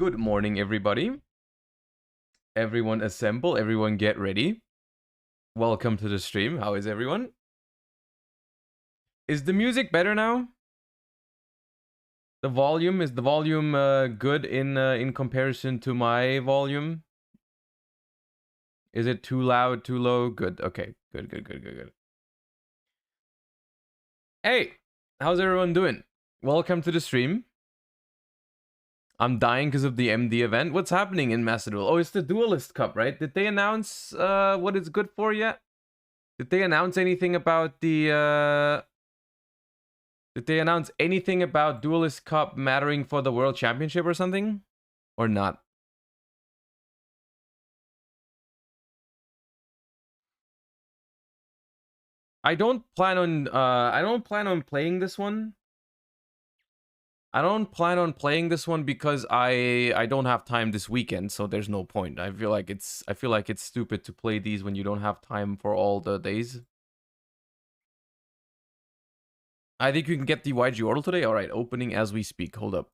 Good morning, everybody. Everyone assemble, everyone get ready. Welcome to the stream. How is everyone? Is the music better now? Is the volume good in comparison to my volume? Is it too loud, too low? Good. Okay. Good. Hey, how's everyone doing? Welcome to the stream. I'm dying because of the MD event. What's happening in Macedon? Oh, it's the Duelist Cup, right? Did they announce what it's good for yet? Did they announce anything about the Did they announce anything about Duelist Cup mattering for the World Championship or something? Or not? I don't plan on playing this one. I don't plan on playing this one because I don't have time this weekend, so there's no point. I feel like it's stupid to play these when you don't have time for all the days. I think you can get the YG order today. All right, opening as we speak. Hold up.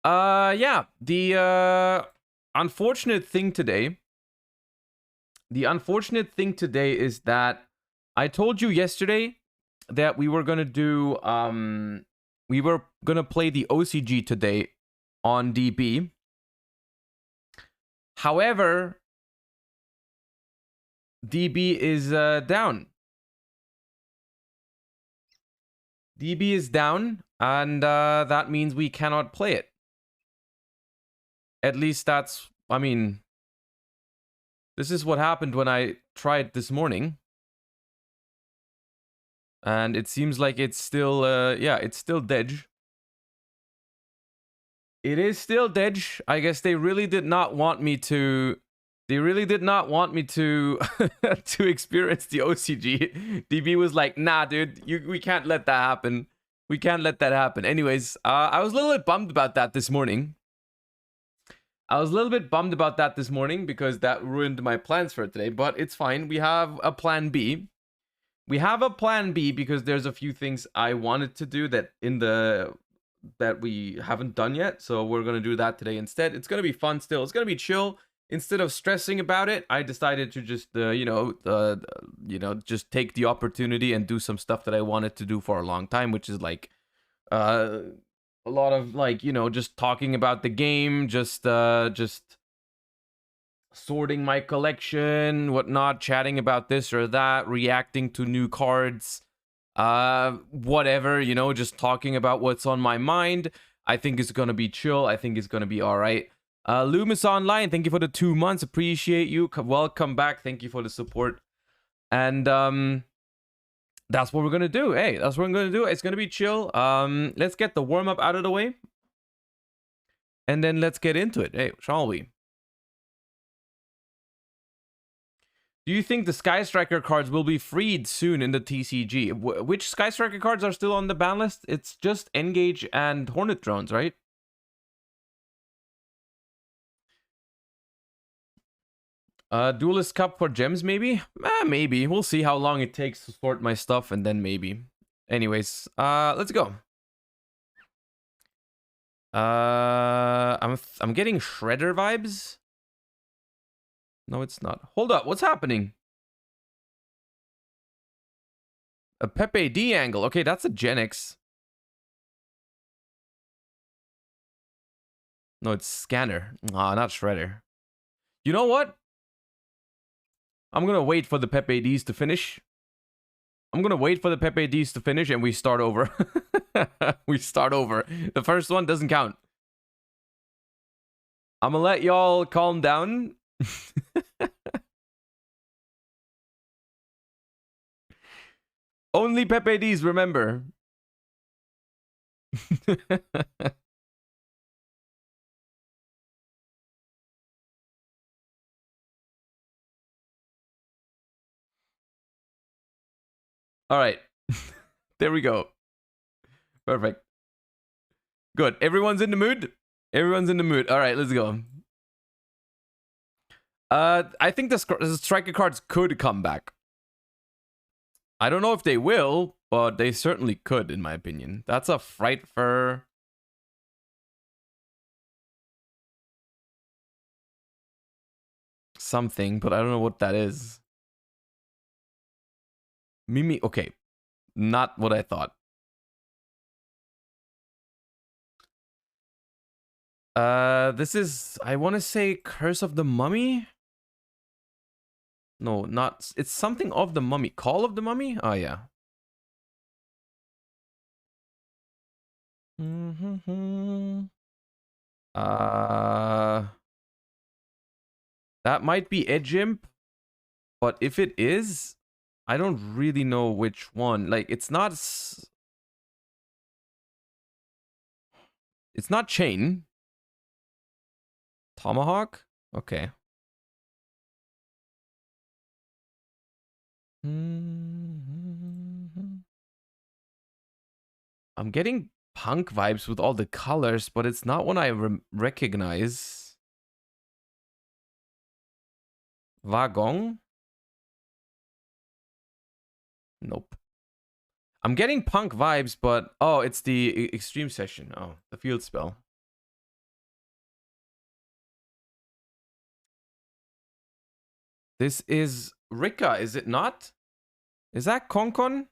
Yeah, the unfortunate thing today is that I told you yesterday that we were gonna do we were gonna play the OCG today on DB. However, DB is down. DB is down, and that means we cannot play it. At least that's, I mean, this is what happened when I tried this morning. And it seems like it's still, yeah, it's still dead. It is still dead. I guess they really did not want me to, to experience the OCG. DB was like, nah, dude, we can't let that happen. We can't let that happen. Anyways, I was a little bit bummed about that this morning. because that ruined my plans for today, but it's fine. We have a plan B. Because there's a few things I wanted to do that we haven't done yet. So we're going to do that today instead. It's going to be fun still. It's going to be chill. Instead of stressing about it, I decided to just, just take the opportunity and do some stuff that I wanted to do for a long time, which is like, a lot of like, just talking about the game, just sorting my collection, whatnot, chatting about this or that, reacting to new cards, whatever, just talking about what's on my mind. I think it's gonna be chill. I think it's gonna be all right. Loomis Online, thank you for the 2 months. Appreciate you. Welcome back. Thank you for the support. And that's what we're gonna do. Hey, that's what I'm gonna do. It's gonna be chill. Let's get the warm-up out of the way. And then let's get into it. Hey, shall we? Do you think the Sky Striker cards will be freed soon in the TCG? Which Sky Striker cards are still on the ban list? It's just Engage and Hornet Drones, right? Duelist Cup for gems, maybe? Maybe. We'll see how long it takes to sort my stuff, and then maybe. Anyways, let's go. I'm getting Shredder vibes. No, it's not. Hold up, what's happening? A Pepe D angle. Okay, that's a Gen X. No, it's Scanner. Ah, not Shredder. You know what? I'm gonna wait for the Pepe Ds to finish. And we start over. We start over. The first one doesn't count. I'm gonna let y'all calm down. Only Pepe Ds, remember. All right. There we go. Perfect. Good. Everyone's in the mood? All right, let's go. I think the striker cards could come back. I don't know if they will, but they certainly could, in my opinion. That's a Fright Fur. something, but I don't know what that is. Mimi, okay. Not what I thought. This is, I want to say Curse of the Mummy? No, not, it's something of the Mummy. Call of the Mummy? Oh, yeah. That might be Edgimp, but if it is, I don't really know which one. Like, it's not Chain. Tomahawk? Okay. I'm getting punk vibes with all the colors, but it's not one I recognize. Wagong? Nope. I'm getting punk vibes, but... Oh, it's the extreme session. Oh, the field spell. This is Rika, is it not? Is that Konkon?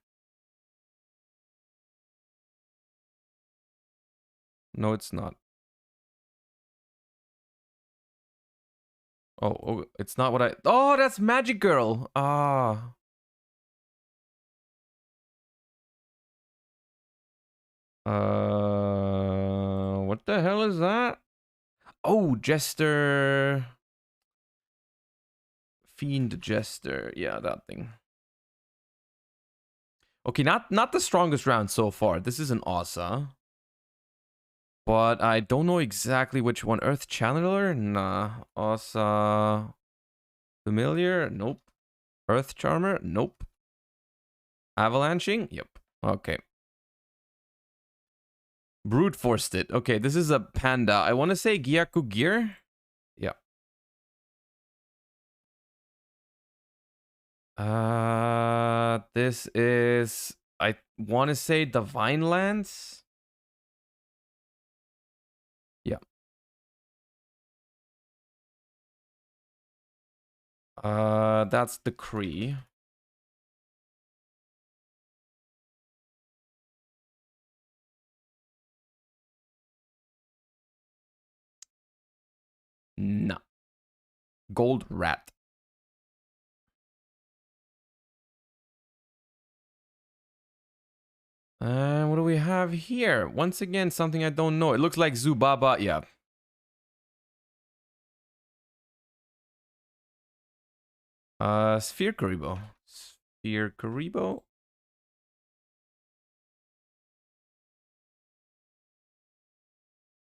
No, it's not. Oh, it's not what I... Oh, that's Magic Girl. Ah. What the hell is that? Oh, Jester. Fiend Jester. Yeah, that thing. Okay, not the strongest round so far. This is an Asa. But I don't know exactly which one. Earth Channeler? Nah. Asa. Familiar? Nope. Earth Charmer? Nope. Avalanching? Yep. Okay. Brute forced it. Okay, this is a panda. I want to say Gyaku Gear. Yeah. This is, I want to say Divine Lance. Yeah. That's the Kree. No. Gold Rat. What do we have here? Once again, something I don't know. It looks like Zubaba. Yeah. Sphere Karibo. Sphere Karibo.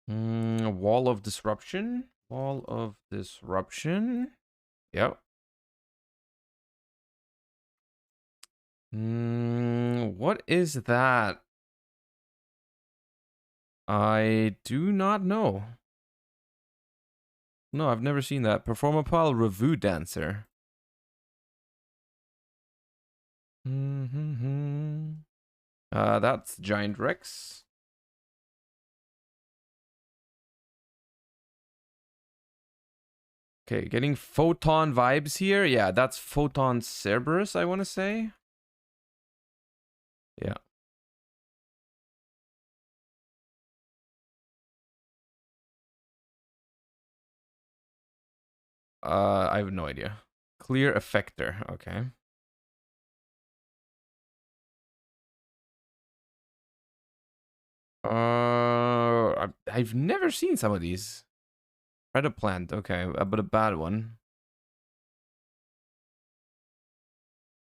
Wall of Disruption. Wall of Disruption. Yep. What is that? I do not know. No, I've never seen that. Performapal Revue Dancer. That's Giant Rex. Okay, getting Photon vibes here. Yeah, that's Photon Cerberus, I want to say. Yeah. I have no idea. Clear Effector. Okay. I've never seen some of these. Predator Plant. Okay, but a bad one.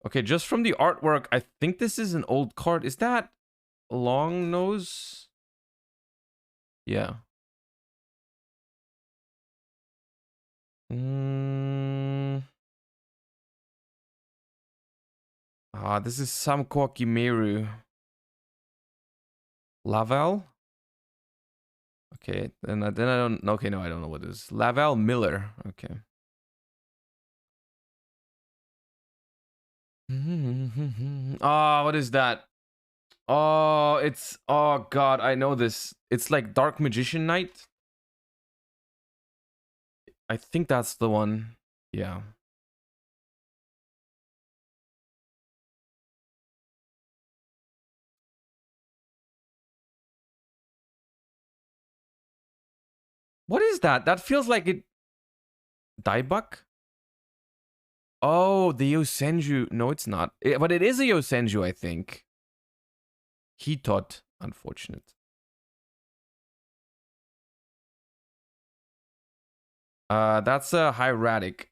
Okay, just from the artwork, I think this is an old card. Is that Long Nose? Yeah. This is Samko Kimeru. Laval? Okay, then I don't... Okay, no, I don't know what it is. Laval Miller. Okay. What is that? Oh, it's... Oh, God, I know this. It's like Dark Magician Knight. I think that's the one. Yeah. What is that? That feels like it. Daibuck? Oh, the Yosenju. No, it's not. But it is a Yosenju, I think. Hitot. Unfortunate. That's a hieratic.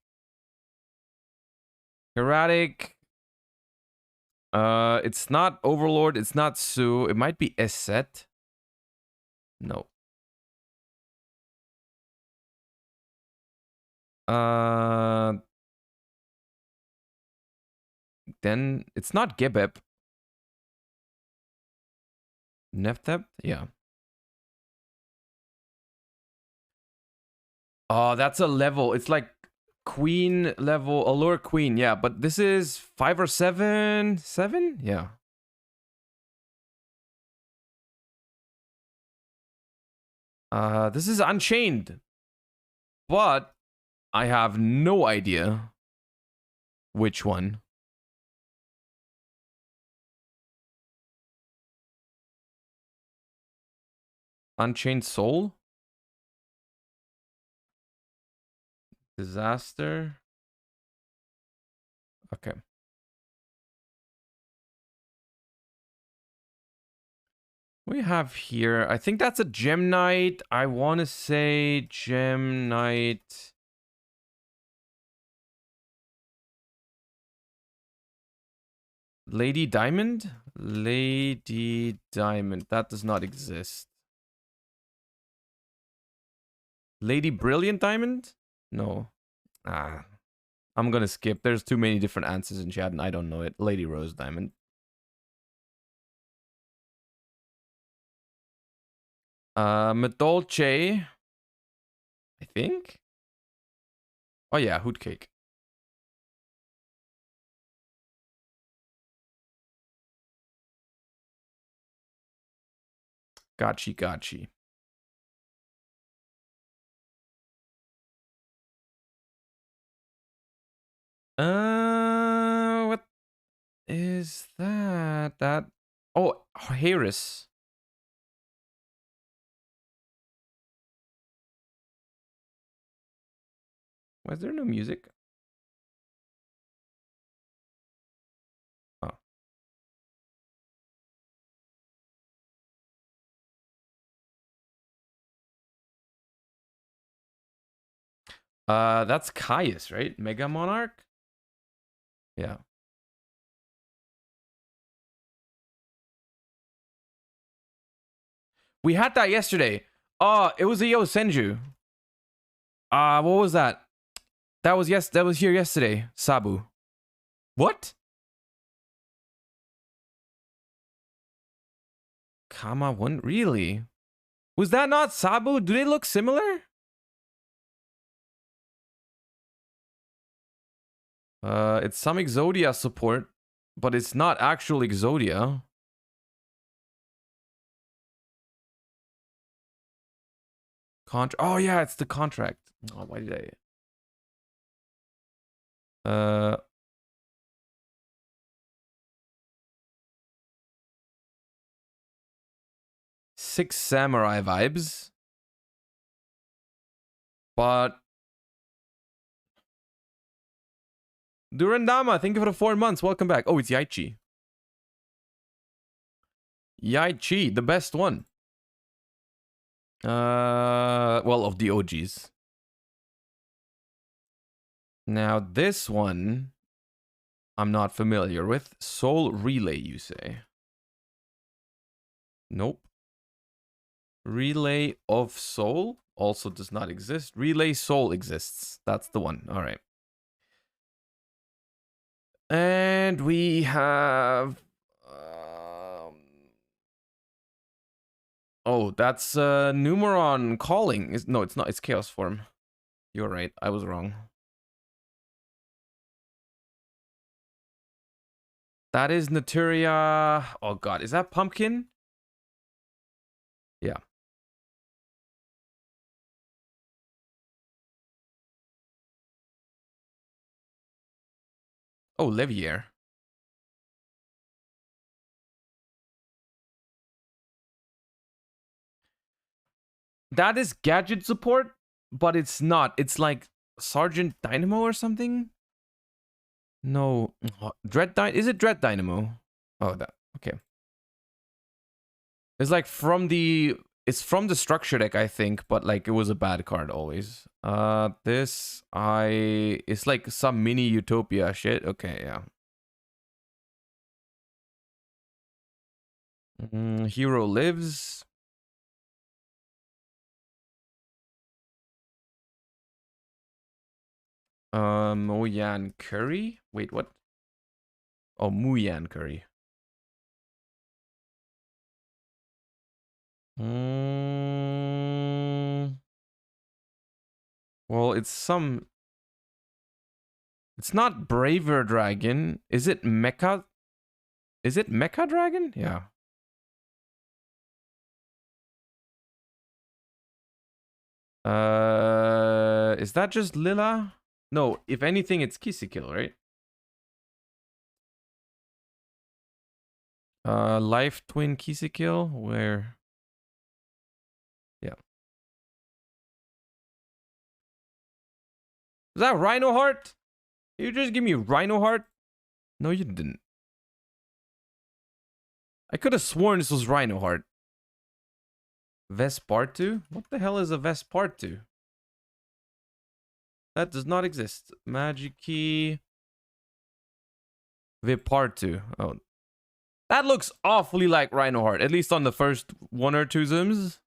Hieratic. It's not Overlord. It's not Su. It might be Eset. No. Then it's not Gebeb. Neftep? Yeah. Oh, that's a level. It's like Queen level, Allure Queen. Yeah, but this is 5 or 7? 7? Yeah. This is Unchained. But I have no idea which one. Unchained Soul? Disaster? Okay. We have here, I think that's a Gem Knight. I want to say Gem Knight. Lady Diamond? Lady Diamond. That does not exist. Lady Brilliant Diamond? No. I'm gonna skip. There's too many different answers in chat and I don't know it. Lady Rose Diamond. Medolce. I think? Oh yeah, Hoot Cake. Gotchi. What is that? Oh, Harris. Why is there no music? Oh. That's Caius, right? Mega Monarch? Yeah. We had that yesterday. Oh, it was a Yosenju. What was that? That was here yesterday. Sabu. What? Kama one? Really? Was that not Sabu? Do they look similar? It's some Exodia support, but it's not actual Exodia. Oh yeah, it's the contract. Oh, why did I? Six Samurai vibes, but Durandama, thank you for the 4 months. Welcome back. Oh, it's Yaichi. Yaichi, the best one. Well, of the OGs. Now this one, I'm not familiar with. Soul Relay, you say? Nope. Relay of Soul also does not exist. Relay Soul exists. That's the one. All right. And we have... oh, that's Numeron Calling. No, it's not. It's Chaos Form. You're right. I was wrong. That is Naturia. Oh, God. Is that Pumpkin? Yeah. Oh, Levier. That is gadget support, but it's not. It's like Sergeant Dynamo or something? No. Is it Dread Dynamo? Oh, that. Okay. It's like from the... It's from the structure deck, I think, but like it was a bad card always. It's like some mini Utopia shit. Okay, yeah. Hero lives. Moyan Curry? Wait, what? Oh, Muyan Curry. Well, it's some... It's not Braver Dragon. Is it Mecha? Is it Mecha Dragon? Yeah. Is that just Lila? No, if anything, it's Kisikil, right? Life Twin Kisikil, where... Yeah. Is that Rhino Heart? You just give me Rhino Heart? No, you didn't. I could have sworn this was Rhino Heart. Vespartu? What the hell is a Vespartu? That does not exist. Magic Key. Vipartu. Oh. That looks awfully like Rhino Heart, at least on the first one or two zooms.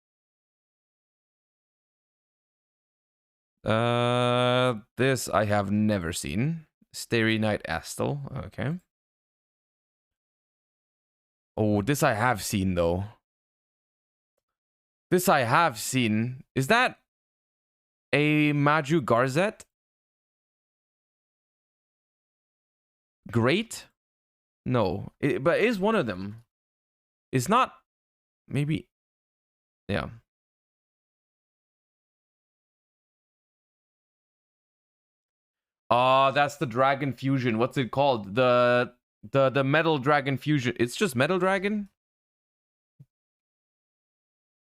This I have never seen. Starry Night Astel. Okay. Oh, this I have seen though. This I have seen. Is that a Maju Garzet? Great? No. But is one of them. It's not... Maybe... Yeah. That's the Dragon Fusion. What's it called? The Metal Dragon Fusion. It's just Metal Dragon?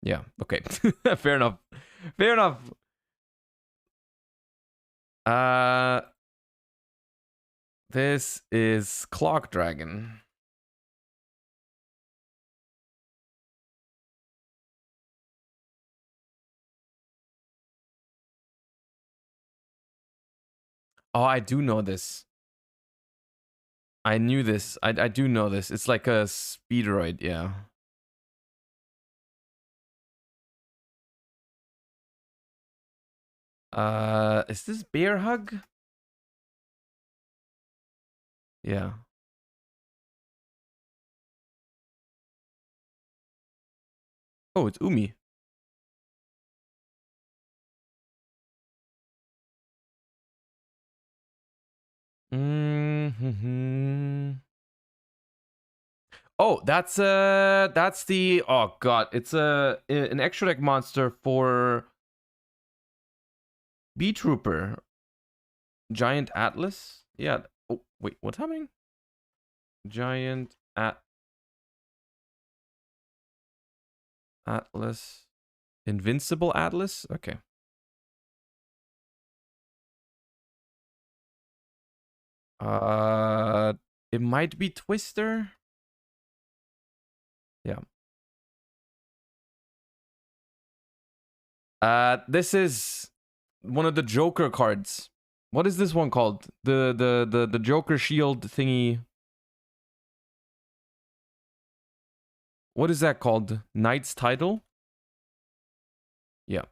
Yeah, okay. Fair enough. Fair enough. This is Clock Dragon. Oh, I do know this. I knew this. I do know this. It's like a speedroid, yeah. Is this Bear Hug? Yeah. Oh, it's Umi. Oh, that's the... Oh god, it's an extra deck monster for Bee Trooper. Giant Atlas? Yeah. Oh, wait, what's happening? Giant Atlas. Invincible Atlas? Okay. It might be Twister. Yeah. This is one of the Joker cards. What is this one called? The Joker shield thingy. What is that called? Knight's Title? Yeah.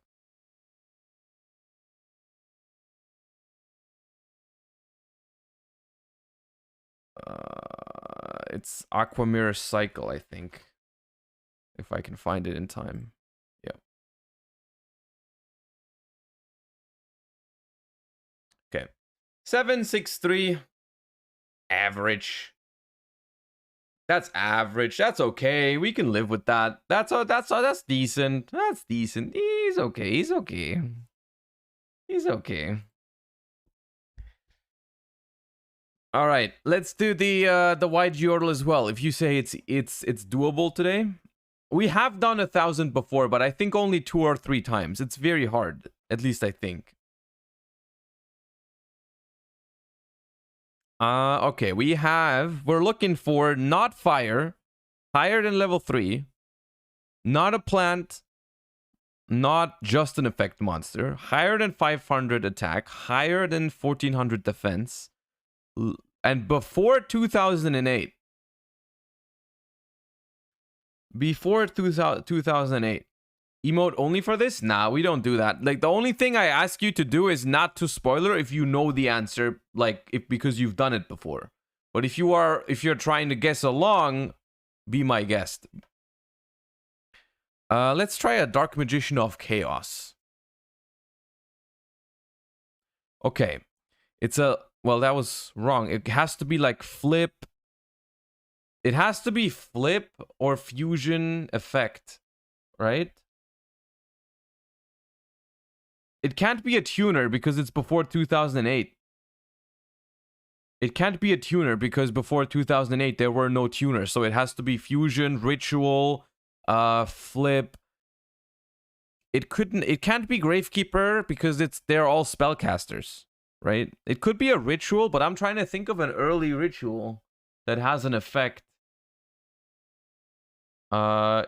It's Aquamirror Cycle, I think. If I can find it in time. Yeah. Okay. 763. Average. That's average. That's okay. We can live with that. That's decent. That's decent. He's okay. He's okay. He's okay. All right, let's do the yugioh as well. If you say it's doable today, we have done 1,000 before, but I think only 2 or 3 times. It's very hard, at least I think. Okay, we're looking for not fire, higher than level 3, not a plant, not just an effect monster, higher than 500 attack, higher than 1400 defense, and before 2008. Before 2008. Emote only for this? Nah, we don't do that. Like, the only thing I ask you to do is not to spoiler if you know the answer, like, because you've done it before. But if you're trying to guess along, be my guest. Let's try a Dark Magician of Chaos. Okay. Well, that was wrong. It has to be like flip. It has to be flip or fusion effect, right? It can't be a tuner because it's before 2008. It can't be a tuner because before 2008 there were no tuners. So it has to be fusion, ritual, flip. It can't be Gravekeeper because they're all spellcasters, right? It could be a ritual, but I'm trying to think of an early ritual that has an effect. I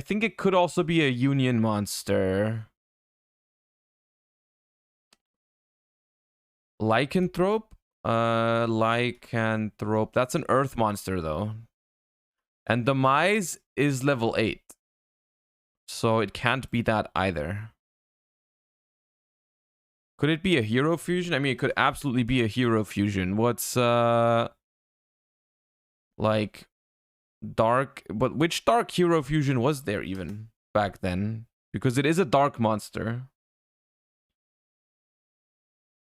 think it could also be a union monster. Lycanthrope? Lycanthrope. That's an earth monster, though. And Demise is level 8. So it can't be that either. Could it be a hero fusion? I mean, it could absolutely be a hero fusion. What's, like, dark... But which dark hero fusion was there even back then? Because it is a dark monster.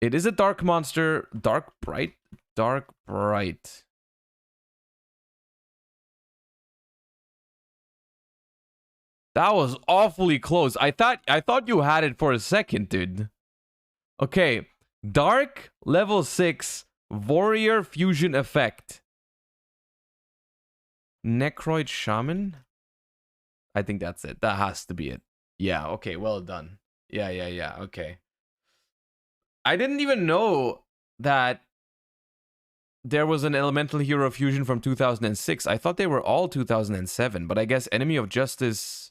It is a dark monster. Dark Bright? Dark Bright. That was awfully close. I thought you had it for a second, dude. Okay. Dark, level 6, Warrior Fusion Effect. Necroid Shaman? I think that's it. That has to be it. Yeah, okay, well done. Yeah, okay. I didn't even know that there was an Elemental Hero Fusion from 2006. I thought they were all 2007, but I guess Enemy of Justice...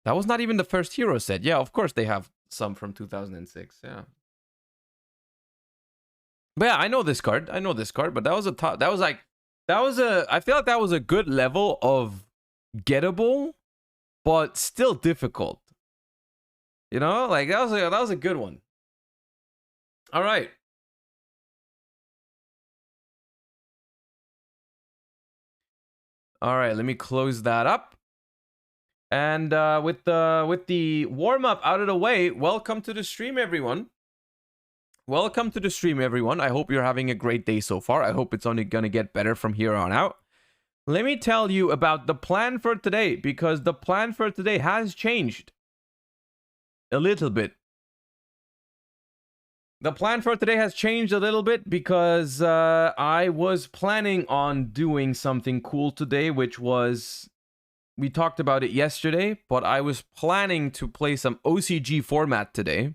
That was not even the first hero set. Yeah, of course they have some from 2006, yeah. But yeah, I know this card, but that was a top... That was like... I feel like that was a good level of gettable, but still difficult. You know? Like, that was a good one. All right. All right, let me close that up. And with the warm-up out of the way, welcome to the stream, everyone. Welcome to the stream, everyone. I hope you're having a great day so far. I hope it's only going to get better from here on out. Let me tell you about the plan for today, because the plan for today has changed a little bit. The plan for today has changed a little bit because I was planning on doing something cool today, which was... We talked about it yesterday, but I was planning to play some OCG format today,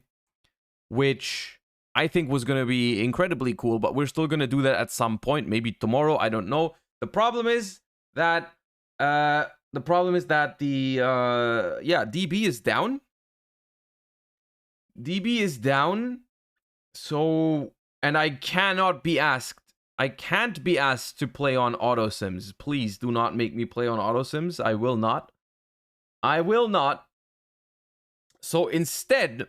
which I think was going to be incredibly cool, but we're still going to do that at some point, maybe tomorrow, I don't know. The problem is that DB is down. DB is down. So, and I cannot be asked. I can't be asked to play on auto sims. Please do not make me play on auto sims. I will not. I will not. So instead,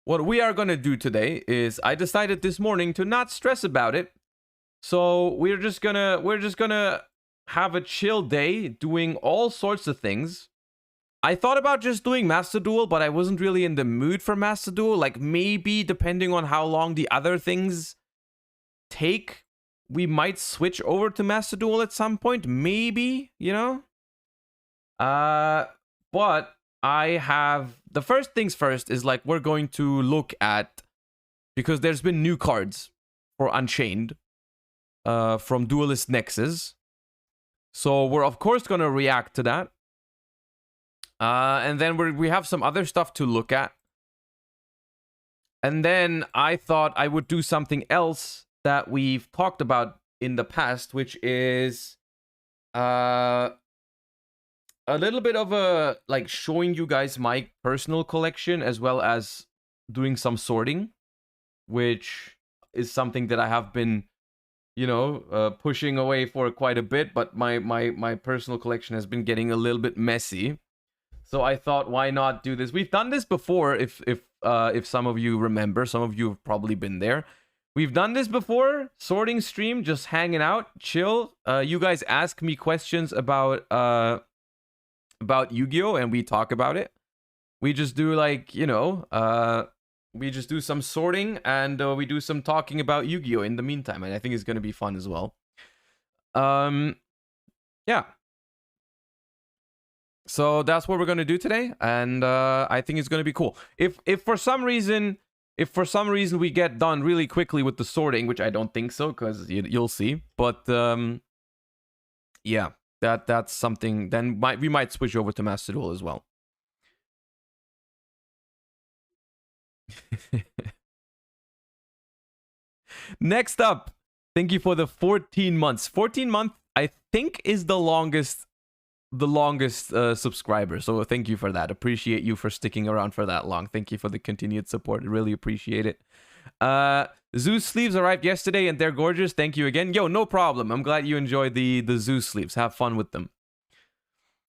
what we are going to do today is I decided this morning to not stress about it. So we're just gonna have a chill day doing all sorts of things. I thought about just doing Master Duel, but I wasn't really in the mood for Master Duel. Like, maybe depending on how long the other things take, we might switch over to Master Duel at some point. Maybe, you know? But I have... The first things first is, like, we're going to look at... Because there's been new cards for Unchained. from Duelist Nexus. So we're of course going to react to that. And then we have some other stuff to look at. And then I thought I would do something else that we've talked about in the past, which is a little bit of a, like, showing you guys my personal collection as well as doing some sorting, which is something that I have been, you know, pushing away for quite a bit, but my personal collection has been getting a little bit messy. So I thought, why not do this? We've done this before, if some of you remember. Some of you have probably been there. We've done this before, sorting stream, just hanging out, chill. You guys ask me questions about Yu-Gi-Oh! And we talk about it. We just do, like, you know, we just do some sorting, and we do some talking about Yu-Gi-Oh! In the meantime, and I think it's going to be fun as well. Yeah. So that's what we're going to do today, and I think it's going to be cool. If for some reason we get done really quickly with the sorting, which I don't think so, because you'll see, but yeah, that's something. Then we might switch over to Master Duel as well. Next up, thank you for the 14 months. 14 month, I think, is the longest subscriber, so thank you for that. Appreciate you for sticking around for that long. Thank you for the continued support. I really appreciate it. Zeus sleeves arrived yesterday and they're gorgeous. Thank you again. Yo, no problem. I'm glad you enjoyed the Zeus sleeves. Have fun with them.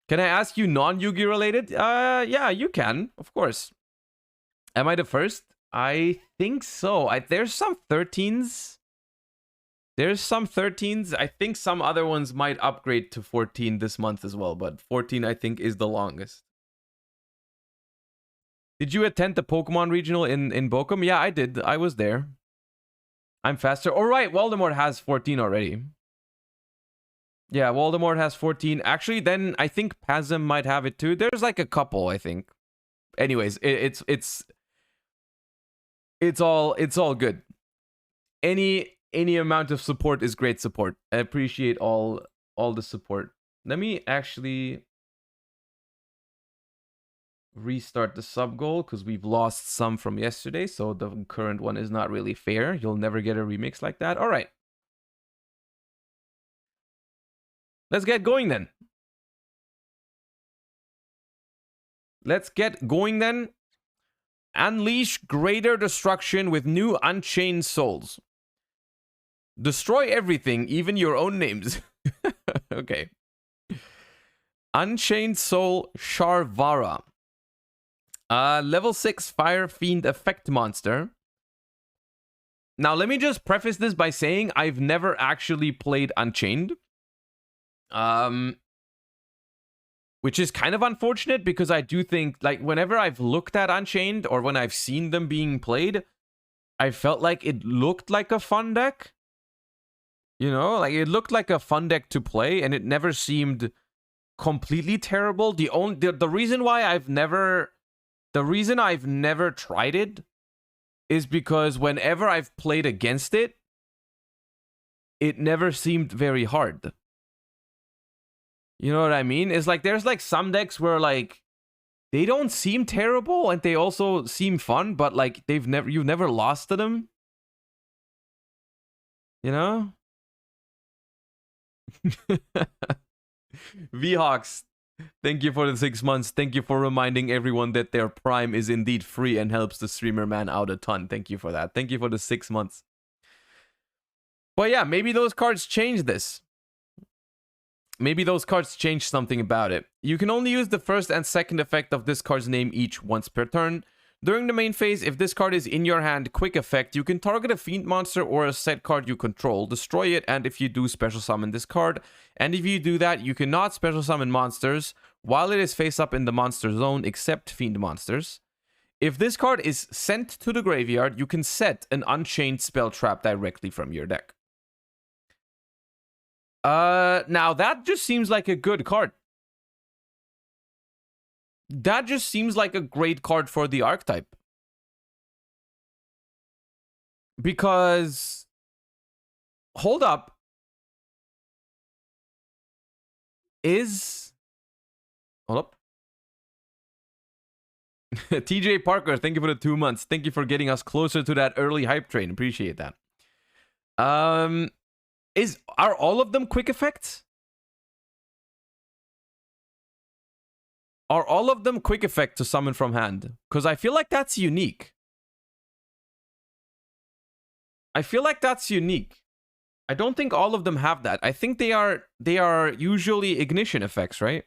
Can I ask you non-Yu-Gi related? Yeah, you can, of course. Am I the first? I think so. There's some 13s. There's some 13s. I think some other ones might upgrade to 14 this month as well, but 14 I think is the longest. Did you attend the Pokemon regional in Bochum? Yeah, I did. I was there. I'm faster. All right, Voldemort has 14 already. Yeah, Voldemort has 14. Actually, then I think Pazm might have it too. There's like a couple, I think. Anyways, it's all good. Any amount of support is great support. I appreciate all the support. Let me actually restart the sub goal because we've lost some from yesterday, so the current one is not really fair. You'll never get a remix like that. All right. Let's get going then. Let's get going then. Unleash greater destruction with new Unchained Souls. Destroy everything, even your own names. Okay. Unchained Soul Sharvara. Level 6 Fire Fiend effect monster. Now, let me just preface this by saying I've never actually played Unchained. Which is kind of unfortunate because I do think, like, whenever I've looked at Unchained or when I've seen them being played, I felt like it looked like a fun deck. You know, like, it looked like a fun deck to play, and it never seemed completely terrible. The reason why I've never tried it is because whenever I've played against it, it never seemed very hard. You know what I mean? It's like there's like some decks where, like, they don't seem terrible and they also seem fun, but like you've never lost to them. You know? VHawks, thank you for the 6 months. Thank you for reminding everyone that their Prime is indeed free and helps the streamer man out a ton. Thank you for that. Thank you for the 6 months. But yeah, maybe those cards change this. Maybe those cards change something about it. You can only use the first and second effect of this card's name each once per turn. During the main phase, if this card is in your hand, quick effect, you can target a fiend monster or a set card you control, destroy it, and if you do, special summon this card. And if you do that, you cannot special summon monsters while it is face up in the monster zone, except fiend monsters. If this card is sent to the graveyard, you can set an Unchained spell trap directly from your deck. Now that just seems like a good card. That just seems like a great card for the archetype. Because, hold up, is... Hold up. TJ Parker, thank you for the 2 months. Thank you for getting us closer to that early hype train. Appreciate that. Are all of them quick effects? Are all of them quick effect to summon from hand? Because I feel like that's unique. I don't think all of them have that. I think they are usually ignition effects, right?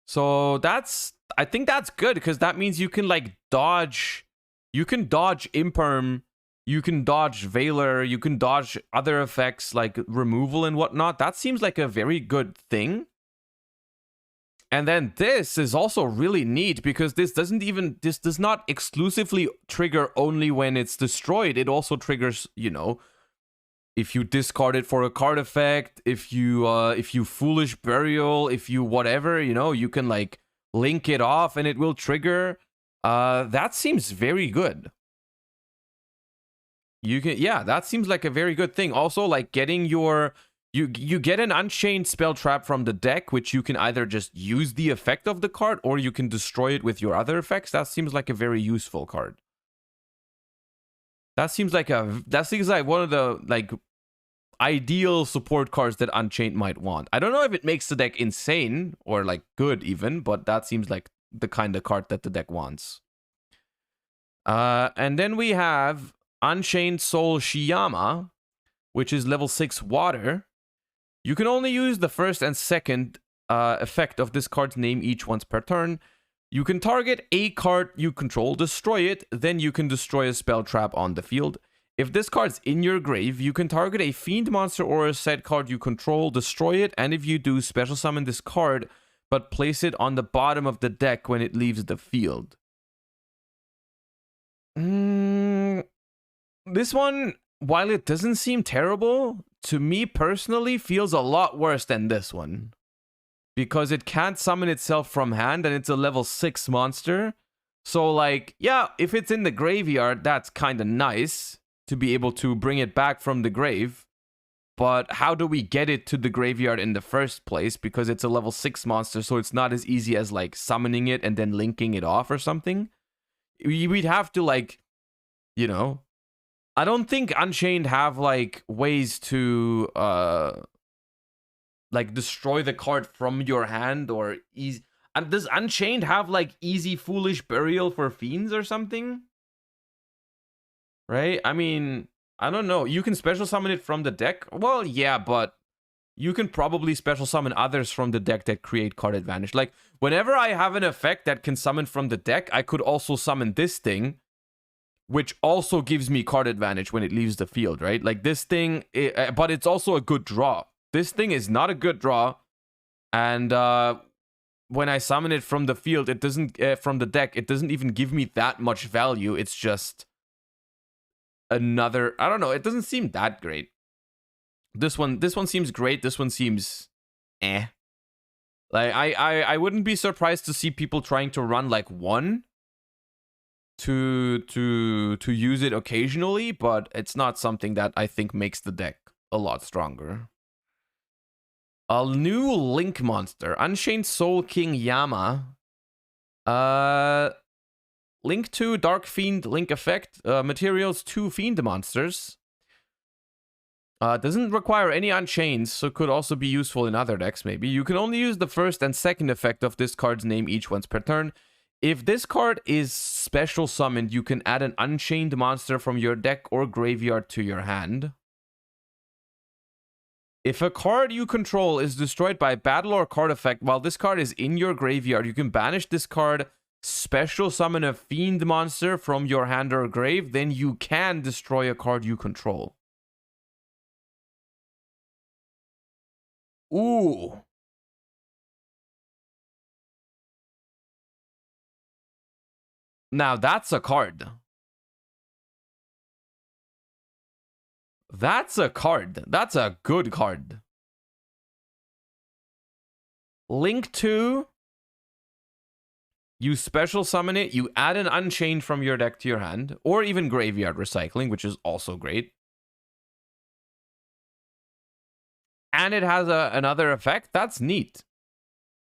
So I think that's good, because that means you can like dodge imperm, you can dodge Veiler, you can dodge other effects like removal and whatnot. That seems like a very good thing. And then this is also really neat, because this does not exclusively trigger only when it's destroyed. It also triggers, you know, if you discard it for a card effect, if you foolish burial, if you whatever, you know, you can like link it off and it will trigger. That seems very good. Yeah, that seems like a very good thing. Also, like getting your you get an Unchained spell trap from the deck, which you can either just use the effect of the card or you can destroy it with your other effects. That seems like a very useful card. That seems like one of the like ideal support cards that Unchained might want. I don't know if it makes the deck insane or like good even, but that seems like the kind of card that the deck wants. And then we have Unchained Soul Shiyama, which is level 6 water. You can only use the first and second effect of this card's name each once per turn. You can target a card you control, destroy it, then you can destroy a spell trap on the field. If this card's in your grave, you can target a fiend monster or a set card you control, destroy it, and if you do, special summon this card, but place it on the bottom of the deck when it leaves the field. This one, while it doesn't seem terrible, to me personally feels a lot worse than this one. Because it can't summon itself from hand and it's a level 6 monster. So like, yeah, if it's in the graveyard, that's kind of nice to be able to bring it back from the grave. But how do we get it to the graveyard in the first place? Because it's a level 6 monster, so it's not as easy as like summoning it and then linking it off or something. We'd have to like, you know, I don't think Unchained have like ways to like destroy the card from your hand or easy. And does Unchained have like easy foolish burial for fiends or something? Right? I mean, I don't know. You can special summon it from the deck. Well, yeah, but you can probably special summon others from the deck that create card advantage. Like whenever I have an effect that can summon from the deck, I could also summon this thing, which also gives me card advantage when it leaves the field, right? Like this thing, but it's also a good draw. This thing is not a good draw, and when I summon it from the field, it doesn't from the deck. It doesn't even give me that much value. It's just another. I don't know. It doesn't seem that great. This one seems great. This one seems, eh. Like I wouldn't be surprised to see people trying to run like one to use it occasionally, but it's not something that I think makes the deck a lot stronger. A new Link monster, Unchained Soul King Yama. Link 2 Dark Fiend Link effect. Materials 2 Fiend monsters. Doesn't require any Unchains, so could also be useful in other decks maybe. You can only use the first and second effect of this card's name each once per turn. If this card is special summoned, you can add an Unchained monster from your deck or graveyard to your hand. If a card you control is destroyed by battle or card effect while this card is in your graveyard, you can banish this card, special summon a fiend monster from your hand or grave, then you can destroy a card you control. Ooh. Now that's a card. That's a card. That's a good card. Link 2 You special summon it, you add an Unchained from your deck to your hand, or even Graveyard Recycling, which is also great. And it has another effect. That's neat.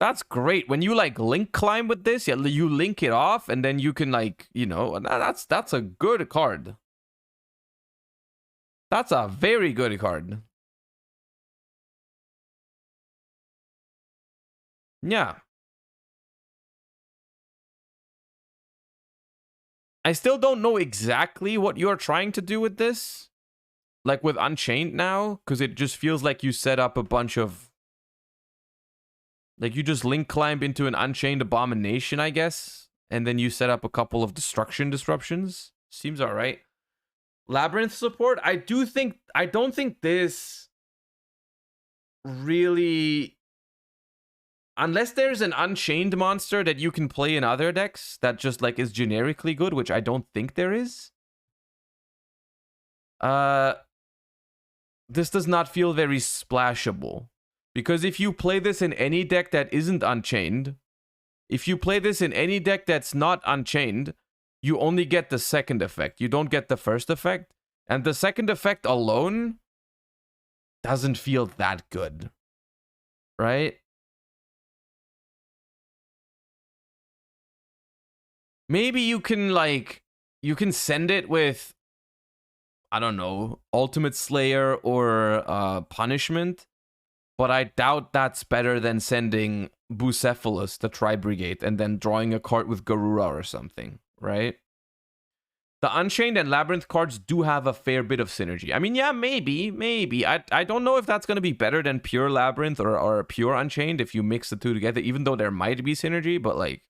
That's great. When you like link climb with this, you link it off, and then you can like, you know, that's a good card. That's a very good card. Yeah. I still don't know exactly what you're trying to do with this. Like with Unchained now, because it just feels like you set up a bunch of... Like you just link climb into an Unchained Abomination, I guess. And then you set up a couple of Destruction Disruptions. Seems alright. Labyrinth support? I don't think this really... Unless there's an Unchained monster that you can play in other decks that just like is generically good, which I don't think there is. This does not feel very splashable. Because if you play this in any deck that isn't Unchained, if you play this in any deck that's not Unchained, you only get the second effect. You don't get the first effect. And the second effect alone doesn't feel that good. Right? Maybe you can, like, you can send it with, I don't know, Ultimate Slayer or Punishment. But I doubt that's better than sending Bucephalus, the Tri-Brigade, and then drawing a card with Garura or something, right? The Unchained and Labyrinth cards do have a fair bit of synergy. I mean, yeah, maybe. I don't know if that's going to be better than pure Labyrinth or pure Unchained if you mix the two together, even though there might be synergy, but like...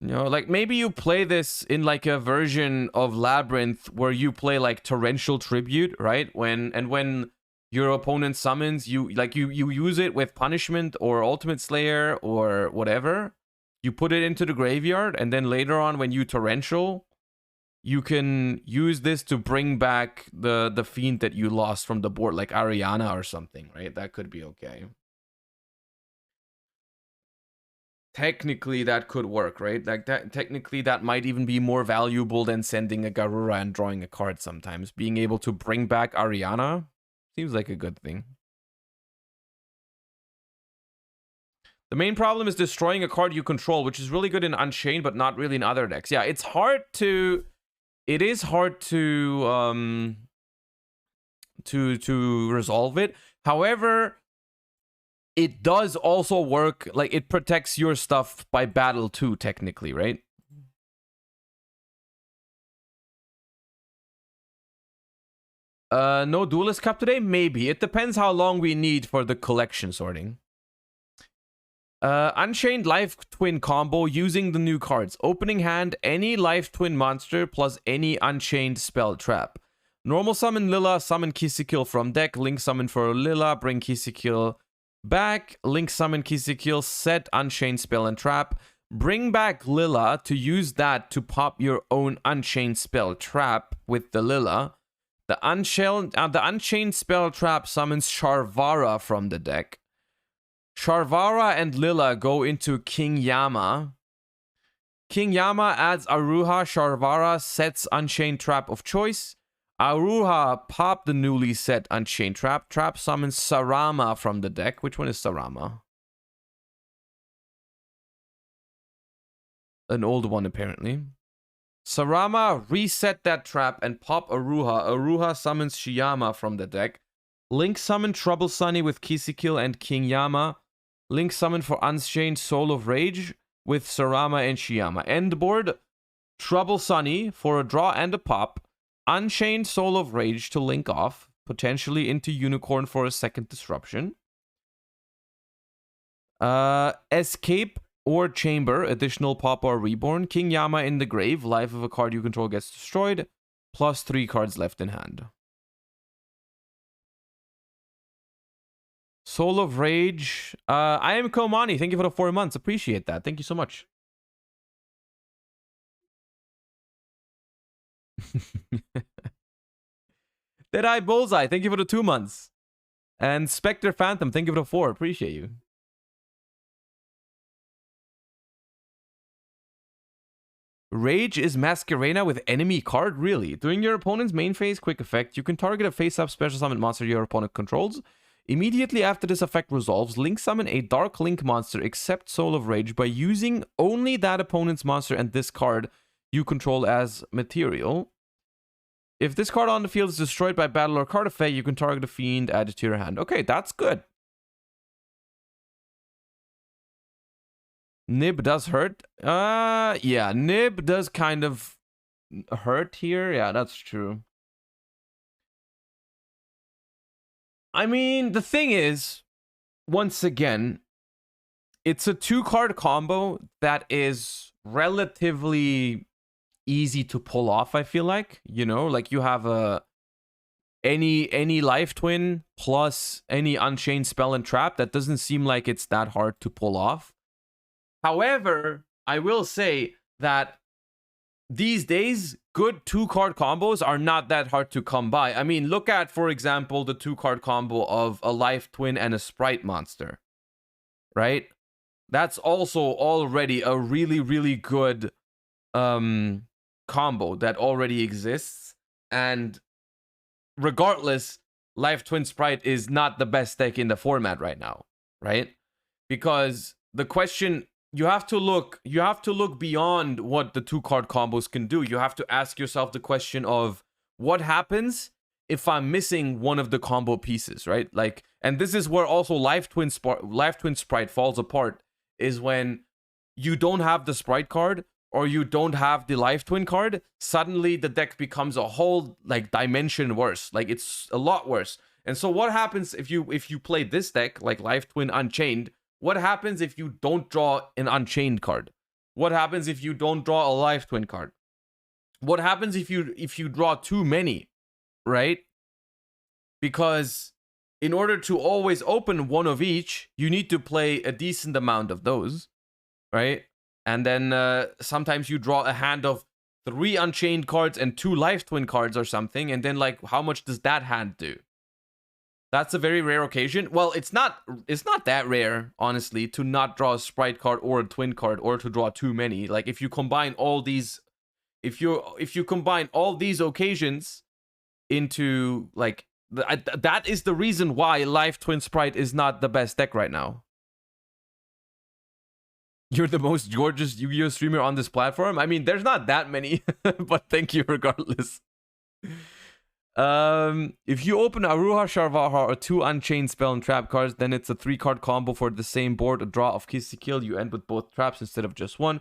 You know, like maybe you play this in like a version of Labyrinth where you play like Torrential Tribute, right? When your opponent summons, you use it with Punishment or Ultimate Slayer or whatever. You put it into the graveyard, and then later on when you Torrential, you can use this to bring back the Fiend that you lost from the board, like Ariana or something, right? That could be okay. Technically, that could work, right? Like that. Technically, that might even be more valuable than sending a Garura and drawing a card sometimes. Being able to bring back Ariana seems like a good thing. The main problem is destroying a card you control, which is really good in Unchained, but not really in other decks. Yeah, it's hard to... It is hard to resolve it. However... It does also work, like, it protects your stuff by battle too, technically, right? No Duelist Cup today? Maybe. It depends how long we need for the collection sorting. Unchained Life Twin combo using the new cards. Opening hand, any Life Twin monster plus any Unchained spell trap. Normal summon Lila, summon Kisikil from deck, link summon for Lila, bring Kisikil back, link summon Kisikil, set Unchained spell and trap, bring back Lila to use that to pop your own Unchained spell trap with the Lila. The Unchained spell trap summons Sharvara from the deck. Sharvara and Lila go into King Yama. King Yama adds Aruha, Sharvara sets Unchained trap of choice. Aruha pop the newly set Unchained trap. Trap summons Sarama from the deck. Which one is Sarama? An old one, apparently. Sarama reset that trap and pop Aruha. Aruha summons Shiyama from the deck. Link summon Trouble Sunny with Kisikil and King Yama. Link summon for Unchained Soul of Rage with Sarama and Shiyama. End board, Trouble Sunny for a draw and a pop. Unchained Soul of Rage to link off, potentially into Unicorn for a second disruption. Escape or Chamber, additional pop or reborn. King Yama in the grave, life of a card you control gets destroyed, plus 3 cards left in hand. Soul of Rage. I am Komani. Thank you for the 4 months. Appreciate that. Thank you so much. Deadeye Bullseye, thank you for the 2 months. And Spectre Phantom, thank you for the 4. Appreciate you. Rage is Masquerena with enemy card? Really? During your opponent's main phase quick effect, you can target a face-up special summon monster your opponent controls. Immediately after this effect resolves, Link summon a Dark Link monster except Soul of Rage by using only that opponent's monster and this card you control as material. If this card on the field is destroyed by battle or card effect, you can target a fiend, add it to your hand. Okay, that's good. Nib does hurt. Yeah, Nib does kind of hurt here. Yeah, that's true. I mean, the thing is, once again, it's a 2-card combo that is relatively easy to pull off, I feel like. You know, like you have a any life twin plus any unchained spell and trap. That doesn't seem like it's that hard to pull off. However, I will say that these days, good 2-card combos are not that hard to come by. I mean, look at, for example, the 2-card combo of a life twin and a sprite monster, right? That's also already a really, really good combo that already exists. And regardless, life twin sprite is not the best deck in the format right now, right? Because the question... You have to look beyond what the 2-card combos can do. You have to ask yourself the question of what happens if I'm missing one of the combo pieces, right? Like, and this is where also Life Twin Sprite falls apart, is when you don't have the Sprite card or you don't have the Life Twin card, suddenly the deck becomes a whole like dimension worse. Like it's a lot worse. And so what happens if you play this deck like Life Twin Unchained? What happens if you don't draw an Unchained card? What happens if you don't draw a Life Twin card? What happens if you draw too many, right? Because in order to always open one of each, you need to play a decent amount of those, right? And then sometimes you draw a hand of 3 Unchained cards and 2 Life Twin cards or something, and then like how much does that hand do? That's a very rare occasion. Well, it's not that rare, honestly, to not draw a Sprite card or a Twin card or to draw too many. Like if you combine all these, if you combine all these occasions into like that is the reason why Life Twin Sprite is not the best deck right now. You're the most gorgeous Yu-Gi-Oh streamer on this platform. I mean, there's not that many, but thank you regardless. If you open Aruha Sharvaha or 2 Unchained Spell and Trap cards, then it's a 3-card combo for the same board, a draw of Kiss to Kill. You end with both traps instead of just one.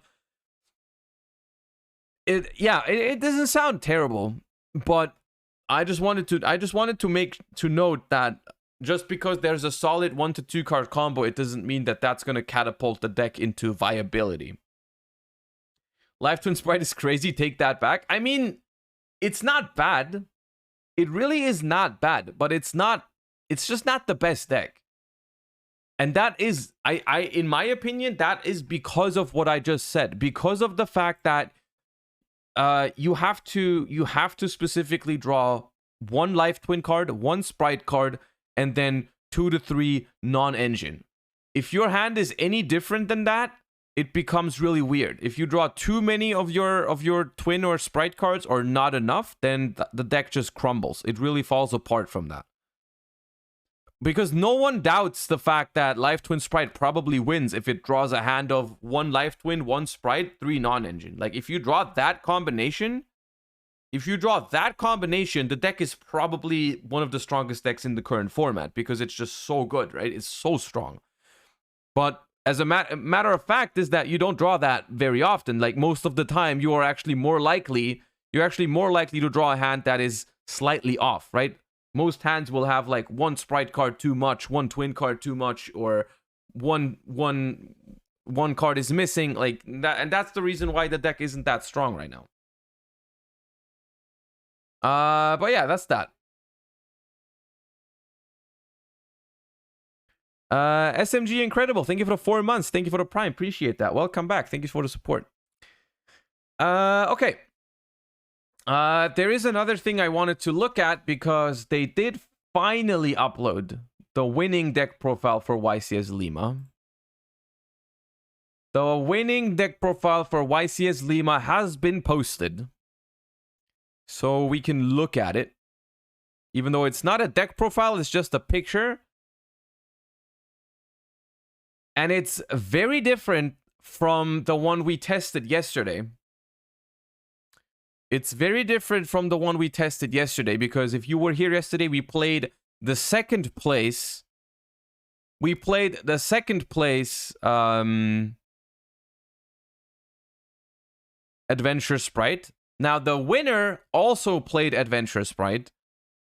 It doesn't sound terrible, but I just wanted to note that just because there's a solid 1 to 2 card combo, it doesn't mean that that's going to catapult the deck into viability. Life Twin Sprite is crazy, take that back. I mean, it's not bad. It really is not bad, but it's just not the best deck. And that is, in my opinion, that is because of what I just said. Because of the fact that you have to specifically draw 1 Life Twin card, 1 Sprite card, and then 2 to 3 non-engine. If your hand is any different than that, it becomes really weird. If you draw too many of your twin or sprite cards or not enough, then the deck just crumbles. It really falls apart from that. Because no one doubts the fact that Life Twin Sprite probably wins if it draws a hand of 1 Life Twin, 1 Sprite, 3 non-engine. Like if you draw that combination, the deck is probably one of the strongest decks in the current format because it's just so good, right? It's so strong. But as a matter of fact is that you don't draw that very often. Like most of the time, you're actually more likely to draw a hand that is slightly off, right? Most hands will have like 1 Sprite card too much, 1 Twin card too much, or one card is missing, like that, and that's the reason why the deck isn't that strong right now. But yeah, that's that. SMG Incredible, thank you for the 4 months. Thank you for the Prime. Appreciate that. Welcome back. Thank you for the support. Okay. There is another thing I wanted to look at because they did finally upload the winning deck profile for YCS Lima. The winning deck profile for YCS Lima has been posted. So we can look at it. Even though it's not a deck profile, it's just a picture. And it's very different from the one we tested yesterday. It's very different from the one we tested yesterday, because if you were here yesterday, we played the second place. We played the second place Adventure Sprite. Now, the winner also played Adventure Sprite,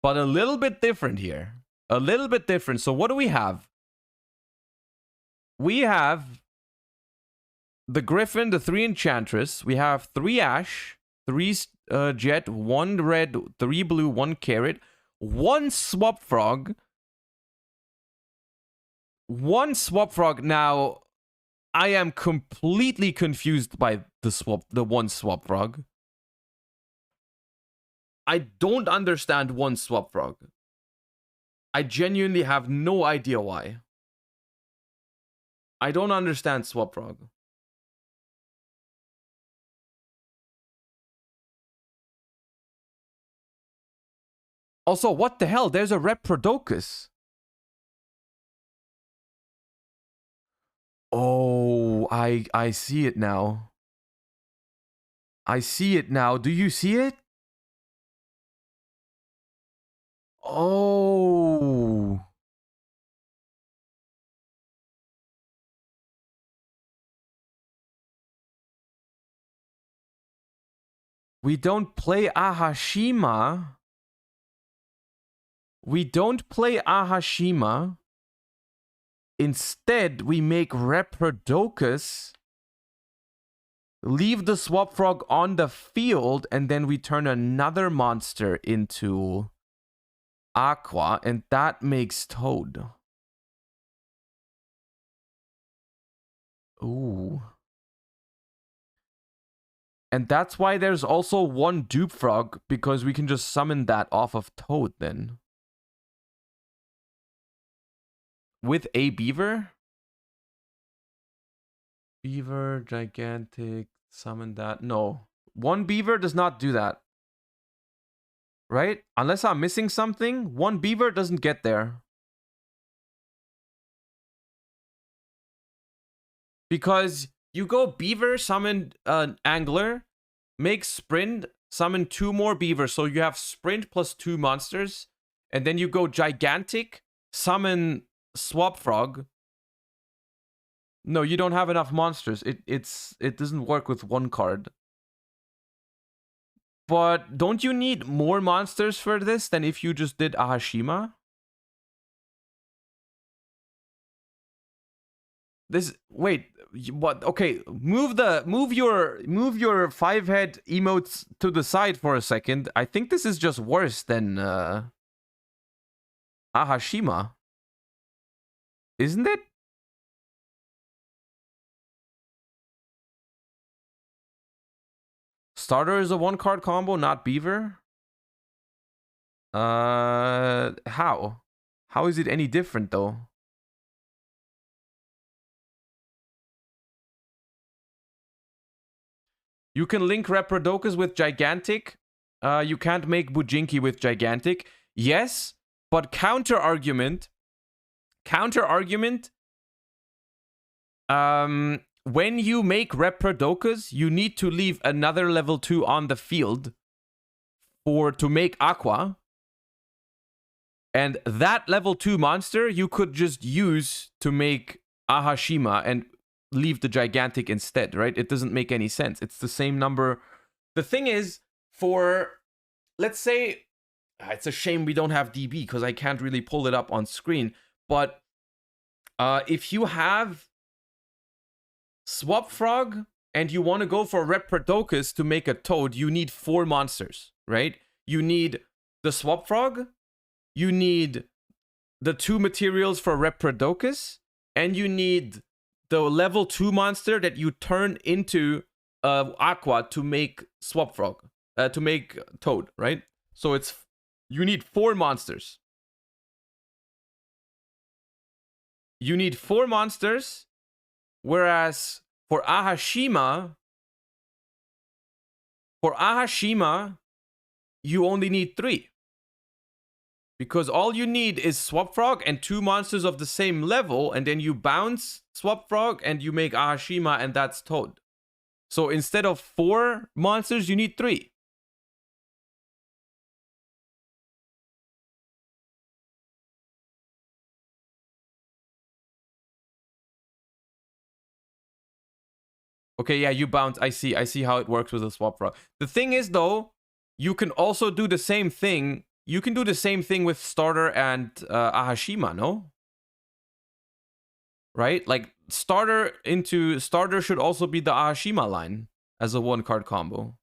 but a little bit different here. A little bit different. So what do we have? We have the Griffin, the 3 Enchantress. We have 3 Ash, 3 Jet, 1 Red, 3 Blue, 1 Carrot, 1 Swap Frog. 1 Swap Frog. Now, I am completely confused by the 1 Swap Frog. I don't understand 1 Swap Frog. I genuinely have no idea why. I don't understand Swap Frog. Also, what the hell? There's a Reprodocus. Oh, I see it now. I see it now. Do you see it? Oh. We don't play Ahashima. We don't play Ahashima. Instead, we make Reprodocus, leave the Swap Frog on the field, and then we turn another monster into Aqua, and that makes Toad. Ooh. And that's why there's also 1 Dupe Frog, because we can just summon that off of Toad then. With a Beaver? Beaver, Gigantic, summon that. No. 1 Beaver does not do that. Right? Unless I'm missing something, 1 Beaver doesn't get there. Because you go Beaver, summon an Angler, make Sprint, summon 2 more Beavers. So you have Sprint plus 2 monsters. And then you go Gigantic, summon Swap Frog. No, you don't have enough monsters. It doesn't work with 1 card. But don't you need more monsters for this than if you just did Ahashima? This, wait, what? Okay, move your 5-head emotes to the side for a second. I think this is just worse than Ahashima. Isn't it? Starter is a 1-card combo, not Beaver? How? How is it any different, though? You can link Reprodocus with Gigantic. You can't make Bujinki with Gigantic. Yes, but counter-argument... when you make Reprodocus, you need to leave another level 2 on the field to make Aqua. And that level 2 monster you could just use to make Ahashima and leave the Gigantic instead, right? It doesn't make any sense. It's the same number. The thing is, for, let's say, it's a shame we don't have DB because I can't really pull it up on screen. But if you have Swap Frog and you want to go for Reprodocus to make a Toad, you need 4 monsters, right? You need the Swap Frog, you need the 2 materials for Reprodocus, and you need the level 2 monster that you turn into Aqua to make Swap Frog, to make Toad, right? So you need 4 monsters. You need 4 monsters, whereas For Ahashima, you only need 3. Because all you need is Swap Frog and 2 monsters of the same level, and then you bounce Swap Frog and you make Ahashima, and that's Toad. So instead of 4 monsters, you need 3. Okay, yeah, you bounce. I see how it works with the Swap Frog. The thing is, though, you can also do the same thing. You can do the same thing with Starter and Ahashima, no? Right? Like, Starter should also be the Ahashima line as a 1-card combo.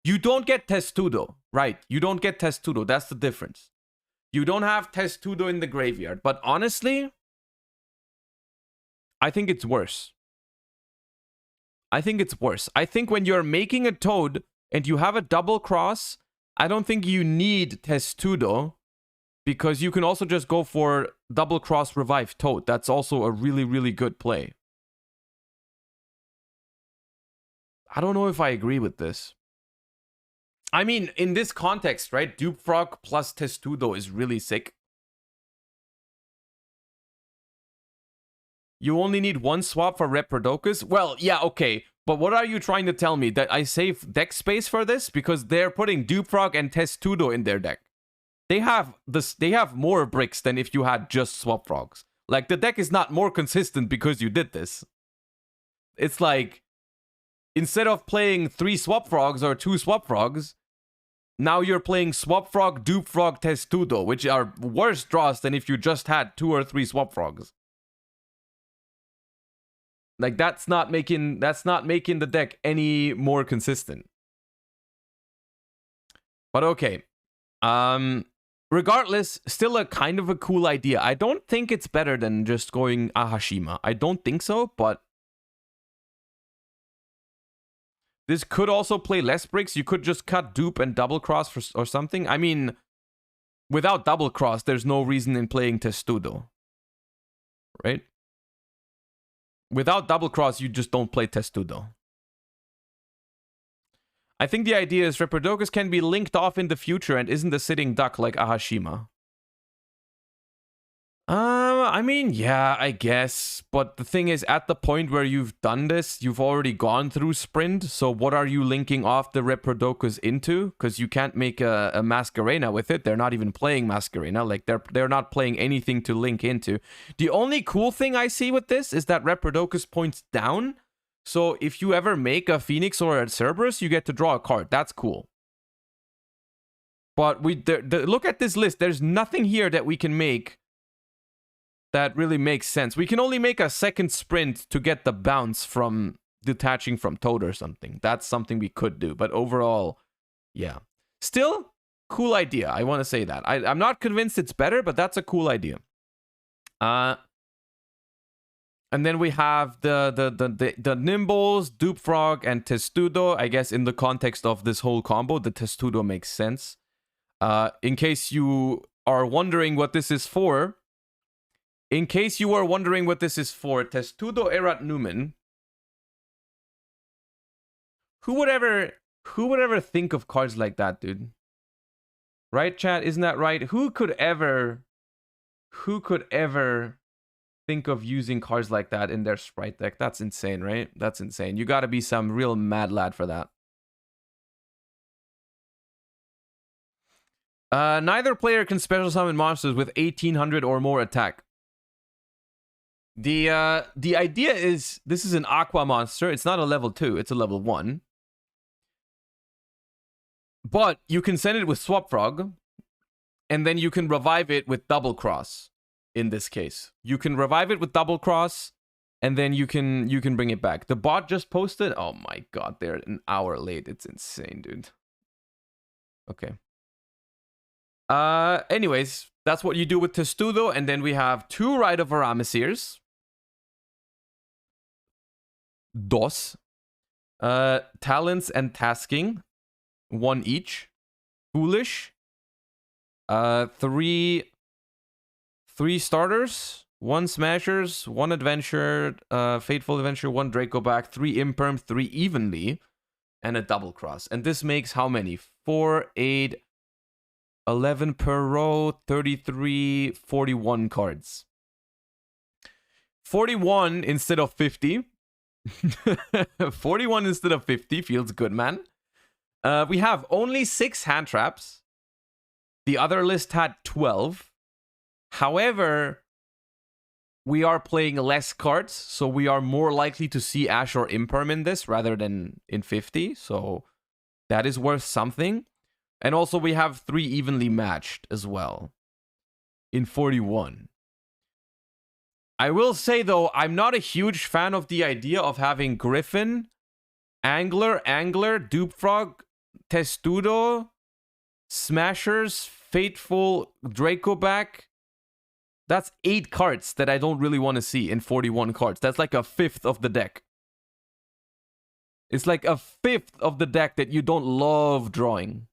You don't get Testudo, right? You don't get Testudo. That's the difference. You don't have Testudo in the graveyard. But honestly, I think it's worse. I think when you're making a Toad and you have a double cross, I don't think you need Testudo, because you can also just go for double cross revive Toad. That's also a really, really good play. I don't know if I agree with this. I mean, in this context, right? Dupe Frog plus Testudo is really sick. You only need 1 swap for Reprodocus? Well, yeah, okay. But what are you trying to tell me? That I save deck space for this? Because they're putting Dupe Frog and Testudo in their deck. They have more bricks than if you had just Swap Frogs. Like, the deck is not more consistent because you did this. It's like, instead of playing 3 Swap Frogs or 2 Swap Frogs, now you're playing Swap Frog, Dupe Frog, Testudo, which are worse draws than if you just had 2 or 3 Swap Frogs. Like, that's not making the deck any more consistent. But okay. Regardless, still a kind of a cool idea. I don't think it's better than just going Ahashima. I don't think so, but this could also play less bricks. You could just cut Dupe and double cross or something. I mean, without double cross, there's no reason in playing Testudo. Right? Without double cross, you just don't play Testudo. I think the idea is Reprodocus can be linked off in the future and isn't a sitting duck like Ahashima. I mean, yeah, I guess. But the thing is, at the point where you've done this, you've already gone through Sprint. So what are you linking off the Reprodocus into? Because you can't make a Masquerena with it. They're not even playing Masquerena. Like, they're not playing anything to link into. The only cool thing I see with this is that Reprodocus points down. So if you ever make a Phoenix or a Cerberus, you get to draw a card. That's cool. But look at this list. There's nothing here that we can make that really makes sense. We can only make a second Sprint to get the bounce from detaching from Toad or something. That's something we could do. But overall, yeah. Still, cool idea. I want to say that. I'm not convinced it's better, but that's a cool idea. And then we have the Nimbles, Dupe Frog, and Testudo. I guess in the context of this whole combo, the Testudo makes sense. In case you are wondering what this is for, Testudo Erat Numen. Who would ever think of cards like that, dude? Right, chat? Isn't that right? Who could ever think of using cards like that in their Sprite deck? That's insane, right? That's insane. You gotta be some real mad lad for that. Neither player can special summon monsters with 1800 or more attack. The idea is, this is an Aqua monster. It's not a level 2, it's a level 1. But you can send it with Swap Frog, and then you can revive it with Double Cross. In this case, you can revive it with Double Cross, and then you can bring it back. The bot just posted. Oh my god, they're an hour late. It's insane, dude. Okay. Anyways, that's what you do with Testudo, and then we have 2 Rite of Aramisirs. Dos. Talents and Tasking. 1 each. Foolish. 3 starters. 1 Smashers, 1 Adventure, Fateful Adventure, 1 Draco back, 3 Imperm, 3 Evenly, and a double cross. And this makes how many? 4, 8, 11 per row, 33, 41 cards. 41 instead of 50. 41 instead of 50 feels good, man. We have only 6 hand traps. The other list had 12. However, we are playing less cards, so we are more likely to see Ash or Imperm in this rather than in 50. So that is worth something. And also we have 3 evenly matched as well in 41. I will say, though, I'm not a huge fan of the idea of having Griffin, Angler, Dupe Frog, Testudo, Smashers, Fateful, Dracoback. That's 8 cards that I don't really want to see in 41 cards. That's like a fifth of the deck. It's like a fifth of the deck that you don't love drawing.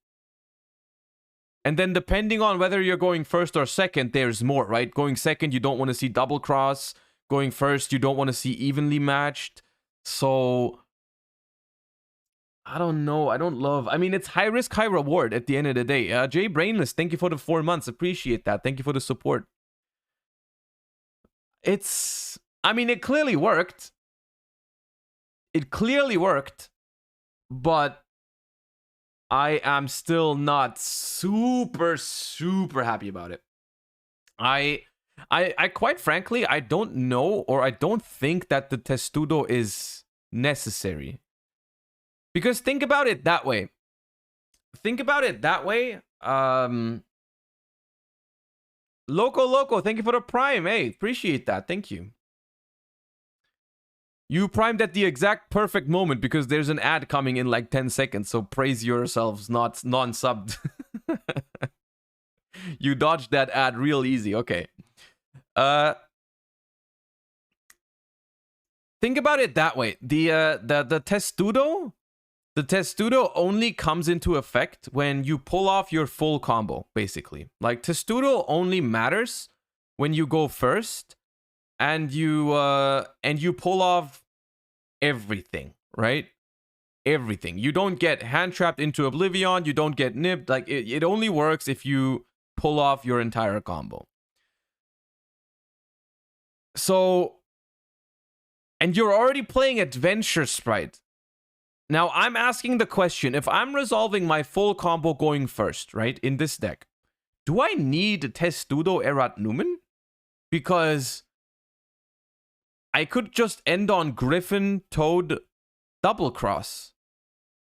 And then depending on whether you're going first or second, there's more, right? Going second, you don't want to see double cross. Going first, you don't want to see evenly matched. So I don't know. I don't love... I mean, it's high risk, high reward at the end of the day. Jay Brainless, thank you for the 4 months. Appreciate that. Thank you for the support. It's... I mean, it clearly worked. It clearly worked. But I am still not super happy about it. I quite frankly, I don't know, or I don't think that the Testudo is necessary. Because think about it that way. Loco, thank you for the prime. Hey, appreciate that. Thank you. You primed at the exact perfect moment because there's an ad coming in like 10 seconds. So praise yourselves, not non-subbed. You dodged that ad real easy. Okay. Think about it that way. The Testudo, only comes into effect when you pull off your full combo, basically. Like, Testudo only matters when you go first and you pull off everything, right? Everything. You don't get hand trapped into oblivion, you don't get nipped. Like, it only works if you pull off your entire combo. So, and you're already playing Adventure Sprite. Now, I'm asking the question, if I'm resolving my full combo going first, right, in this deck, do I need Testudo Erat Numen? Because I could just end on Griffin, Toad, double cross.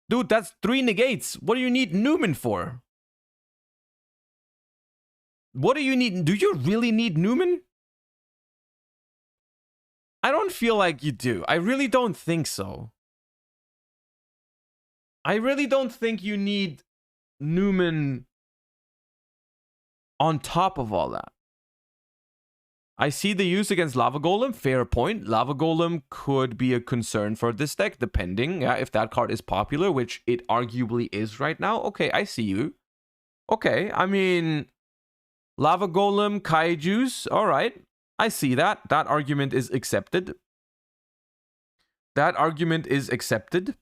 Dude, that's 3 negates. What do you need Numen for? What do you need? Do you really need Numen? I don't feel like you do. I really don't think so. I really don't think you need Numen on top of all that. I see the use against Lava Golem. Fair point. Lava Golem could be a concern for this deck, depending if that card is popular, which it arguably is right now. Okay, I see you. Okay, I mean, Lava Golem, Kaijus. All right, I see that. That argument is accepted. That argument is accepted.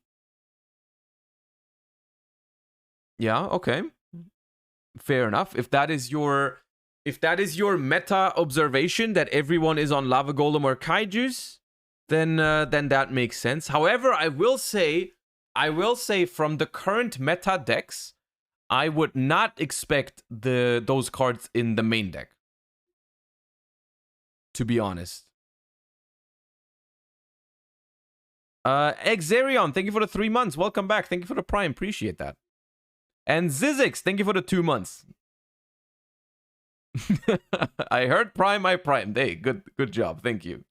Yeah, okay. Fair enough. If that is your meta observation that everyone is on Lava Golem or Kaijus, then that makes sense. However, I will say from the current meta decks, I would not expect those cards in the main deck. To be honest. Exarion, thank you for the 3 months. Welcome back. Thank you for the prime. Appreciate that. And Zizix, thank you for the 2 months. I heard prime, I primed. Hey, good job. Thank you.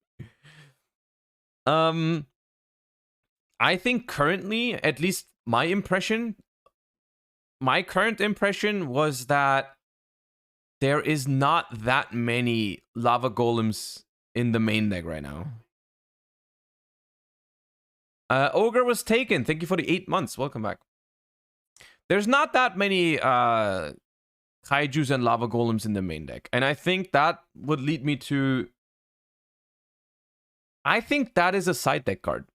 I think currently, at least my current impression was that there is not that many Lava Golems in the main deck right now. Ogre was taken. Thank you for the 8 months. Welcome back. There's not that many Kaijus and Lava Golems in the main deck. And I think that would lead me to I think that is a side deck card.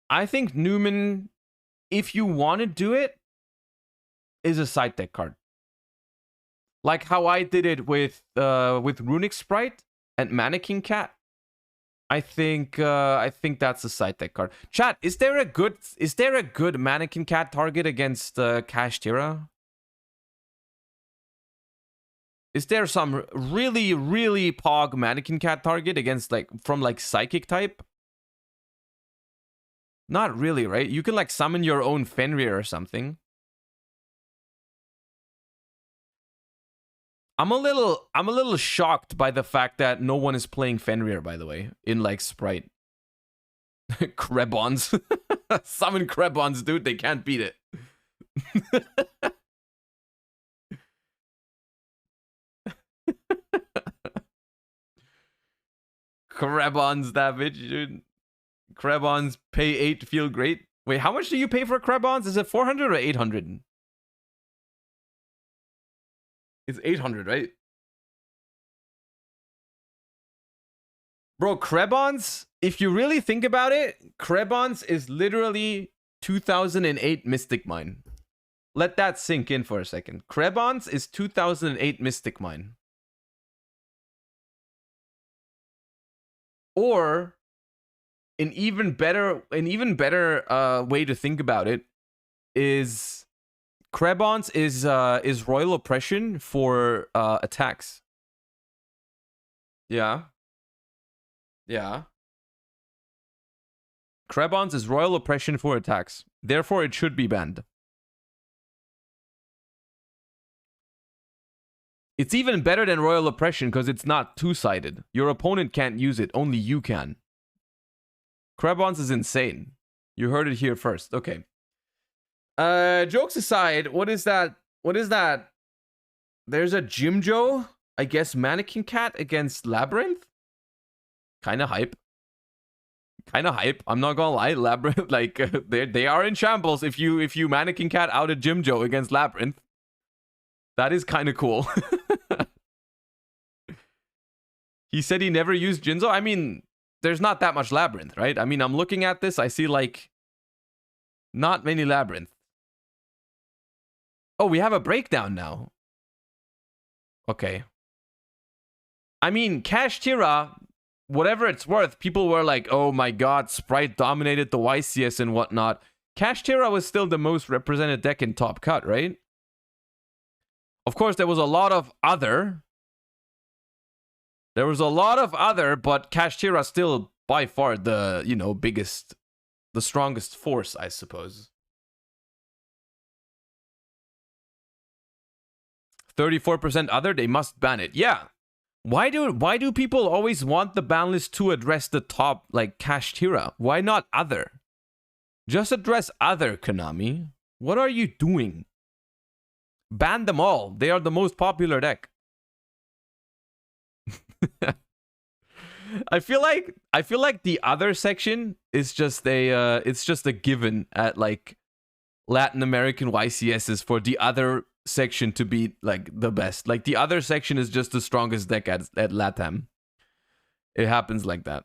I think Newman, if you want to do it, is a side deck card. Like how I did it with Runic Sprite and Mannequin Cat. I think that's a side deck card. Chat, is there a good Mannequin Cat target against Cash Tira? Is there some really, really pog Mannequin Cat target against from Psychic type? Not really, right? You can summon your own Fenrir or something. I'm a little shocked by the fact that no one is playing Fenrir, by the way, in Sprite. Krebons. Summon Krebons, dude. They can't beat it. Krebons damage, dude. Krebons pay 8 to feel great. Wait, how much do you pay for Krebons? Is it 400 or 800? It's 800, right? Bro, Krebons, if you really think about it, Krebons is literally 2008 Mystic Mine. Let that sink in for a second. Krebons is 2008 Mystic Mine. Or an even better way to think about it is Krebons is Royal Oppression for attacks. Yeah. Yeah. Krebons is Royal Oppression for attacks. Therefore, it should be banned. It's even better than Royal Oppression because it's not two-sided. Your opponent can't use it. Only you can. Krebons is insane. You heard it here first. Okay. Jokes aside, what is that? What is that? There's a yugioh, I guess, Mannequin Cat against Labyrinth. Kind of hype. Kind of hype. I'm not gonna lie. Labyrinth, they are in shambles. If you Mannequin Cat out a yugioh against Labyrinth, that is kind of cool. He said he never used Jinzo. I mean, there's not that much Labyrinth, right? I mean, I'm looking at this. I see not many Labyrinth. Oh, we have a breakdown now. Okay. I mean, Cash Tira, whatever it's worth, people were like, oh my god, Sprite dominated the YCS and whatnot. Cash Tira was still the most represented deck in Top Cut, right? Of course, there was a lot of other. But Cash Tira still by far the, biggest, the strongest force, I suppose. 34% other, they must ban it. Yeah. Why do people always want the ban list to address the top, Cash Tira? Why not other? Just address other, Konami. What are you doing? Ban them all. They are the most popular deck. I feel like the other section is just a given at Latin American YCSs for the other section to be the best. The other section is just the strongest deck at LATAM. It happens like that.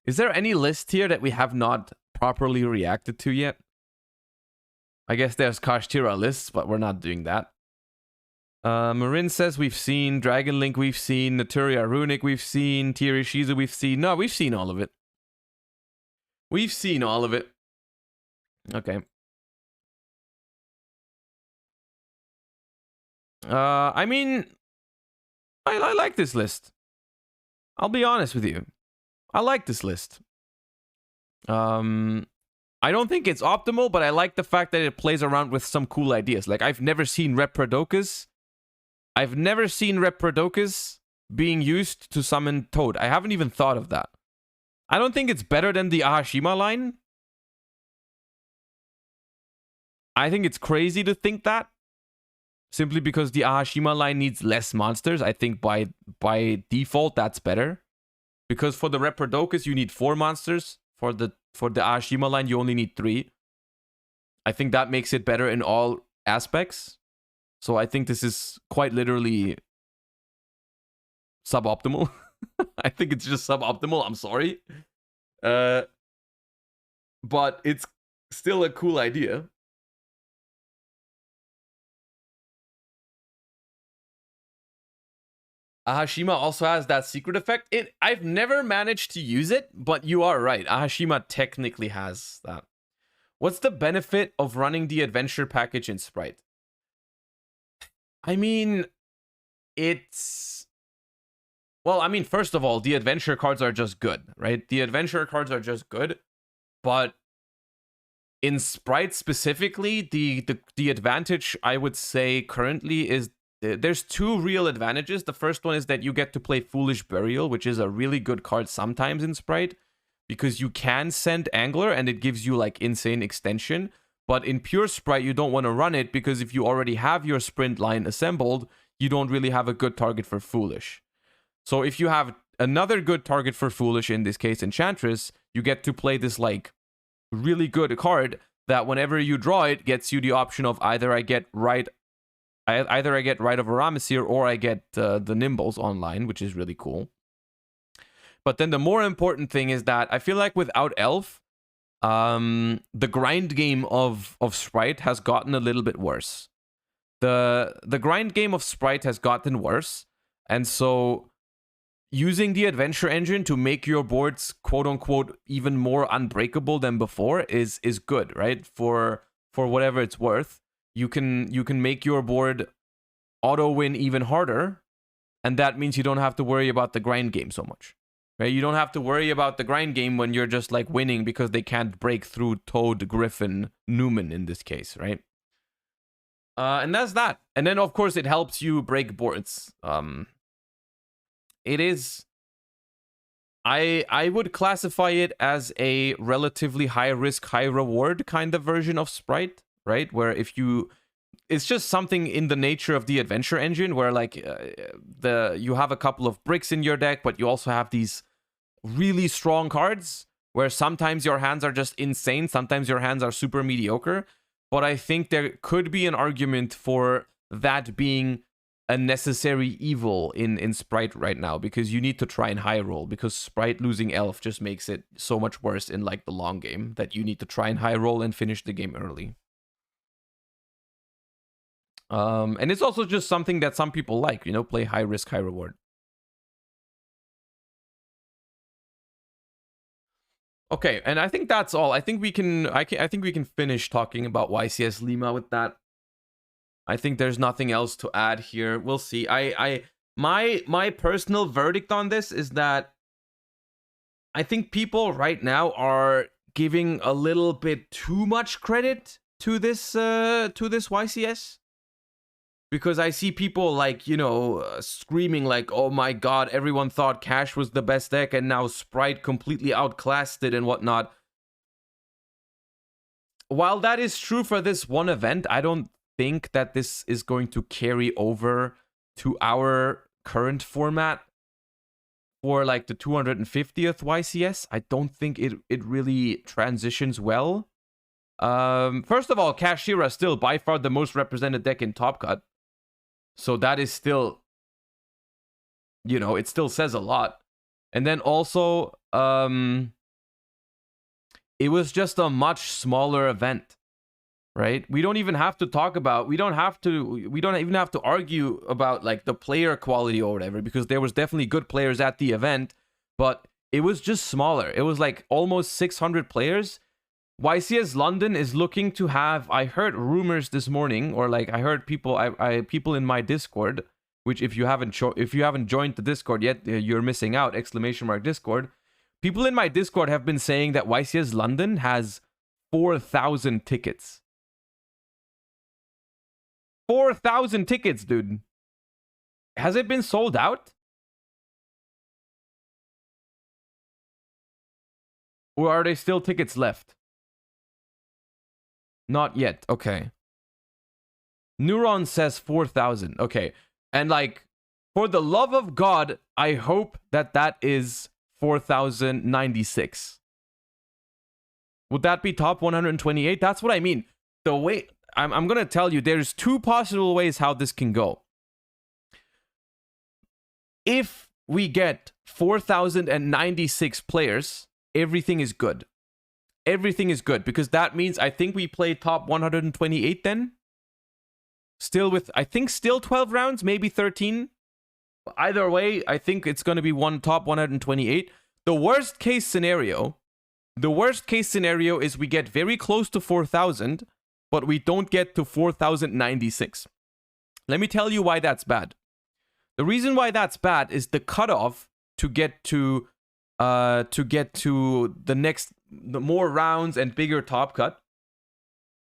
Is there any list here that we have not properly reacted to yet? I guess there's Cash Tira lists, but we're not doing that. Marin says we've seen Dragon Link, we've seen Naturia Runic, we've seen Tirishizu, we've seen... No, we've seen all of it. We've seen all of it. Okay. I mean, I like this list. I'll be honest with you. I like this list. I don't think it's optimal, but I like the fact that it plays around with some cool ideas. I've never seen Reprodokas. I've never seen Reprodokas being used to summon Toad. I haven't even thought of that. I don't think it's better than the Ahashima line. I think it's crazy to think that. Simply because the Ahashima line needs less monsters. I think by default, that's better. Because for the Reprodokas, you need 4 monsters. For the Ahashima line, you only need 3. I think that makes it better in all aspects. So I think this is quite literally suboptimal. I think it's just suboptimal. I'm sorry. But it's still a cool idea. Ahashima also has that secret effect. I've never managed to use it, but you are right. Ahashima technically has that. What's the benefit of running the adventure package in Sprite? I mean, it's... Well, I mean, first of all, the adventure cards are just good, right? The adventure cards are just good, but in Sprite specifically, the advantage I would say currently is there's two real advantages. The first one is that you get to play Foolish Burial, which is a really good card sometimes in Sprite, because you can send Angler and it gives you like insane extension. But in pure Sprite, you don't want to run it because if you already have your sprint line assembled, you don't really have a good target for Foolish. So if you have another good target for Foolish, in this case Enchantress, you get to play this like really good card that whenever you draw it gets you the option of either I get Right of Aramesir or I get the Nimbles online, which is really cool. But then the more important thing is that I feel like without Elf, the grind game of Sprite has gotten a little bit worse. The grind game of Sprite has gotten worse, and so using the adventure engine to make your boards quote unquote even more unbreakable than before is good, right? For whatever it's worth. You can make your board auto win even harder, and that means you don't have to worry about the grind game so much. Right? You don't have to worry about the grind game when you're just like winning because they can't break through Toad, Griffin, Newman in this case, right? And that's that. And then of course it helps you break boards. It is... I would classify it as a relatively high risk, high reward kind of version of Sprite, right? Where if you... It's just something in the nature of the adventure engine where like you have a couple of bricks in your deck, but you also have these really strong cards where sometimes your hands are just insane, sometimes your hands are super mediocre. But I think there could be an argument for that being a necessary evil in Sprite right now, because you need to try and high roll, because Sprite losing Elf just makes it so much worse in like the long game that you need to try and high roll and finish the game early. And it's also just something that some people like, you know, play high risk, high reward. Okay, and I think that's all. I think we can finish talking about YCS Lima with that. I think there's nothing else to add here. We'll see. My personal verdict on this is that I think people right now are giving a little bit too much credit to this YCS. Because I see people like, you know, screaming like, oh my god, everyone thought Cash was the best deck and now Sprite completely outclassed it and whatnot. While that is true for this one event, I don't think that this is going to carry over to our current format for like the 250th YCS. I don't think it really transitions well. First of all, Kashira is still by far the most represented deck in Top Cut. So that is still, you know, it still says a lot. And then also, it was just a much smaller event, right? We don't even have to talk about, we don't even have to argue about like the player quality or whatever, because there was definitely good players at the event, but it was just smaller. It was like almost 600 players. YCS London is looking to have, I heard rumors this morning, or like I heard people, people in my Discord, which if you haven't joined the Discord yet, you're missing out, !Discord. People in my Discord have been saying that YCS London has 4,000 tickets. 4,000 tickets, dude. Has it been sold out? Or are there still tickets left? Not yet. Okay. Neuron says 4,000. Okay. And like, for the love of God, I hope that that is 4,096. Would that be top 128? That's what I mean. The way... I'm going to tell you, there's two possible ways how this can go. If we get 4,096 players, everything is good. Everything is good, because that means I think we play top 128 then. Still with, I think still 12 rounds, maybe 13. Either way, I think it's going to be top 128. The worst case scenario is we get very close to 4,000, but we don't get to 4,096. Let me tell you why that's bad. The reason why that's bad is the cutoff to get to the more rounds and bigger top cut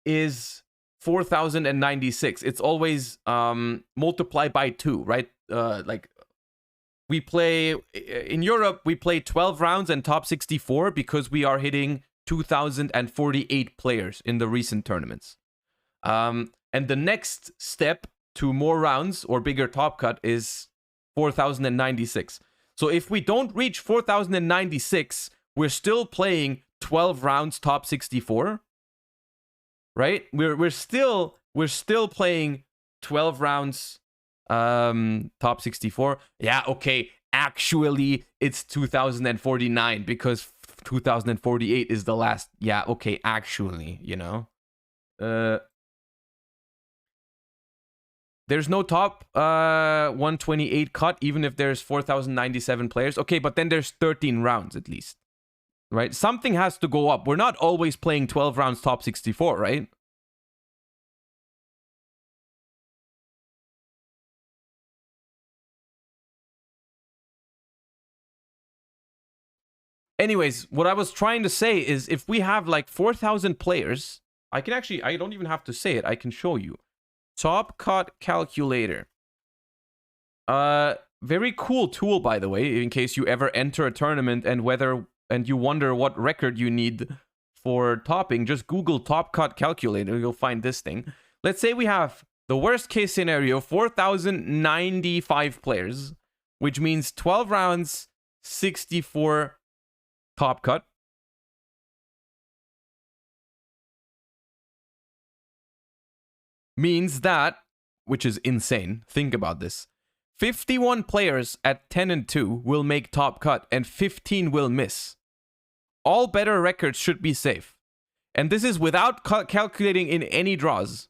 is 4,096. It's always multiplied by 2, right? Like we play in Europe, we play 12 rounds and top 64 because we are hitting 2,048 players in the recent tournaments. And the next step to more rounds or bigger top cut is 4,096. So if we don't reach 4,096, we're still playing 12 rounds top 64, right? We're still playing 12 rounds top 64. Yeah, okay. Actually, it's 2,049 because 2,048 is the last. Yeah, okay. Actually, you know. There's no top 128 cut, even if there's 4,097 players. Okay, but then there's 13 rounds at least, right? Something has to go up. We're not always playing 12 rounds top 64, right? Anyways, what I was trying to say is if we have like 4,000 players, I don't even have to say it. I can show you. Top cut calculator. Very cool tool, by the way, in case you ever enter a tournament and you wonder what record you need for topping. Just Google top cut calculator. You'll find this thing. Let's say we have the worst case scenario, 4,095 players, which means 12 rounds, 64 top cut. Means that, which is insane, think about this, 51 players at 10 and 2 will make top cut and 15 will miss. All better records should be safe. And this is without calculating in any draws.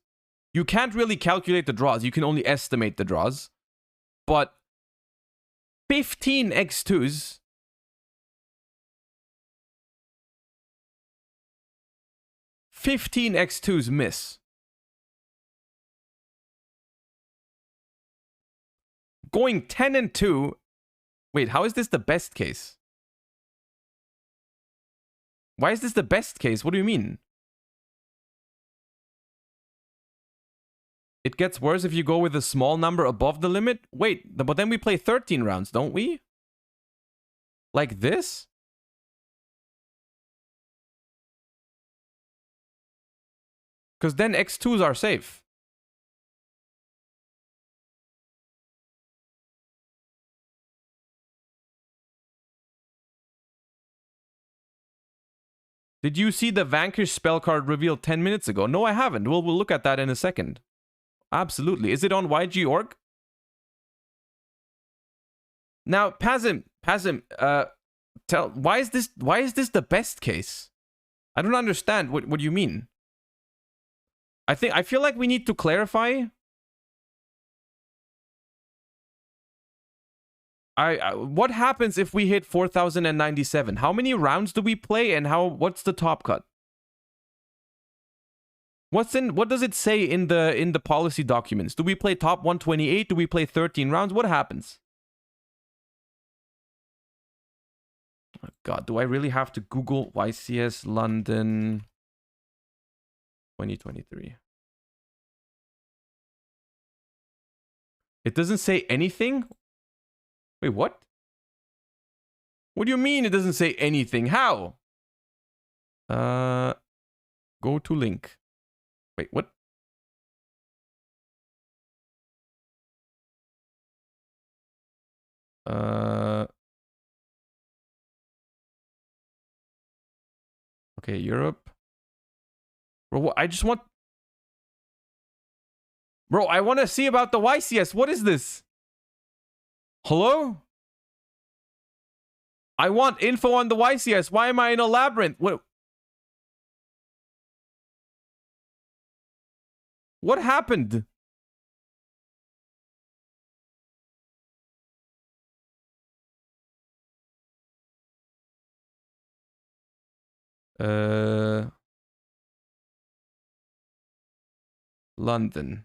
You can't really calculate the draws, you can only estimate the draws. But 15 x2s miss. Going 10 and 2. Wait, how is this the best case? Why is this the best case? What do you mean? It gets worse if you go with a small number above the limit? Wait, but then we play 13 rounds, don't we? Like this? Because then x2s are safe. Did you see the Vanquish spell card revealed 10 minutes ago? No, I haven't. We'll look at that in a second. Absolutely. Is it on YGorg? Now, Pazim, why is this the best case? I don't understand what you mean. I feel like we need to clarify. What happens if we hit 4,097? How many rounds do we play and what's the top cut? What does it say in the policy documents? Do we play top 128? Do we play 13 rounds? What happens? Oh God, do I really have to Google YCS London 2023? It doesn't say anything? Wait, what? What do you mean it doesn't say anything? How? Go to link. Wait, what? Okay, Europe. Bro, I just want... Bro, I want to see about the YCS. What is this? Hello? I want info on the YCS. Why am I in a labyrinth? What happened? London.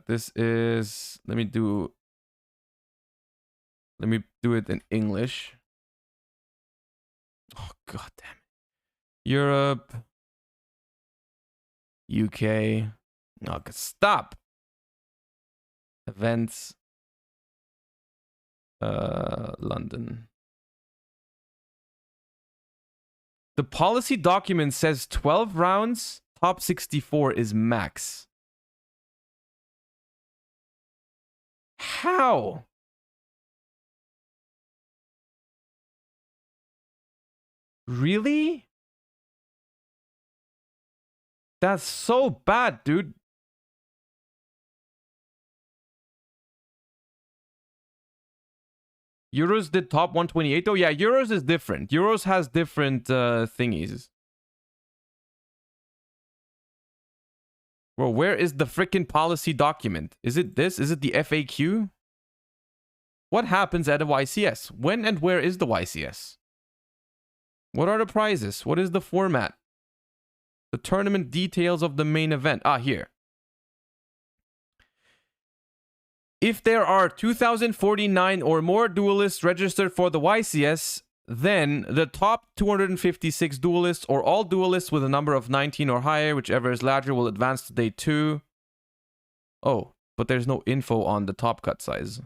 This is, let me do it in English. Oh, god damn it. Europe, UK. Oh, stop. Events. London. The policy document says 12 rounds, top 64 is max. How? Really? That's so bad, dude. Euros did top 128. Oh, yeah, Euros is different. Euros has different thingies. Well, where is the freaking policy document? Is it this? Is it the FAQ? What happens at a YCS? When and where is the YCS? What are the prizes? What is the format? The tournament details of the main event. Ah, here. If there are 2,049 or more duelists registered for the YCS, then the top 256 duelists or all duelists with a number of 19 or higher, whichever is larger, will advance to day 2. Oh, but there's no info on the top cut size.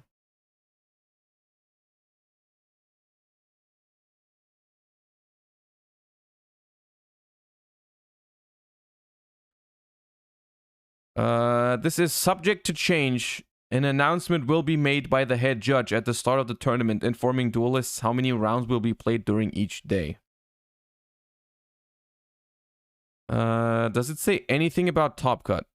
This is subject to change. An announcement will be made by the head judge at the start of the tournament, informing duelists how many rounds will be played during each day. Does it say anything about top cut?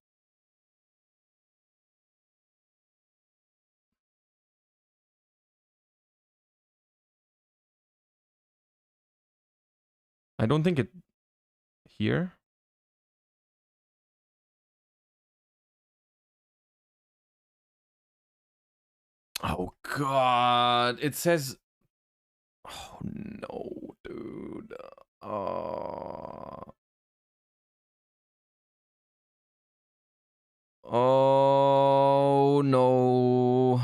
I don't think it... Here? Oh, God. It says... Oh, no, dude. Oh, no.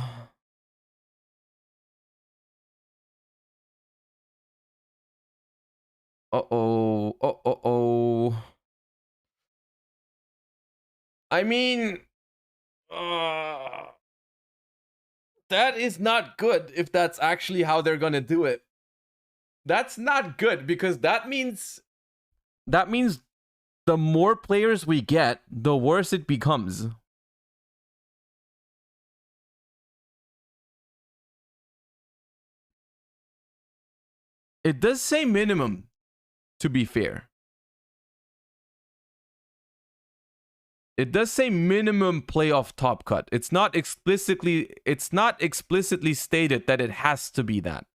Uh-oh. Uh-oh. I mean... that is not good if that's actually how they're gonna do it. That's not good because that means the more players we get, the worse it becomes. It does say minimum, to be fair. It does say minimum playoff top cut. It's not explicitly stated that it has to be that.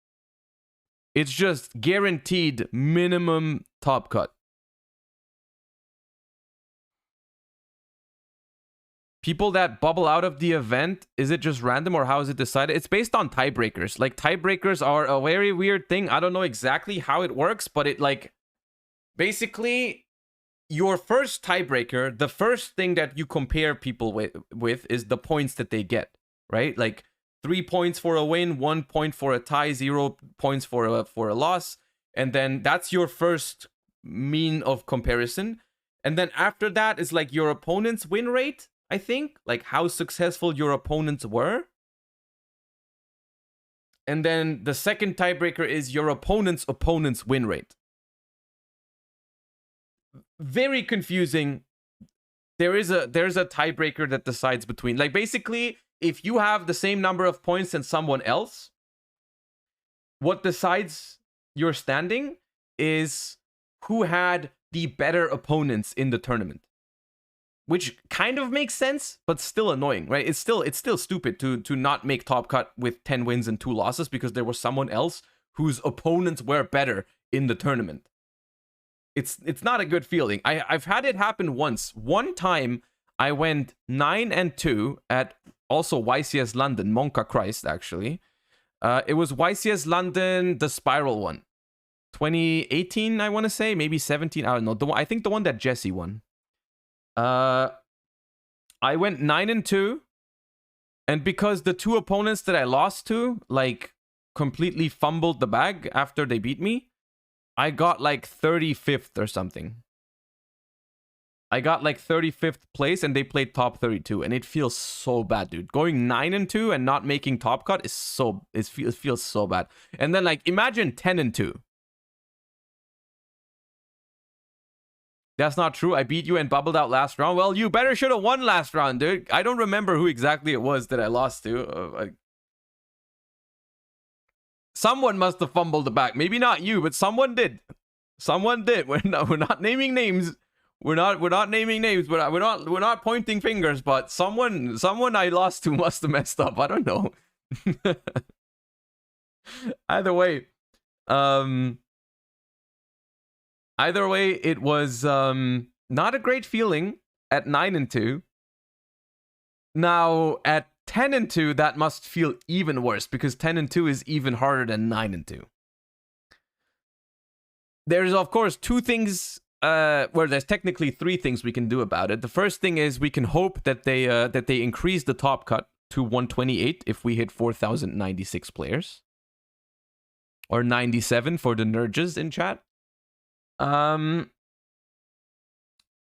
It's just guaranteed minimum top cut. People that bubble out of the event, is it just random or how is it decided? It's based on tiebreakers. Like, tiebreakers are a very weird thing. I don't know exactly how it works, but it, like, basically, your first tiebreaker, the first thing that you compare people with is the points that they get, right? Like 3 points for a win, 1 point for a tie, 0 points for a loss, and then that's your first mean of comparison. And then after that is like your opponent's win rate, I think, like how successful your opponents were. And then the second tiebreaker is your opponent's win rate. Very confusing. There's a tiebreaker that decides between, like, basically, if you have the same number of points than someone else, what decides your standing is who had the better opponents in the tournament. which kind of makes sense, but still annoying, right? It's still stupid to not make top cut with 10 wins and 2 losses because there was someone else whose opponents were better in the tournament. It's not a good feeling. I've had it happen once. One time I went 9-2 at also YCS London, Monka Christ actually. It was YCS London, the Spiral one. 2018, I want to say, maybe 17. I don't know. I think the one that Jesse won. I went 9-2, and because the 2 opponents that I lost to, like, completely fumbled the bag after they beat me, I got like 35th or something. I got like 35th place, and they played top 32, and it feels so bad, dude. Going 9-2 and not making top cut is so it feels so bad. And then like imagine 10-2. That's not true. I beat you and bubbled out last round. Well, you better should have won last round, dude. I don't remember who exactly it was that I lost to. Someone must have fumbled the back. Maybe not you, but someone did. Someone did. We're not naming names. We're not naming names, but we're not pointing fingers. But someone I lost to must have messed up. I don't know. Either way, it was not a great feeling at 9-2. Now at 10-2, that must feel even worse because 10-2 is even harder than 9-2. There's of course 2 things. Well, there's technically 3 things we can do about it. The first thing is we can hope that they increase the top cut to 128 if we hit 4,096 players, or 97 for the nerds in chat.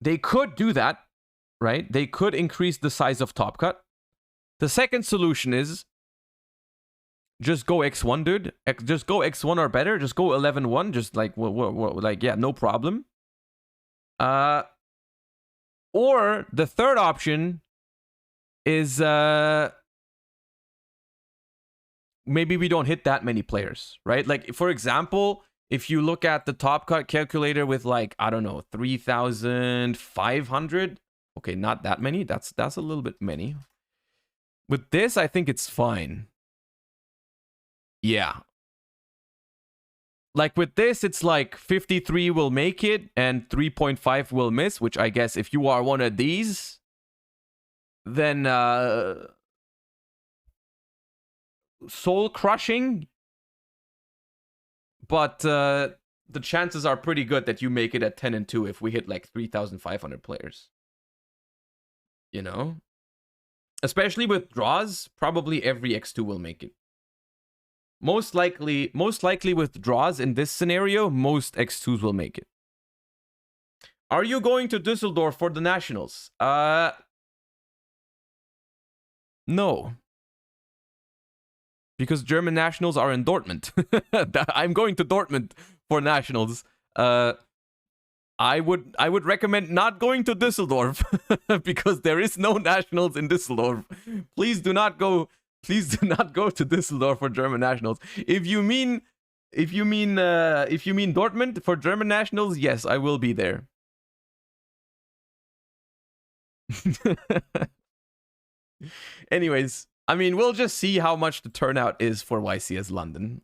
They could do that, right? They could increase the size of top cut. The second solution is just go X1, dude. Just go X1 or better. Just go 11-1. Just like like yeah, no problem. Or the third option is maybe we don't hit that many players, right? Like for example, if you look at the top cut calculator with like, I don't know, 3,500. Okay, not that many. That's a little bit many. With this, I think it's fine. Yeah. Like with this, it's like 53 will make it and 3.5 will miss, which I guess if you are one of these, then soul crushing. But the chances are pretty good that you make it at 10-2 if we hit like 3,500 players. You know? Especially with draws, probably every X2 will make it. Most likely with draws in this scenario, most X2s will make it. Are you going to Düsseldorf for the Nationals? No. Because German Nationals are in Dortmund. I'm going to Dortmund for Nationals. I would recommend not going to Düsseldorf because there is no Nationals in Düsseldorf. Please do not go to Düsseldorf for German Nationals. If you mean Dortmund for German Nationals, yes, I will be there. Anyways, I mean, we'll just see how much the turnout is for YCS London.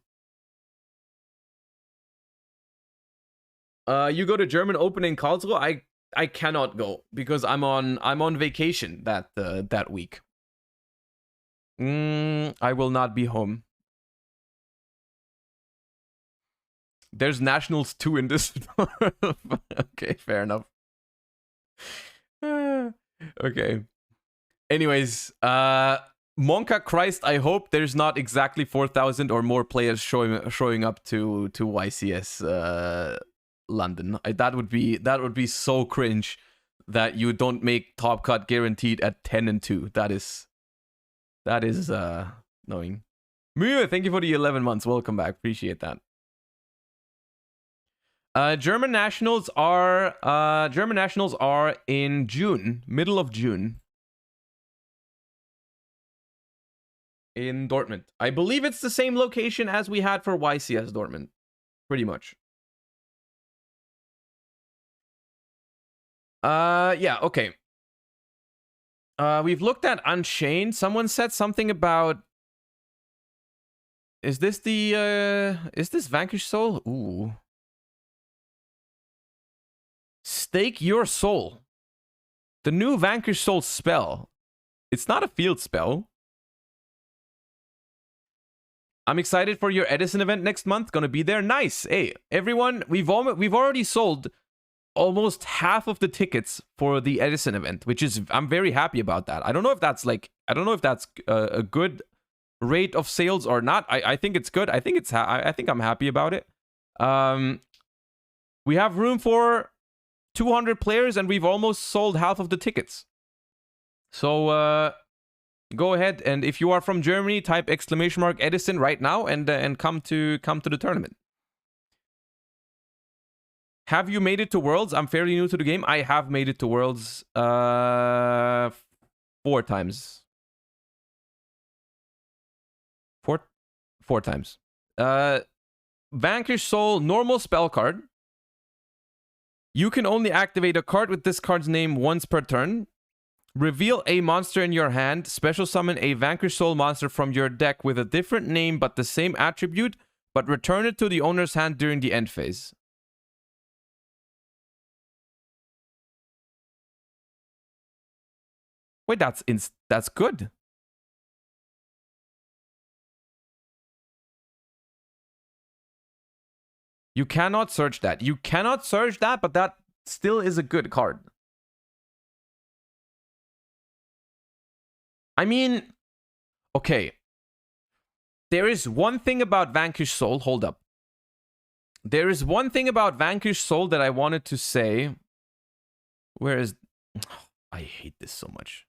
You go to German Open in Karlsruhe? I cannot go because I'm on vacation that week. I will not be home. There's Nationals 2 in this. Okay, fair enough. Okay. Anyways, Monka Christ, I hope there's not exactly 4,000 or more players showing up to YCS London. That would be so cringe that you don't make top cut guaranteed at 10-2. That is annoying. Muir, thank you for the 11 months. Welcome back. Appreciate that. German Nationals are in June, middle of June. In Dortmund. I believe it's the same location as we had for YCS Dortmund. Pretty much. Yeah, okay. We've looked at Unchained. Someone said something about... Is this Vanquish Soul? Ooh. Stake Your Soul. The new Vanquish Soul spell. It's not a field spell. I'm excited for your Edison event next month. Gonna be there. Nice. Hey, everyone, we've already sold almost half of the tickets for the Edison event, which is, I'm very happy about that. I don't know if that's a good rate of sales or not. I think it's good. I think I'm happy about it. We have room for 200 players and we've almost sold half of the tickets. So go ahead, and if you are from Germany, type !Edison right now and come to the tournament. Have you made it to Worlds? I'm fairly new to the game. I have made it to Worlds 4 times. Four times. Vanquish Soul, normal spell card. You can only activate a card with this card's name once per turn. Reveal a monster in your hand. Special summon a Vanquish Soul monster from your deck with a different name but the same attribute, but return it to the owner's hand during the end phase. Wait, that's good. You cannot search that. You cannot search that, but that still is a good card. I mean, okay. There is one thing about Vanquish Soul. Hold up. There is one thing about Vanquish Soul that I wanted to say. Where is... I hate this so much.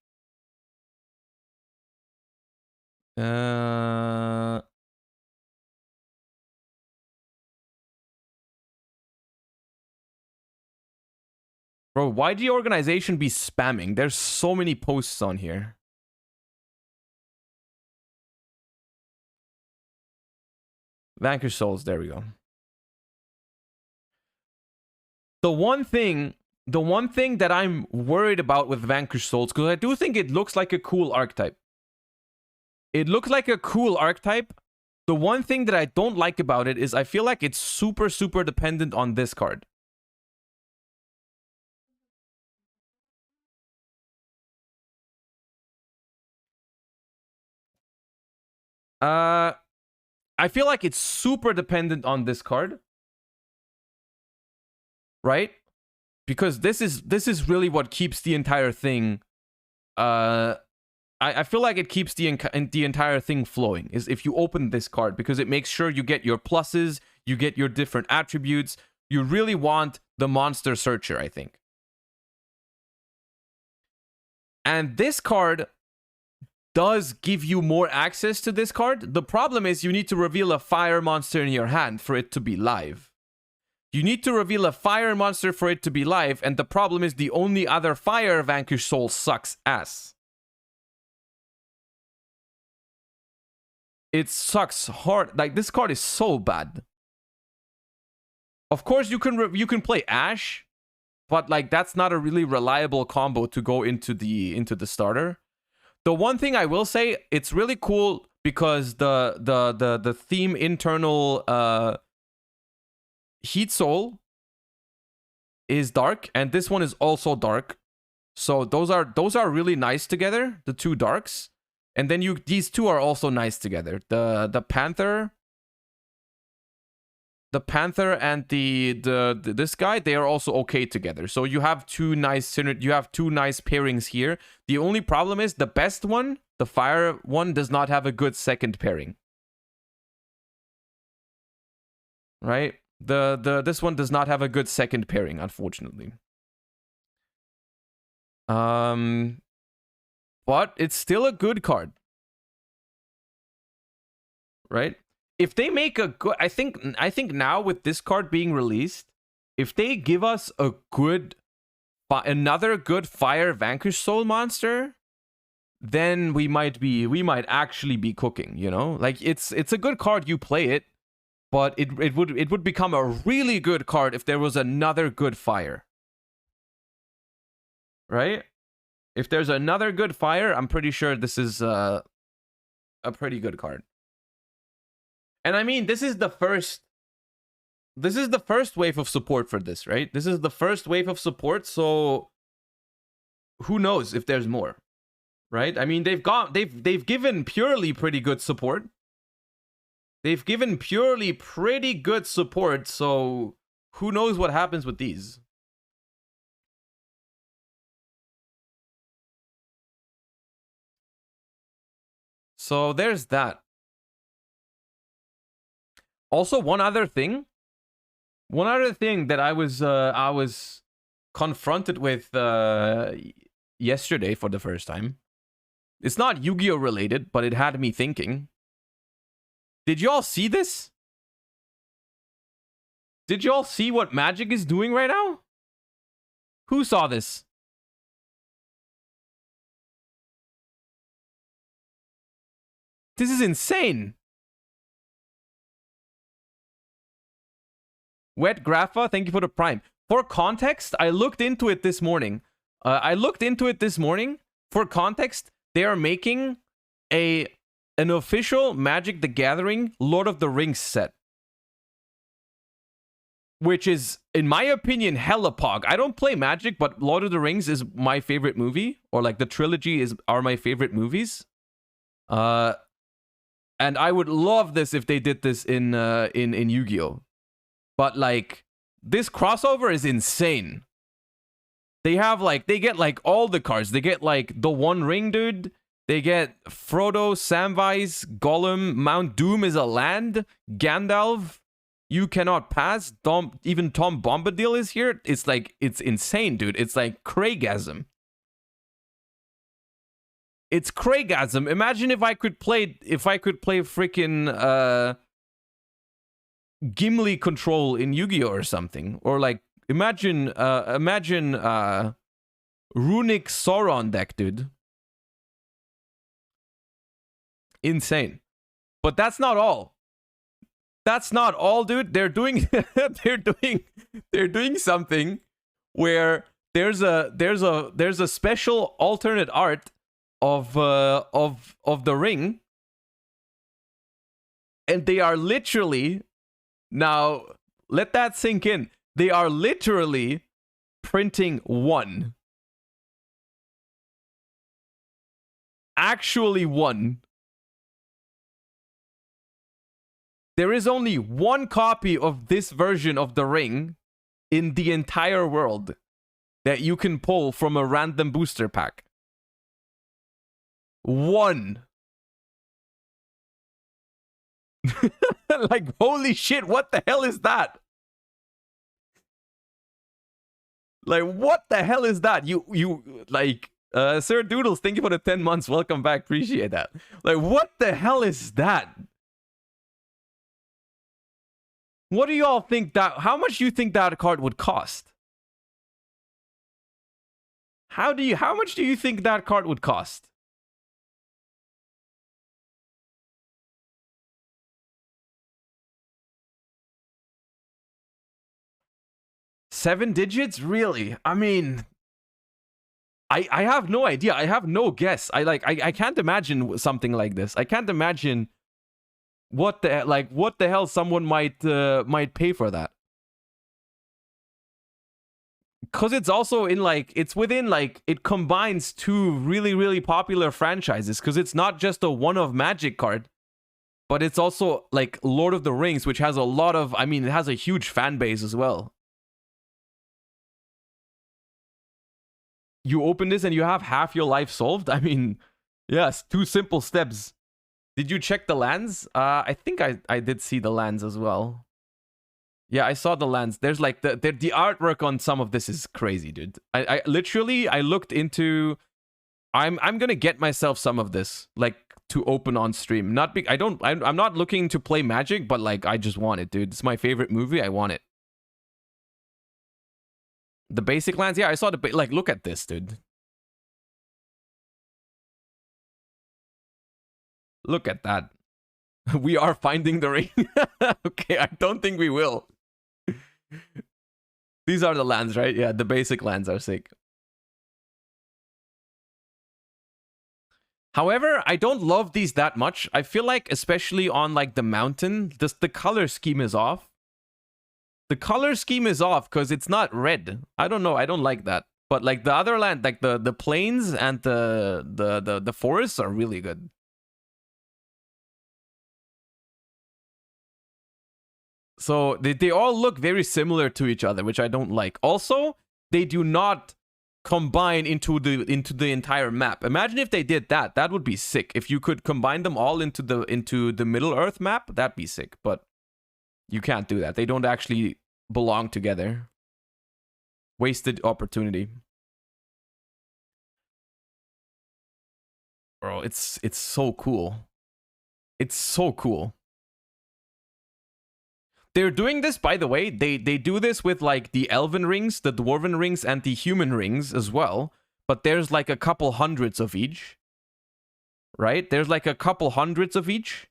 Bro, why the organization be spamming? There's so many posts on here. Vanquish Souls, there we go. The one thing that I'm worried about with Vanquish Souls, because I do think it looks like a cool archetype. It looks like a cool archetype. The one thing that I don't like about it is I feel like it's super, super dependent on this card. I feel like it's super dependent on this card. Right? Because this is really what keeps the entire thing. I feel like it keeps the entire thing flowing, is if you open this card, because it makes sure you get your pluses, you get your different attributes. You really want the monster searcher, I think. And this card does give you more access to this card. The problem is you need to reveal a fire monster in your hand for it to be live. You need to reveal a fire monster for it to be live, and the problem is the only other fire Vanquish Soul sucks ass. It sucks hard. Like, this card is so bad. Of course, you can play Ash, but like that's not a really reliable combo to go into the starter. The one thing I will say, it's really cool because the theme internal Heat Soul is dark, and this one is also dark. So those are really nice together, the two darks. And then these two are also nice together. The Panther and this guy, they are also okay together. So you have two nice pairings here. The only problem is the best one, the fire one, does not have a good second pairing. Right? This one does not have a good second pairing, unfortunately. But it's still a good card. Right? If they make a good... I think now with this card being released, if they give us a good... another good Fire Vanquish Soul monster, then we might actually be cooking, you know? Like, it's a good card, you play it, but it would become a really good card if there was another good fire. Right? If there's another good fire, I'm pretty sure this is a pretty good card. And I mean, this is the first wave of support for this, right? This is the first wave of support, so who knows if there's more, right? I mean, they've given purely pretty good support. They've given purely pretty good support, so who knows what happens with these? So there's that. Also, one other thing that I was confronted with yesterday for the first time. It's not Yu-Gi-Oh related, but it had me thinking. Did y'all see this? Did y'all see what Magic is doing right now? Who saw this? This is insane. Wet Grapha, thank you for the prime. For context, I looked into it this morning. For context, they are making an official Magic the Gathering Lord of the Rings set. Which is, in my opinion, hella pog. I don't play Magic, but Lord of the Rings is my favorite movie. Or like the trilogy are my favorite movies. And I would love this if they did this in Yu-Gi-Oh! But like, this crossover is insane. They get like all the cards. They get like the One Ring dude. They get Frodo, Samwise, Gollum, Mount Doom is a land, Gandalf, You Cannot Pass, even Tom Bombadil is here. It's like, it's insane, dude. It's like Craigasm. It's Craigasm. Imagine if I could play freaking Gimli control in Yu-Gi-Oh or something, or like imagine Runic Sauron deck, dude. Insane. But that's not all. That's not all, dude. They're doing they're doing something where there's a special alternate art of the ring, and they are literally, now let that sink in, they are literally printing one, actually one. There is only one copy of this version of the ring in the entire world that you can pull from a random booster pack. One. Like, holy shit, what the hell is that? Like, what the hell is that? Sir Doodles, thank you for the 10 months. Welcome back. Appreciate that. Like, what the hell is that? What do y'all think how much do you think that card would cost? How much do you think that card would cost? Seven digits? Really? I mean, I have no idea. I have no guess. I can't imagine something like this. I can't imagine what the hell someone might pay for that. Cause it's also in it's within it combines two really, really popular franchises. Cause it's not just a one-of Magic card, but it's also like Lord of the Rings, which has a lot of, I mean, it has a huge fan base as well. You open this and you have half your life solved. I mean, yes, 2 simple steps. Did you check the lands? I think I did see the lands as well. Yeah, I saw the lands. There's like the artwork on some of this is crazy, dude. I literally looked into. I'm gonna get myself some of this like to open on stream. I'm not looking to play Magic, but like I just want it, dude. It's my favorite movie. I want it. The basic lands, yeah, I saw the like. Look at this, dude. Look at that. We are finding the ring. Okay, I don't think we will. These are the lands, right? Yeah, the basic lands are sick. However, I don't love these that much. I feel like, especially on like the mountain, just the color scheme is off. The color scheme is off because it's not red. I don't know. I don't like that. But like the other land, like the plains and the forests are really good. So they all look very similar to each other, which I don't like. Also, they do not combine into the entire map. Imagine if they did that. That would be sick. If you could combine them all into the Middle Earth map, that'd be sick. But you can't do that. They don't actually belong together. Wasted opportunity. Bro, it's so cool. It's so cool. They're doing this, by the way, they do this with like the elven rings, the dwarven rings, and the human rings as well. But there's like a couple hundreds of each. Right? There's like a couple hundreds of each.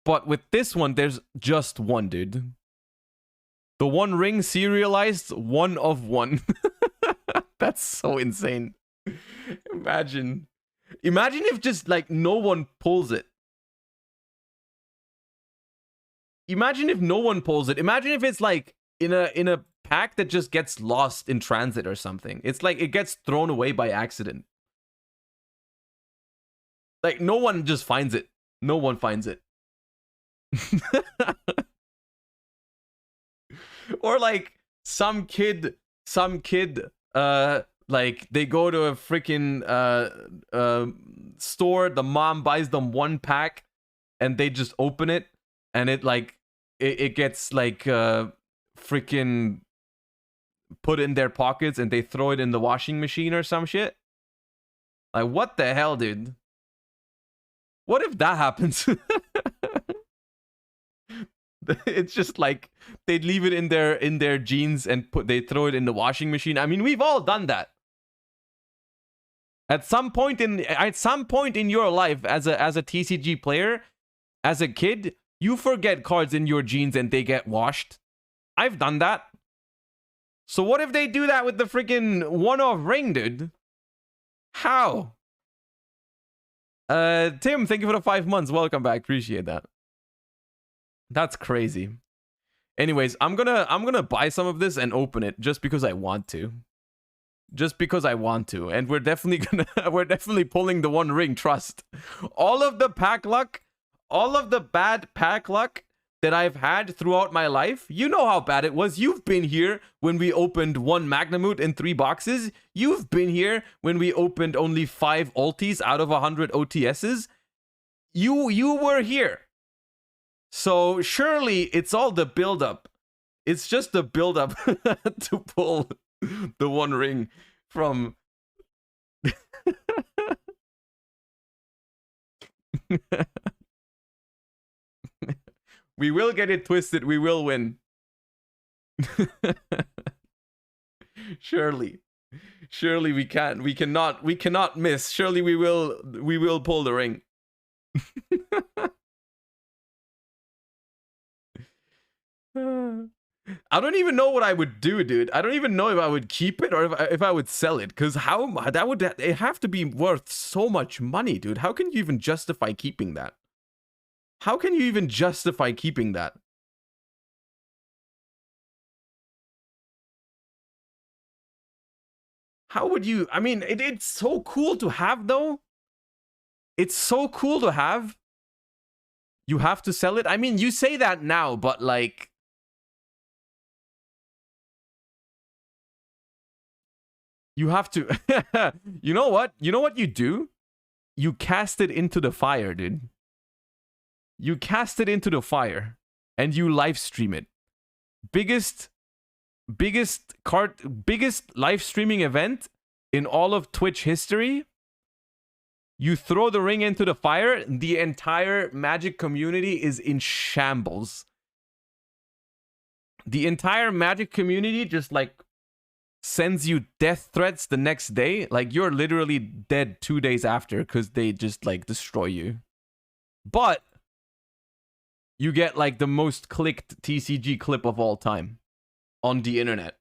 But with this one, there's just one, dude. The one ring serialized, one of one. That's so insane. Imagine if just like no one pulls it. Imagine if no one pulls it. Imagine if it's like in a pack that just gets lost in transit or something. It's like it gets thrown away by accident. Like no one just finds it. No one finds it. Or like some kid like they go to a freaking store, the mom buys them one pack and they just open it and it like it gets like freaking put in their pockets and they throw it in the washing machine or some shit. Like what the hell, dude? What if that happens? It's just like they'd leave it in their jeans and they throw it in the washing machine. I mean, we've all done that. At some point in your life as a TCG player, as a kid, you forget cards in your jeans and they get washed. I've done that. So what if they do that with the freaking one-off ring, dude? How? Tim, thank you for the 5 months. Welcome back. Appreciate that. That's crazy. Anyways, I'm gonna buy some of this and open it just because I want to. Just because I want to. And we're definitely pulling the one ring, trust. All of the pack luck, all of the bad pack luck that I've had throughout my life, you know how bad it was. You've been here when we opened one Magnamut in 3 boxes. You've been here when we opened only 5 ultis out of 100 OTSs. You were here. So surely it's all the build-up. It's just the build-up to pull the one ring from... We will get it twisted. We will win. Surely we can't. We cannot miss. Surely we will pull the ring. I don't even know what I would do, dude. I don't even know if I would keep it or if I would sell it. Because how that would it have to be worth so much money, dude. How can you even justify keeping that? How can you even justify keeping that? How would you? I mean, it's so cool to have, though. It's so cool to have. You have to sell it. I mean, you say that now, but like... You have to... You know what? You know what you do? You cast it into the fire, dude. You cast it into the fire. And you live stream it. Biggest live streaming event in all of Twitch history. You throw the ring into the fire, the entire Magic community is in shambles. The entire Magic community just like sends you death threats the next day. Like you're literally dead 2 days after because they just like destroy you. But you get like the most clicked TCG clip of all time on the internet.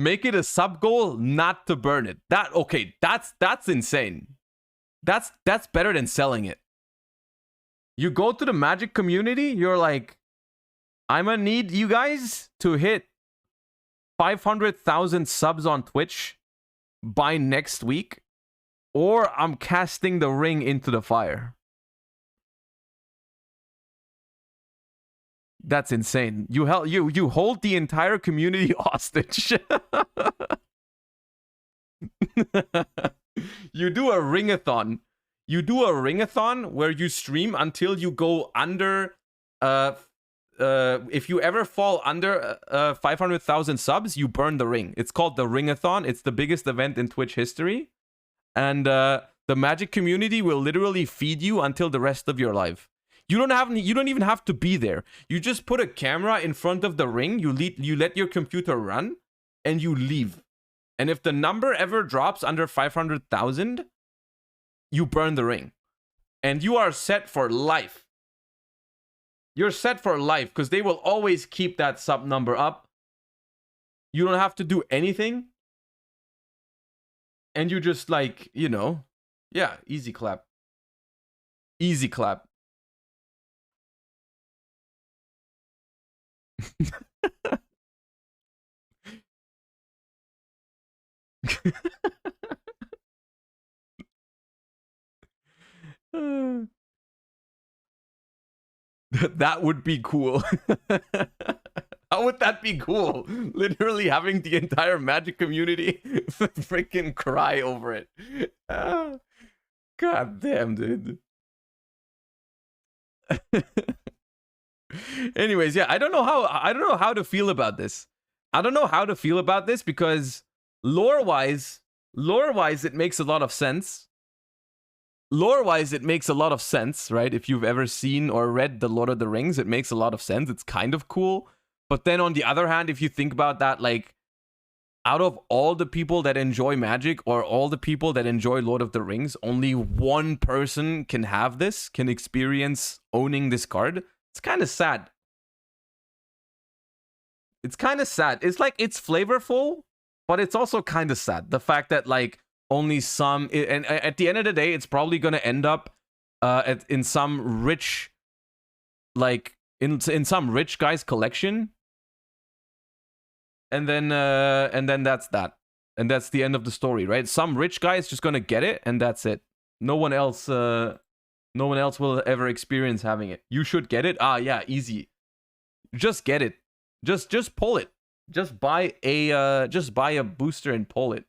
Make it a sub goal not to burn it. That's insane. That's better than selling it. You go to the Magic community, you're like, I'm gonna need you guys to hit 500,000 subs on Twitch by next week, or I'm casting the ring into the fire. That's insane. You hold the entire community hostage. You do a ringathon. You do a ringathon where you stream until you go under if you ever fall under 500,000 subs, you burn the ring. It's called the Ringathon. It's the biggest event in Twitch history. And the Magic community will literally feed you until the rest of your life. You don't even have to be there. You just put a camera in front of the ring, you let your computer run, and you leave. And if the number ever drops under 500,000, you burn the ring. And you are set for life. You're set for life because they will always keep that sub number up. You don't have to do anything. And you just like, you know, yeah, easy clap. Easy clap. That would be cool. How would that be cool? Literally having the entire Magic community freaking cry over it. God damn, dude. Anyways, yeah, I don't know how to feel about this. I don't know how to feel about this because lore-wise, it makes a lot of sense. Lore-wise, it makes a lot of sense, right? If you've ever seen or read The Lord of the Rings, it makes a lot of sense. It's kind of cool. But then on the other hand, if you think about that, like, out of all the people that enjoy Magic or all the people that enjoy Lord of the Rings, only one person can have this, can experience owning this card. It's kind of sad. It's kind of sad. It's like, it's flavorful, but it's also kind of sad. The fact that, like, only some, and at the end of the day, it's probably going to end up in some rich, like, in some rich guy's collection. And then that's that. And that's the end of the story, right? Some rich guy is just going to get it, and that's it. No one else will ever experience having it. You should get it. Ah, yeah, easy. Just get it. Just pull it. Just buy a booster and pull it.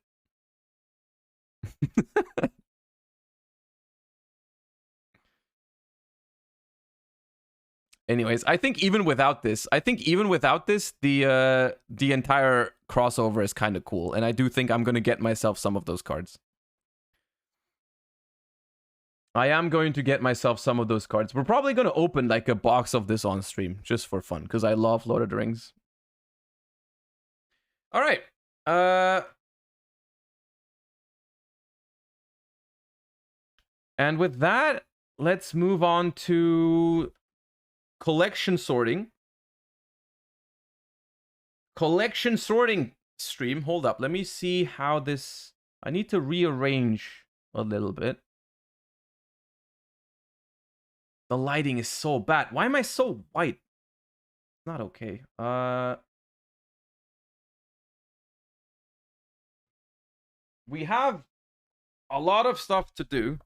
Anyways, I think even without this, the entire crossover is kind of cool, and I do think I'm gonna get myself some of those cards. I am going to get myself some of those cards. We're probably gonna open like a box of this on stream just for fun because I love Lord of the Rings. All right. And with that, let's move on to collection sorting. Collection sorting stream. Hold up. Let me see how this... I need to rearrange a little bit. The lighting is so bad. Why am I so white? Not okay. We have a lot of stuff to do.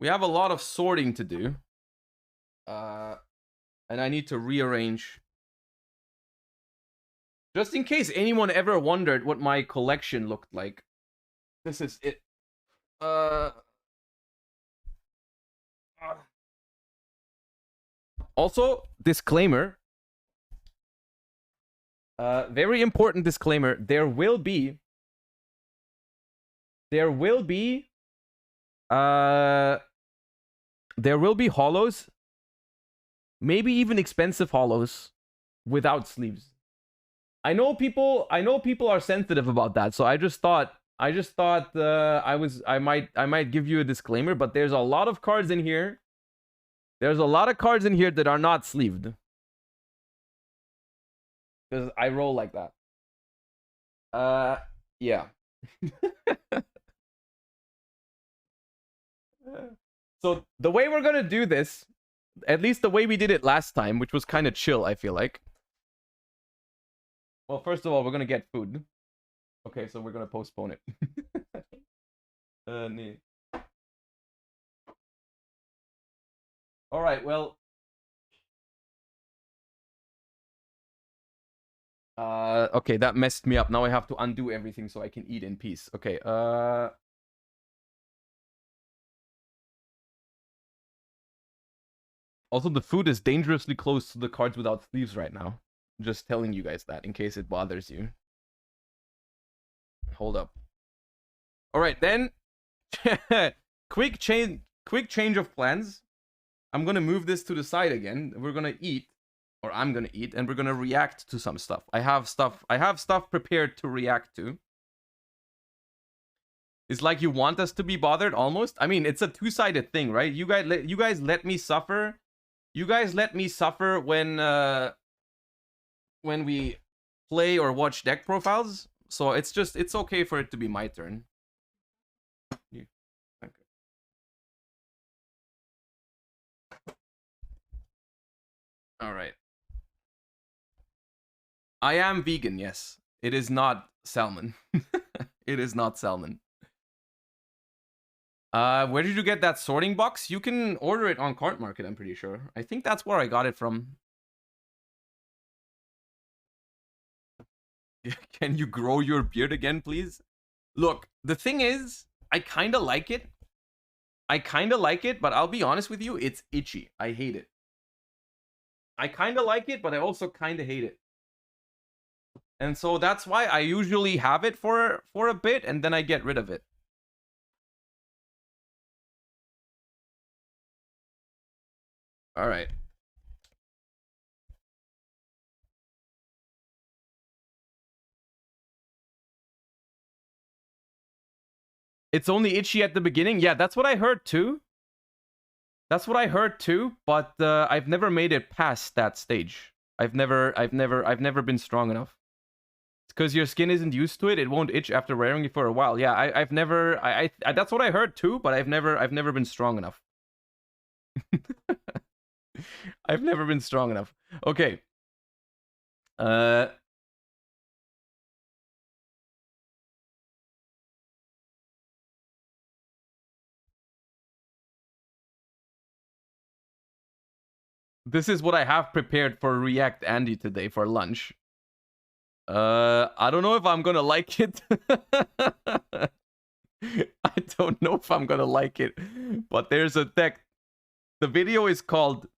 We have a lot of sorting to do. And I need to rearrange. Just in case anyone ever wondered what my collection looked like. This is it. Also, disclaimer. Very important disclaimer. There will be holos, maybe even expensive holos, without sleeves. I know people are sensitive about that, so I just thought I might give you a disclaimer, but there's a lot of cards in here. There's a lot of cards in here that are not sleeved. because I roll like that. Yeah. So the way we're gonna do this, at least the way we did it last time, which was kind of chill, I feel like. Well, first of all, we're gonna get food. Okay, so we're gonna postpone it. Nee. All right, well. Okay, that messed me up. Now I have to undo everything so I can eat in peace. Okay, Also, the food is dangerously close to the cards without sleeves right now. Just telling you guys that in case it bothers you. Hold up. All right, then. quick change of plans. I'm gonna move this to the side again. We're gonna eat, or I'm gonna eat, and we're gonna react to some stuff. I have stuff prepared to react to. It's like you want us to be bothered almost. I mean, it's a two-sided thing, right? You guys let me suffer. You guys let me suffer when we play or watch deck profiles. So it's okay for it to be my turn. Yeah. Okay. All right. I am vegan, yes. It is not salmon. It is not salmon. Where did you get that sorting box? You can order it on Cart Market, I'm pretty sure. I think that's where I got it from. Can you grow your beard again, please? Look, the thing is, I kind of like it. But I'll be honest with you, it's itchy. I hate it. I kind of like it, but I also kind of hate it. And so that's why I usually have it for a bit, and then I get rid of it. All right. It's only itchy at the beginning. Yeah, that's what I heard too. But I've never made it past that stage. I've never been strong enough. It's because your skin isn't used to it. It won't itch after wearing it for a while. Yeah, I've never. That's what I heard too. But I've never been strong enough. I've never been strong enough. Okay. This is what I have prepared for React Andy today for lunch. I don't know if I'm gonna like it. I don't know if I'm gonna like it. But there's a deck. The video is called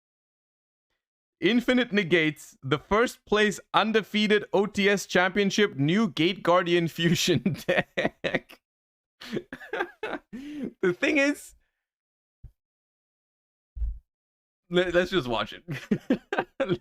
Infinite Negates, the first place undefeated OTS Championship New Gate Guardian Fusion deck. The thing is, let's just watch it.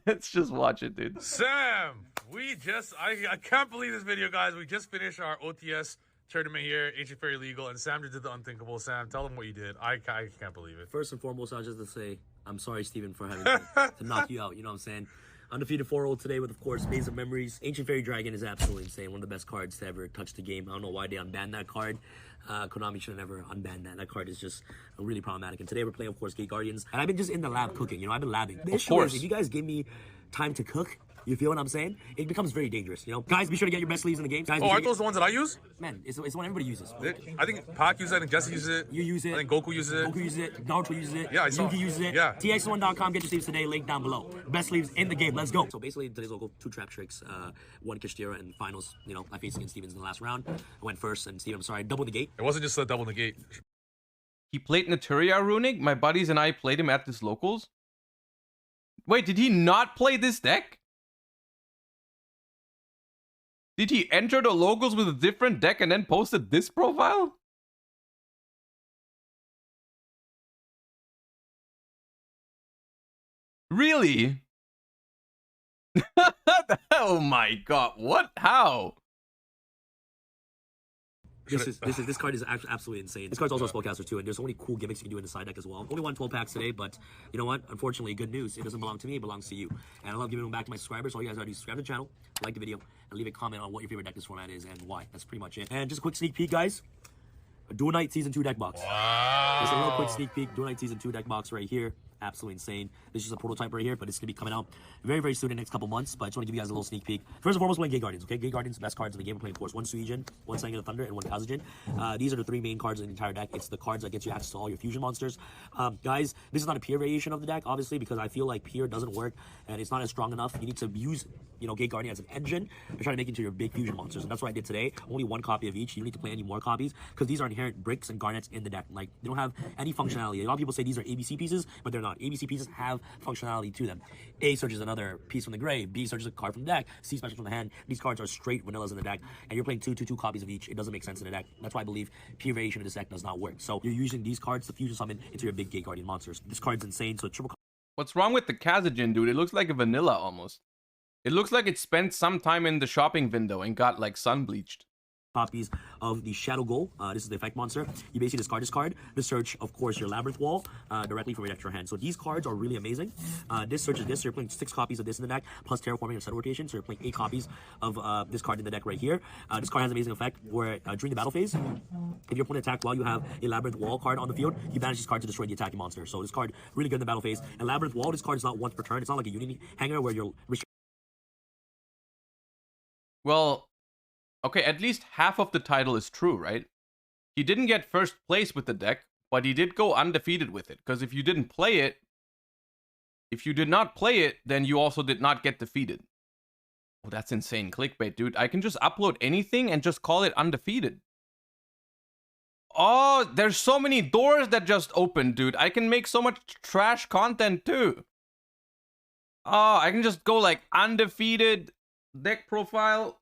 Let's just watch it, dude. Sam, I can't believe this video, guys. We just finished our OTS tournament here, Ancient Fairy Legal, and Sam just did the unthinkable. Sam, tell them what you did. I can't believe it. First and foremost, I was just to say, I'm sorry, Steven, for having to knock you out. You know what I'm saying? Undefeated 4-0 today with, of course, Maze of Memories. Ancient Fairy Dragon is absolutely insane. One of the best cards to ever touch the game. I don't know why they unbanned that card. Konami should have never unbanned that. That card is just really problematic. And today we're playing, of course, Gate Guardians. And I've been just in the lab cooking. You know, I've been labbing. The issue is, if you guys give me time to cook, you feel what I'm saying? It becomes very dangerous, you know? Guys, be sure to get your best sleeves in the game. Guys, aren't those the ones that I use? Man, it's one everybody uses. I think Pac uses it, and Jesse uses it. You use it. I think Goku uses it. Goku uses it. Naruto uses it. Yeah, I saw. Yugi uses it. Yeah. TX1.com, get your sleeves today. Link down below. Best sleeves in the game. Let's go. So basically, today's local 2 trap tricks, 1 Kishtira, and finals. You know, I faced against Stevens in the last round. I went first, and Steven, I'm sorry, double negate. It wasn't just a double negate. He played Naturia Runic. My buddies and I played him at this locals. Wait, did he not play this deck? Did he enter the locals with a different deck and then posted this profile? Really? Oh my god, what? How? This card is actually absolutely insane. This card's also a spellcaster too, and there's so many cool gimmicks you can do in the side deck as well. Only won 12 packs today, but you know what? Unfortunately, good news. It doesn't belong to me, it belongs to you. And I love giving them back to my subscribers. All you guys gotta do is subscribe to the channel, like the video, and leave a comment on what your favorite deck this format is and why. That's pretty much it. And just a quick sneak peek, guys. Dual Knight Season 2 deck box. Wow. Just a real quick sneak peek. Dual Knight Season 2 deck box right here. Absolutely insane. This is just a prototype right here, but it's going to be coming out very, very soon in the next couple months. But I just want to give you guys a little sneak peek. First and foremost, playing Gate Guardians, okay? Gate Guardians, the best cards in the game. We're playing, of course, one Suijin, one Sang of the Thunder, and one Kazajin. These are the three main cards in the entire deck. It's the cards that get you access to all your fusion monsters. Guys, this is not a Pier variation of the deck, obviously, because I feel like Pier doesn't work, and it's not as strong enough. You need to use, you know, Gate Guardian as an engine to try to make it into your big fusion monsters. And that's what I did today. Only one copy of each. You don't need to play any more copies, because these are inherent bricks and garnets in the deck. Like, they don't have any functionality. A lot of people say these are ABC pieces, but they're not. ABC pieces have functionality to them. A searches another piece from the grave. B searches a card from the deck. C special from the hand. These cards are straight vanillas in the deck, and you're playing two copies of each. It doesn't make sense in the deck. That's why I believe Pier variation of this deck does not work. So you're using these cards to fusion summon into your big Gate Guardian monsters. This card's insane. So triple. What's wrong with the Kazajin, dude? It looks like a vanilla almost. It looks like it spent some time in the shopping window and got like sun bleached. Copies of the Shadow Goal. This is the effect monster. You basically discard this card to search, of course, your Labyrinth Wall directly from your deck to your hand. So these cards are really amazing. This searches this. So you're playing 6 copies of this in the deck, plus Terraforming and Set Rotation. So you're playing 8 copies of this card in the deck right here. This card has an amazing effect where during the battle phase, if your opponent attack while you have a Labyrinth Wall card on the field, you banish this card to destroy the attacking monster. So this card really good in the battle phase. And Labyrinth Wall, this card is not once per turn. It's not like a Unity Hanger where you're Well, okay, at least half of the title is true, right? He didn't get first place with the deck, but he did go undefeated with it. Because if you did not play it, then you also did not get defeated. Oh, that's insane clickbait, dude. I can just upload anything and just call it undefeated. Oh, there's so many doors that just opened, dude. I can make so much trash content too. Oh, I can just go like undefeated deck profile.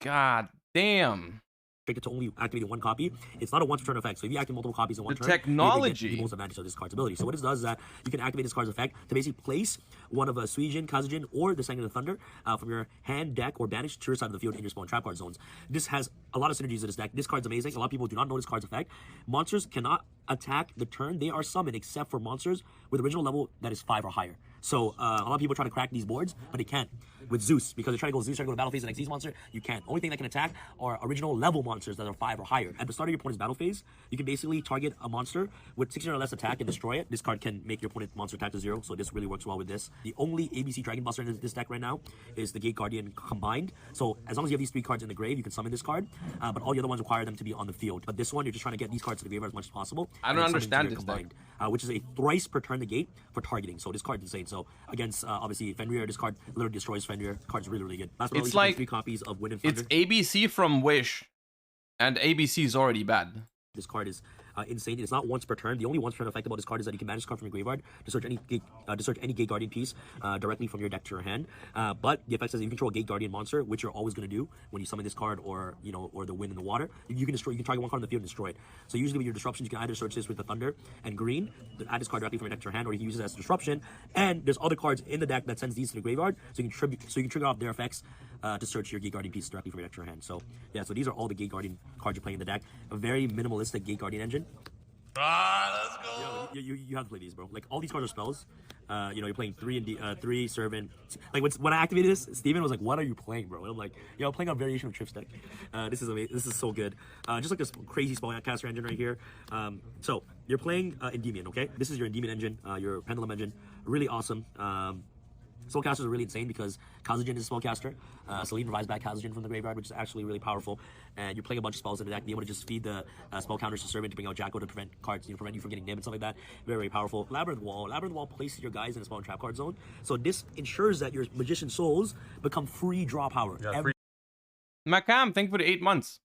God damn. To only activating one copy. It's not a once per turn effect. So if you activate multiple copies in one turn, technology. you get the most advantage of this card's ability. So what this does is that you can activate this card's effect to basically place one of a Suijin, Kazajin, or the Sang of the Thunder from your hand, deck, or banished to your side of the field in your spawn trap card zones. This has a lot of synergies in this deck. This card's amazing. A lot of people do not know this card's effect. Monsters cannot attack the turn they are summoned except for monsters with original level that is 5 or higher. So a lot of people try to crack these boards, but they can't with Zeus, because they try to go Zeus, try to go to battle phase, the next Zeus monster, you can't. Only thing that can attack are original level monsters that are 5 or higher. At the start of your opponent's battle phase, you can basically target a monster with 16 or less attack and destroy it. This card can make your opponent's monster attack to 0, so this really works well with this. The only ABC Dragon Buster in this deck right now is the Gate Guardian combined. So as long as you have these 3 cards in the grave, you can summon this card, but all the other ones require them to be on the field. But this one, you're just trying to get these cards to the graveyard as much as possible. I don't understand this combined, which is a thrice per turn negate for targeting. So this card's insane. So against obviously Fenrir, this card literally destroys Fenrir. Card's really, really good. Last but not least, like 3 copies of Wind and Thunder. It's ABC from Wish, and ABC is already bad. This card is insane. It's not once per turn. The only once per turn effect about this card is that you can manage this card from your graveyard to search any Gate Guardian piece directly from your deck to your hand. But the effect says if you control a Gate Guardian monster, which you're always going to do when you summon this card, or or the Wind in the water, you can target one card in the field and destroy it. So usually with your disruptions, you can either search this with the Thunder and Green, add this card directly from your deck to your hand, or you can use it as a disruption. And there's other cards in the deck that sends these to the graveyard, so you can trigger off their effects to search your Gate Guardian piece directly from your deck to your hand. So yeah, so these are all the Gate Guardian cards you're playing in the deck. A very minimalistic Gate Guardian engine. Let's go. You have to play these, bro. Like all these cards are spells. You're playing 3 servant. Like when I activated this, Steven was like, "What are you playing, bro?" And I'm like, "Yo, I'm playing a variation of Trips deck. This is amazing. This is so good. Just like this crazy spellcaster engine right here. So you're playing Endymion, okay? This is your Endymion engine, your Pendulum engine. Really awesome. Spellcasters are really insane because Kazajin is a spellcaster. Celine provides back Kazajin from the graveyard, which is actually really powerful. And you're playing a bunch of spells in the deck, be able to just feed the spell counters to Servant to bring out Jacko to prevent cards, prevent you from getting Nim and stuff like that. Very, very powerful. Labyrinth Wall places your guys in a spawn trap card zone. So this ensures that your Magician Souls become free draw power. Yeah, Macam, thank you for the 8 months.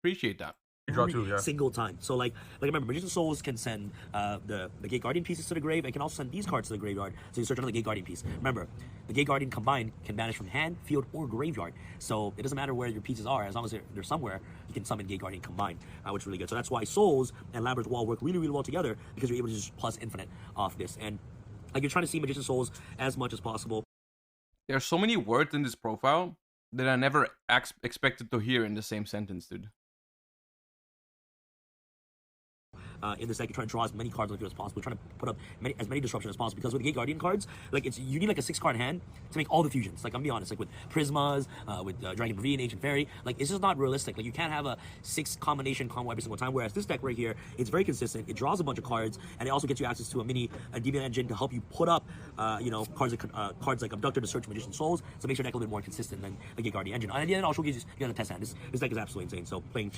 Appreciate that. Every single time. So like remember, Magician Souls can send the Gate Guardian pieces to the grave, and can also send these cards to the graveyard. So you search another Gate Guardian piece. Remember, the Gate Guardian combined can banish from hand, field, or graveyard. So it doesn't matter where your pieces are, as long as they're somewhere, you can summon Gate Guardian combined, which is really good. So that's why Souls and Labyrinth Wall work really, really well together, because you're able to just plus infinite off this. And like you're trying to see Magician Souls as much as possible. There are so many words in this profile that I never expected to hear in the same sentence, dude. In this deck, you're trying to draw as many cards on the field as possible. You're trying to put up as many disruptions as possible, because with the Gate Guardian cards, like you need like a 6-card hand to make all the fusions. Like, I'm gonna be honest, like with Prismas, with Dragon Ravine, Ancient Fairy, like it's just not realistic. Like, you can't have a 6 combination combo every single time. Whereas this deck right here, it's very consistent. It draws a bunch of cards, and it also gets you access to a Deviant Engine to help you put up, cards like Abductor to search Magician Souls. So make sure deck a little bit more consistent than the Gate Guardian Engine. And then also gives you the test hand. This deck is absolutely insane. So playing,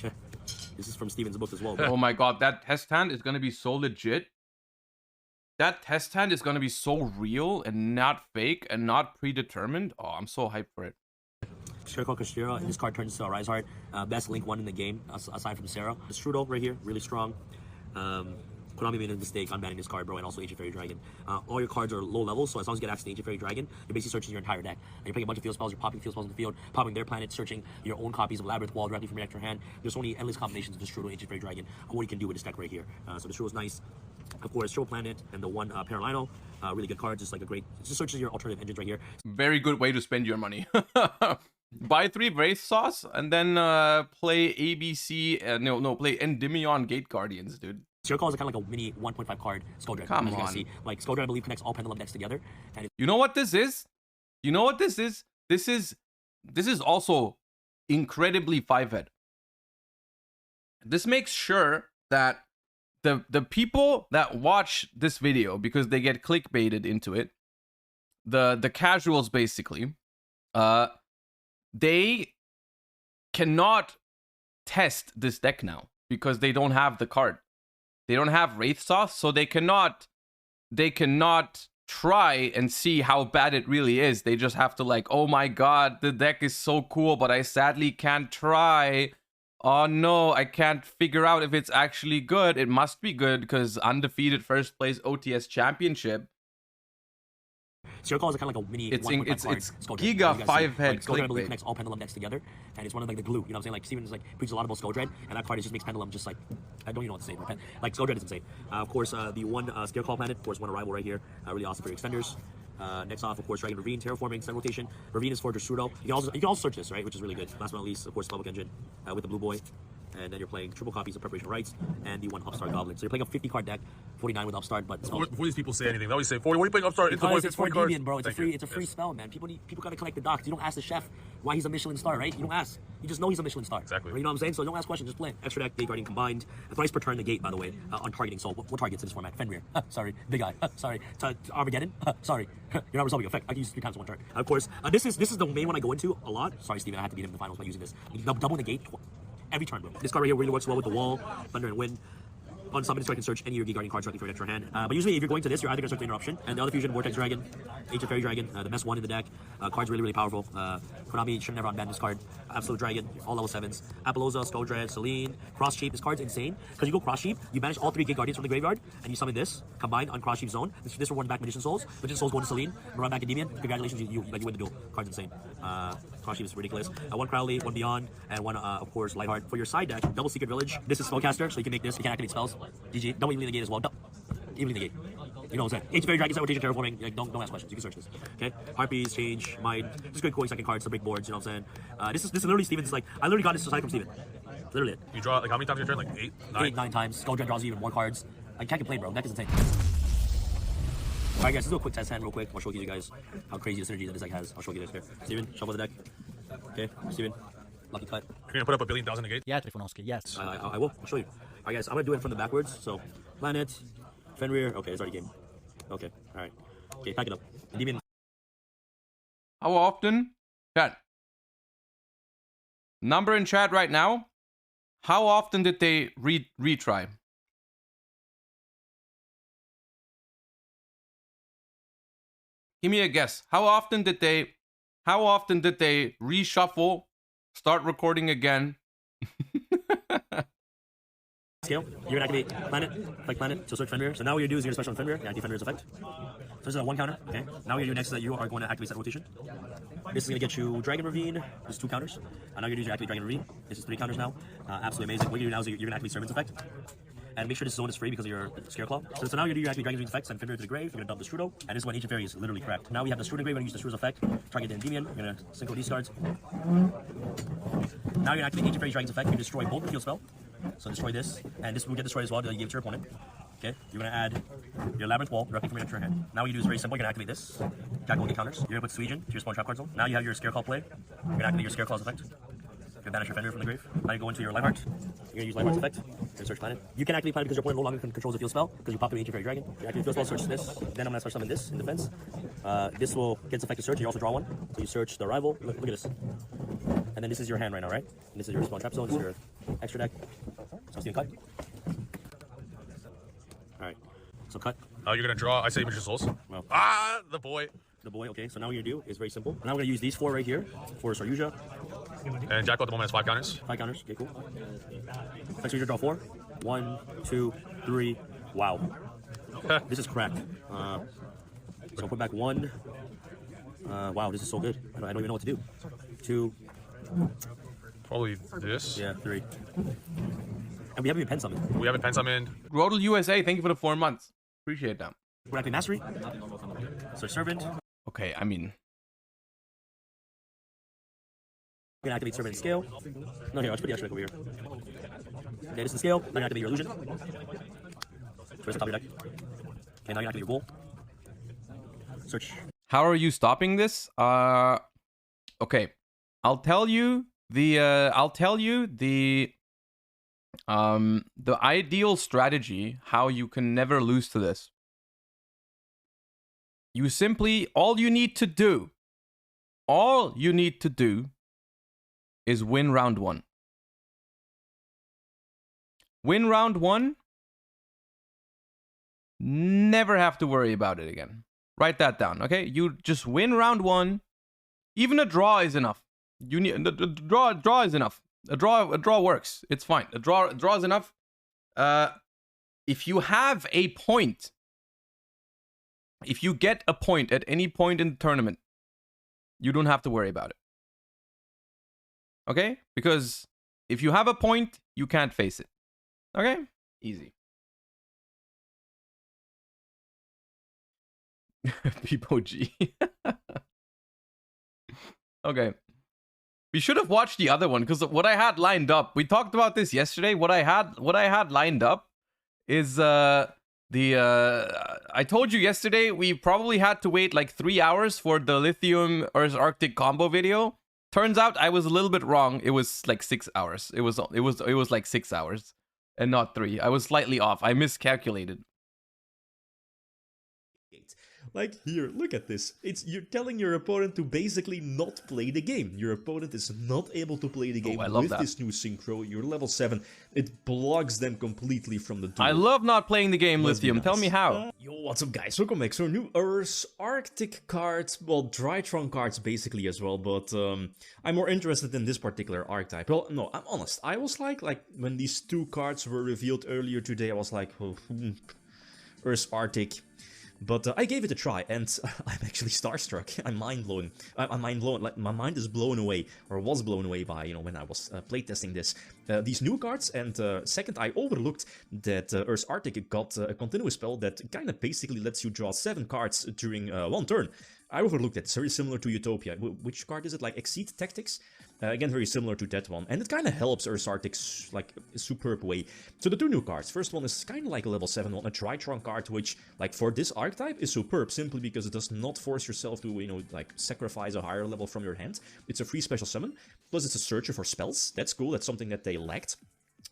this is from Steven's book as well. Oh my god, that test hand is gonna be so legit. That test hand is gonna be so real and not fake and not predetermined. Oh, I'm so hyped for it. Shirko Kashira, and this card turns into a Rise Heart. Best Link 1 in the game, aside from Sarah. The Strudel right here, really strong. Konami made a mistake on banning this card, bro, and also Ancient Fairy Dragon. All your cards are low level, so as long as you get access to Ancient Fairy Dragon, you're basically searching your entire deck. And you're playing a bunch of field spells, you're popping field spells in the field, popping their planet, searching your own copies of Labyrinth Wall directly from your extra hand. There's so many endless combinations of the Strudel, Ancient Fairy Dragon, on what you can do with this deck right here. So the Strudel's nice. Of course, Show Planet and the one Paralino, really good card, just like a great, it just searches your alternative engines right here. Very good way to spend your money. Buy 3 Wraith Sauce and then play ABC, play Endymion Gate Guardians, dude. Circle is kind of like a mini 1.5 card Skull Come on. on. Like, Skull I believe, connects all Pendulum decks together. And You know what this is? You know what this is? This is also incredibly 5-head. This makes sure that the people that watch this video, because they get clickbaited into it, the casuals basically, they cannot test this deck now because they don't have the card. They don't have Wraith Sauce, so they cannot try and see how bad it really is. They just have to like, oh my god, the deck is so cool, but I sadly can't try. Oh no, I can't figure out if it's actually good. It must be good because undefeated first place OTS championship. Circle is kind of like a mini It's 1.5 card Skull Dread. Giga You guys see, 5-head Skull Dread, I believe, clickbait. connects all Pendulum decks together, and it's one of like the glue. You know what I'm saying? Like, Steven is like preaches a lot about Skull Dread, and that card just makes Pendulum just like, I don't even know what to say. But like, Skull Dread is insane. Of course, the one Scareclaw Planet, of course, one arrival right here, really awesome for your extenders. Next off, of course, Dragon Ravine, Terraforming, Sun Rotation. Ravine is for Strudel. You can also search this, right? Which is really good. Last but not least, of course, Spellbook Engine with the Blue Boy. And then you're playing triple copies of Preparation Rites and the one Upstart Goblin. So you're playing a 50-card deck, 49 with Upstart, but Before these people say anything, they always say, 40, what are you playing Upstart? because it's for 40 Deviant, bro. It's Thank you. a free Yes. spell, man. People gotta collect the docs. You don't ask the chef why he's a Michelin star, right? You don't ask. You just know he's a Michelin star. Exactly. Right? You know what I'm saying? So don't ask questions. Just play. Extra deck, Gate Guardian combined. A thrice per turn the Gate, by the way, on targeting soul. What targets in this format? Fenrir. Sorry. Big Eye. Sorry. Armageddon. Sorry. You're not resolving effect. I can use 3 times in one turn. Of course, this is the main one I go into a lot. Sorry, Steven. I had to beat him in the finals by using this. Double the Gate. Every turn, bro. This card right here really works well with the Wall, Thunder, and Wind. On summon, so I can search any of your Gate Guardian cards directly for an extra hand. But usually, if you're going to this, you're either going to search the Interruption, and the other fusion, Vortex Dragon, Ancient Fairy Dragon, the best one in the deck. Card's really, really powerful. Konami should never unban this card. Absolute Dragon, all level 7s. Apollosa, Skull Dread, Selene, Cross Sheep. This card's insane, because you go Cross Sheep, you banish all 3 Gate Guardians from the graveyard, and you summon this, combined on Cross Sheep Zone. This rewards back Magician Souls. Magician Souls go to Selene, run back to Deviant. Congratulations, you win the duel. Card's insane. Cross Sheep is ridiculous. 1 Crowley, 1 Beyond, and 1, of course, Lightheart. For your side deck, double Secret Village. This is Spellcaster, so you can make this, you can activate spells. GG. Double Evening Negate as well. Evening Negate. You know what I'm saying? Ancient Fairy Dragon, Rotation, Terraforming. Like, don't ask questions. You can search this. Okay? Harpies, Change, Mind. Just great coin second cards to break boards. You know what I'm saying? This is literally Steven's. Like, I literally got this aside from Steven. Literally it. You draw, like, how many times your turn? Like 8, 9? 9 times. Skull Dread draws you even more cards. I can't complain, bro. Deck is insane. Alright, guys, let's do a quick test hand real quick. I'll show you guys how crazy the synergy that this deck has. I'll show you guys here. Steven, shuffle the deck. Okay, Steven. Lucky cut. You're gonna put up a billion thousand negate? Yeah, Trifonowski, yes. I will. I'll show you. Alright, guys, I'm gonna do it from the backwards. So, Planet, Fenrir. Okay, it's already game. Okay, alright. Okay, pack it up. Demon. How often? Chat. Number in chat right now. How often did they retry? Give me a guess. How often did they reshuffle, start recording again? Scale. You're gonna activate Planet, to search Fenrir. So now what you're gonna do is you're gonna special on Fenrir, and activate Fenrir's effect. So this is a 1 counter. Okay. Now what you're gonna do next is that you are going to activate Set Rotation. This is gonna get you Dragon Ravine. There's 2 counters. And now you're gonna use your activate Dragon Ravine. This is 3 counters now. Absolutely amazing. What you're gonna do now is you're gonna activate Servant's effect. And make sure this zone is free because of your Scare Claw. So now you're going to do your Dragon's Wings effects and Fender to the grave. You're going to dump the Strudo. And this is when Ancient Fairy is literally cracked. Now we have the Strudo grave. We're going to use the Strudo's effect. Target the Endymion. You're going to synchro these cards. Now you're going to activate Ancient Fairy's Dragon's effect. You destroy both the field spell. So destroy this. And this will get destroyed as well that you gave to your opponent. Okay, you're going to add your Labyrinth Wall directly from your turn hand. Now what you do is very simple. You're going to activate this. Jack will get counters. You're going to put Suijin to your spawn trap card zone. Now you have your Scare Claw play. You're going to activate your Scare Claw's effect. You banish your Fender from the grave. Now you go into your Light Heart. You're going to use Light Heart's effect. You're going to search planet. You can activate planet because your opponent no longer controls the field spell because you popped through Ancient Fairy Dragon. You activate field spell, search this. Then I'm going to special summon this in defense. This will get its effect to search. You also draw one. So you search the rival. Look at this. And then this is your hand right now, right? And this is your spawn trap zone. This is your extra deck. So Steven, cut. Alright. So cut. You're going to draw. I say Image of Souls. Well. The boy. The boy, okay. So now what you're going to do is very simple. Now we're going to use these 4 right here for Yugioh. And Jack at the moment has 5 counters. 5 counters. Okay, cool. Next Yugioh, draw 4. 1, 2, 3. Wow. This is cracked. So put back 1. Wow, this is so good. I don't even know what to do. 2. Probably this. Yeah, 3. And we haven't even pen summoned. We haven't pen summoned. Rodel USA, thank you for the 4 months. Appreciate that. We're activating Mastery. So Servant. Okay, I mean, We're gonna activate Servant and Scale. No, here, I'll just put the extra deck over here. Okay, this is Scale. Now you're gonna activate your Illusion. Where's the top of your deck? Okay, now you're gonna activate your Bowl. Search. how are you stopping this? Okay, I'll tell you the ideal strategy how you can never lose to this. You simply, all you need to do is win round 1. Win round 1. Never have to worry about it again. Write that down, okay? You just win round 1. Even a draw is enough. You need a draw is enough. A draw works. It's fine. A draw is enough. If you have a point, if you get a point at any point in the tournament, you don't have to worry about it. Okay? Because if you have a point, you can't face it. Okay? Easy. People G. Okay. We should have watched the other one because what I had lined up, we talked about this yesterday. What I had lined up is I told you yesterday we probably had to wait like 3 hours for the Lithium Earth Arctic combo video. Turns out I was a little bit wrong. It was like 6 hours. It was like 6 hours and not 3. I was slightly off. I miscalculated. Like, here, look at this. You're telling your opponent to basically not play the game. Your opponent is not able to play the game with this new synchro. You're level 7. It blocks them completely from the duel. I love not playing the game, Lithium. Tell me how. Yo, what's up, guys? Welcome back. So, new Earth Arctic cards, well, Drytron cards basically as well, but I'm more interested in this particular archetype. Well, no, I'm honest. I was like when these 2 cards were revealed earlier today, I was like, oh, Earth Arctic. But I gave it a try, and I'm actually starstruck. I'm mind-blown. I'm mind-blown. Like, my mind is blown away, or was blown away by, when I was playtesting this. These new cards, and second, I overlooked that Earth Arctic got a continuous spell that kind of basically lets you draw 7 cards during 1 turn. I overlooked that. It's very similar to Utopia. Which card is it? Like Exceed Tactics? Again, very similar to that one. And it kind of helps Earth Arctic's, like, a superb way. So the 2 new cards. First one is kind of like a level 7 one, a Drytron card, which, like, for this archetype is superb, simply because it does not force yourself to, like, sacrifice a higher level from your hand. It's a free special summon. Plus, it's a searcher for spells. That's cool. That's something that they lacked.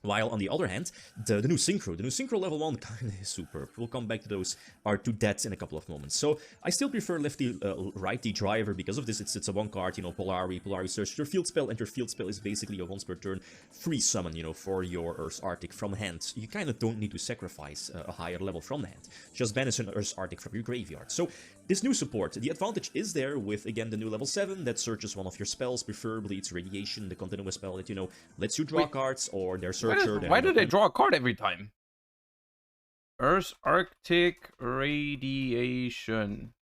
While on the other hand, the new Synchro level 1 kind of is superb. We'll come back to those R2 deaths in a couple of moments. So I still prefer lefty righty driver because of this. It's a 1 card, Polari search your field spell, and your field spell is basically a once per turn free summon, for your Earth Arctic from hand. You kind of don't need to sacrifice a higher level from the hand. Just banish an Earth Arctic from your graveyard. So this new support, the advantage is there with, again, the new level 7 that searches one of your spells, preferably it's Radiation, the continuous spell that, lets you draw cards, or their searcher. Why do they draw a card every time? Earth Arctic Radiation.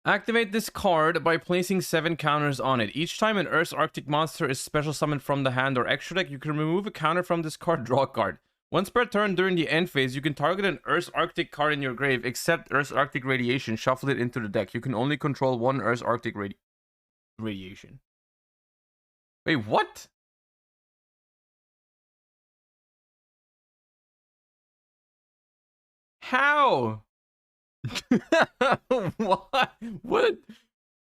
Activate this card by placing 7 counters on it. Each time an Earth's Arctic monster is special summoned from the hand or extra deck, you can remove a counter from this card, draw a card. Once per turn during the end phase, you can target an Earth's Arctic card in your grave, except Earth's Arctic Radiation, shuffle it into the deck. You can only control one Earth's Arctic Radiation. Wait, what? How? What?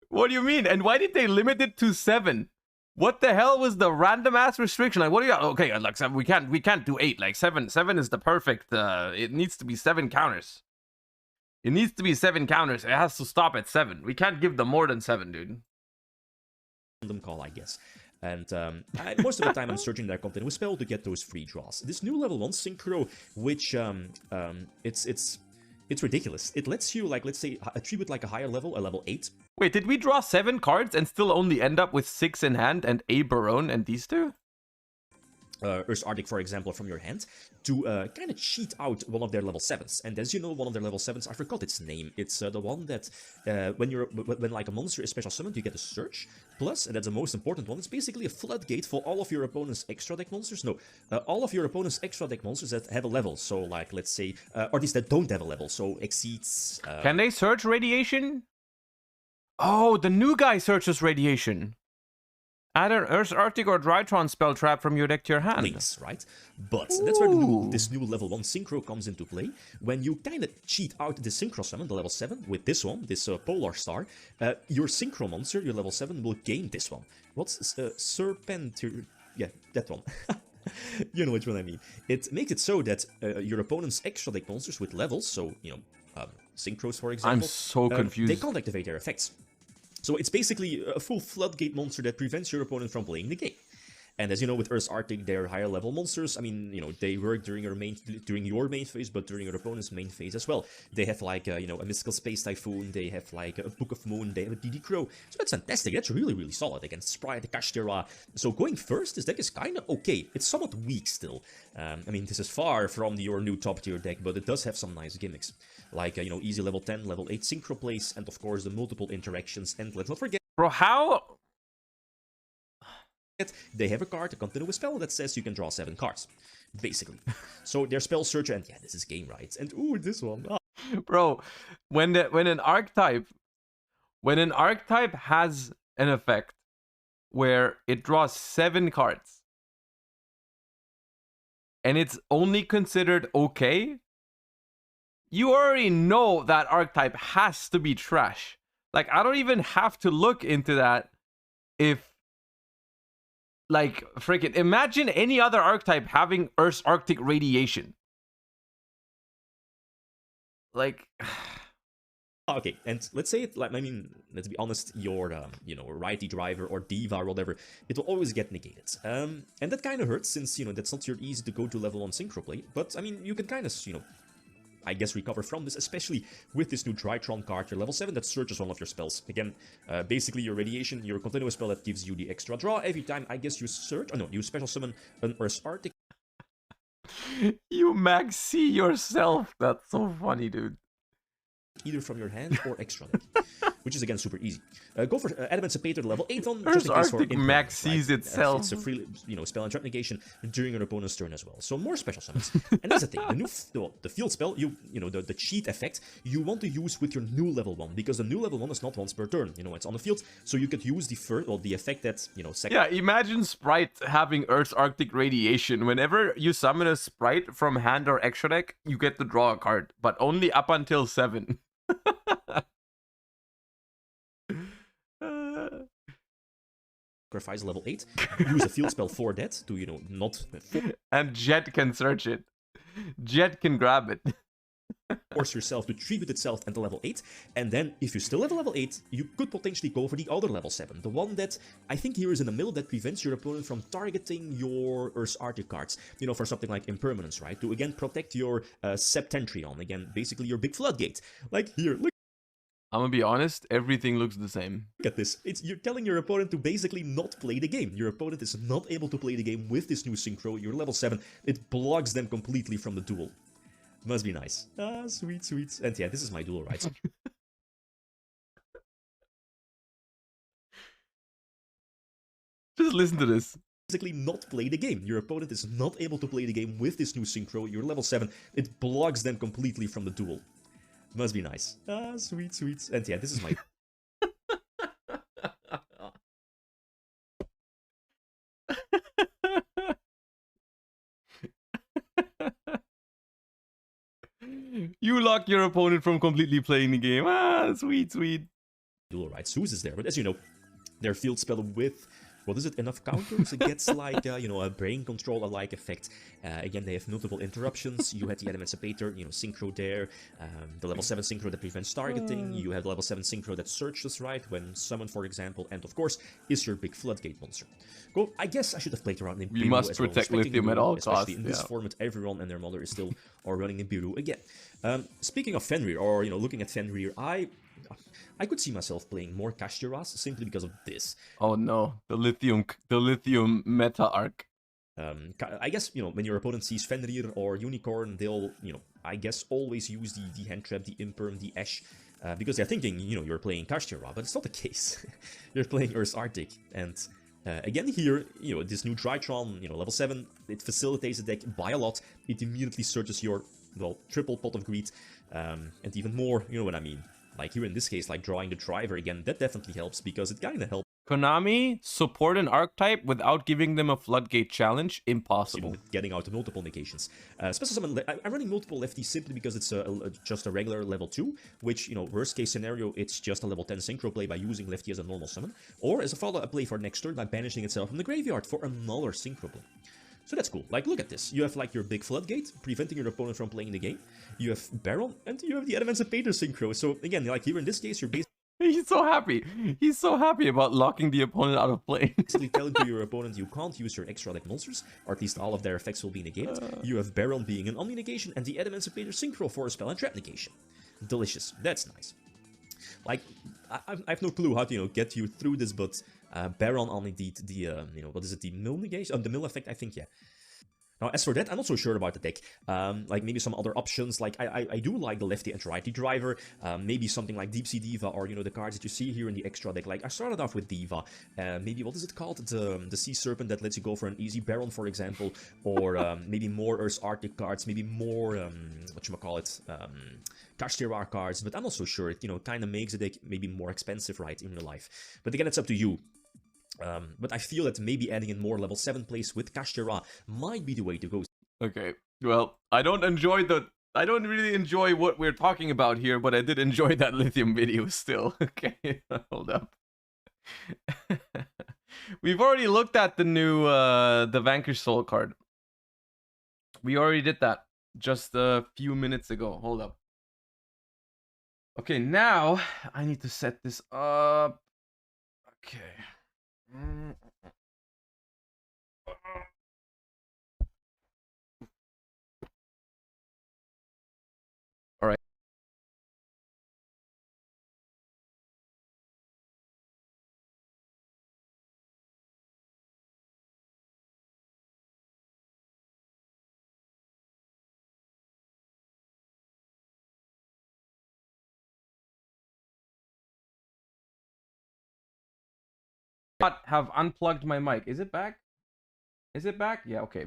What do you mean? And why did they limit it to 7? What the hell was the random ass restriction? Like, what do you? Okay, like 7, we can't do 8. Like 7 is the perfect. It needs to be 7 counters. It needs to be 7 counters. It has to stop at 7. We can't give them more than 7, dude. Random call, I guess. And most of the time I'm searching their content with spell to get those free draws. This new level 1 synchro, which it's ridiculous. It lets you, like, let's say, attribute like a higher level, a level 8. Wait, did we draw 7 cards and still only end up with 6 in hand and a Barone and these 2? Earth's Arctic, for example, from your hand, to kind of cheat out one of their level 7s. And as you know, one of their level 7s, I forgot its name. It's the one that, when like a monster is special summoned, you get a search. Plus, and that's the most important one, it's basically a floodgate for all of your opponent's extra deck monsters. No, all of your opponent's extra deck monsters that have a level. So, like, let's say, or at least that don't have a level, so exceeds... Can they search radiation? Oh, the new guy searches radiation. Add an Earth's Arctic or Drytron spell trap from your deck to your hand. Links, right? But that's where this new level 1 synchro comes into play. When you kind of cheat out the synchro summon, the level 7, with this one, this Polar Star, your synchro monster, your level 7, will gain this one. What's Serpent? Yeah, that one. You know which one I mean. It makes it so that your opponent's extra deck monsters with levels, so, you know, synchros, for example, I'm so confused. they can't activate their effects. So it's basically a full floodgate monster that prevents your opponent from playing the game. And as you know, with Earth's Arctic, they're higher level monsters. I mean, you know, they work during your main phase, but during your opponent's main phase as well. They have like, you know, a Mystical Space Typhoon. They have like a Book of Moon. They have a DD Crow. So that's fantastic. That's really, really solid against Sprite, Kashtira. So going first, this deck is kind of okay. It's somewhat weak still. I mean, this is far from your new top tier deck, but it does have some nice gimmicks. Like, you know, easy level 10, level 8 synchro plays, and of course the multiple interactions. And let's not forget... Bro, how? They have a card, a continuous spell, that says you can draw 7 cards, basically. So their spell searcher, and yeah, this is game rights. And ooh, this one. Oh. Bro, when an archetype has an effect where it draws 7 cards, and it's only considered okay, you already know that archetype has to be trash. Like, I don't even have to look into that if... Like, freaking, imagine any other archetype having Earth's Arctic Radiation. Like... Okay, and let's say it, like, I mean, let's be honest, your, you know, Righty Driver or Diva or whatever, it will always get negated. And that kind of hurts, since, you know, that's not your easy to go to level 1 synchro play, but, I mean, you can kind of, you know, I guess recover from this, especially with this new Drytron card, your level 7 that searches one of your spells. Again, basically your radiation, your continuous spell that gives you the extra draw every time, I guess, you search, oh no, you special summon an Earth's Arctic. You maxi yourself. That's so funny, dude. Either from your hand or extra deck, which is again super easy. Go for Adamantipator level 8 on, Earth's just in case for Arctic maxis itself. It's a free, you know, spell and trap negation during your opponent's turn as well. So more special summons. And that's the thing, the new, the field spell, you know, the cheat effect, you want to use with your new level 1, because the new level 1 is not once per turn. You know, it's on the field, so you could use the first, or the effect that's, you know, second. Yeah, imagine Sprite having Earth's Arctic Radiation. Whenever you summon a Sprite from hand or extra deck, you get to draw a card, but only up until 7. Sacrifice level 8, use a field spell for that to, you know, not... And Jet can search it. Jet can grab it. Force yourself to tribute itself at the level 8, and then if you still have a level 8, you could potentially go for the other level 7, the one that I think here is in the middle that prevents your opponent from targeting your Earth's Arctic cards, you know, for something like Impermanence, right? To again protect your Septentrion, again, basically your big floodgate. Like here, look. I'm gonna be honest, everything looks the same. Look at this. You're telling your opponent to basically not play the game. Your opponent is not able to play the game with this new synchro. Your level 7, it blocks them completely from the duel. Must be nice. Ah, sweet, sweet. And yeah, this is my duel, right? Just listen to this. Basically not play the game. Your opponent is not able to play the game with this new synchro. You're level 7. It blocks them completely from the duel. Must be nice. Ah, sweet, sweet. And yeah, this is my... You lock your opponent from completely playing the game. Ah, sweet, sweet. duel, right? Zeus is there, but as you know, their field spell with, what is it, enough counters? It gets like, you know, a brain control-alike effect. Again, they have multiple interruptions. You had the Emancipator, you know, synchro there. The level 7 synchro that prevents targeting. You have the level 7 synchro that searches, right, when summoned, for example. And of course, is your big floodgate monster. Cool. I guess I should have played around in Biru. We must protect Lithium at all costs. Especially in this format, everyone and their mother is still running in Biru again. Speaking of Fenrir, or, you know, looking at Fenrir, I could see myself playing more Kashtira simply because of this. Oh no, the lithium meta arc. I guess, you know, when your opponent sees Fenrir or Unicorn, they'll, you know, I guess always use the hand trap, the imperm, the Ash, because they're thinking, you know, you're playing Kashtira, but it's not the case. You're playing Earth Arctic, and again here, you know, this new Drytron, you know, level 7, it facilitates the deck by a lot. It immediately searches your, well, triple Pot of Greed, and even more, you know what I mean. Like here in this case, like drawing the driver again, that definitely helps because it kind of helps. Konami, support an archetype without giving them a floodgate challenge? Impossible. Getting out multiple negations. Special summon, I'm running multiple lefties simply because it's just a regular level 2, which, you know, worst case scenario, it's just a level 10 synchro play by using lefty as a normal summon, or as a follow-up play for next turn by banishing itself from the graveyard for another synchro play. So that's cool. Like, look at this. You have, like, your big floodgate, preventing your opponent from playing the game. You have Baron, and you have the Emancipator synchro. So, again, like, here in this case, you're He's so happy. He's so happy about locking the opponent out of play. basically telling to your opponent you can't use your extra deck monsters, or at least all of their effects will be negated. You have Baron being an Omni negation, and the Emancipator synchro for a spell and trap negation. Delicious. That's nice. Like, I have no clue how to, you know, get you through this, but Baron on indeed the, you know, what is it, the mill negation? The mill effect, I think, yeah. Now, as for that, I'm not so sure about the deck. Like, maybe some other options. Like, I do like the lefty and righty driver. Maybe something like Deep Sea Diva, or, you know, the cards that you see here in the extra deck. Like, I started off with Diva. Maybe, what is it called? The Sea Serpent that lets you go for an easy Baron, for example. Or maybe more Earth Arctic cards. Maybe more, whatchamacallit, Kashtira cards. But I'm not so sure. It, you know, kind of makes the deck maybe more expensive, right, in real life. But again, it's up to you. But I feel that maybe adding in more level 7 plays with Kashtira might be the way to go. Okay, well, I don't really enjoy what we're talking about here, but I did enjoy that lithium video still. Okay, hold up. We've already looked at the new, the Vanquish Soul card. We already did that just a few minutes ago. Hold up. Okay, now I need to set this up. Okay. All right. Have unplugged my mic. Is it back? Is it back? Yeah, okay.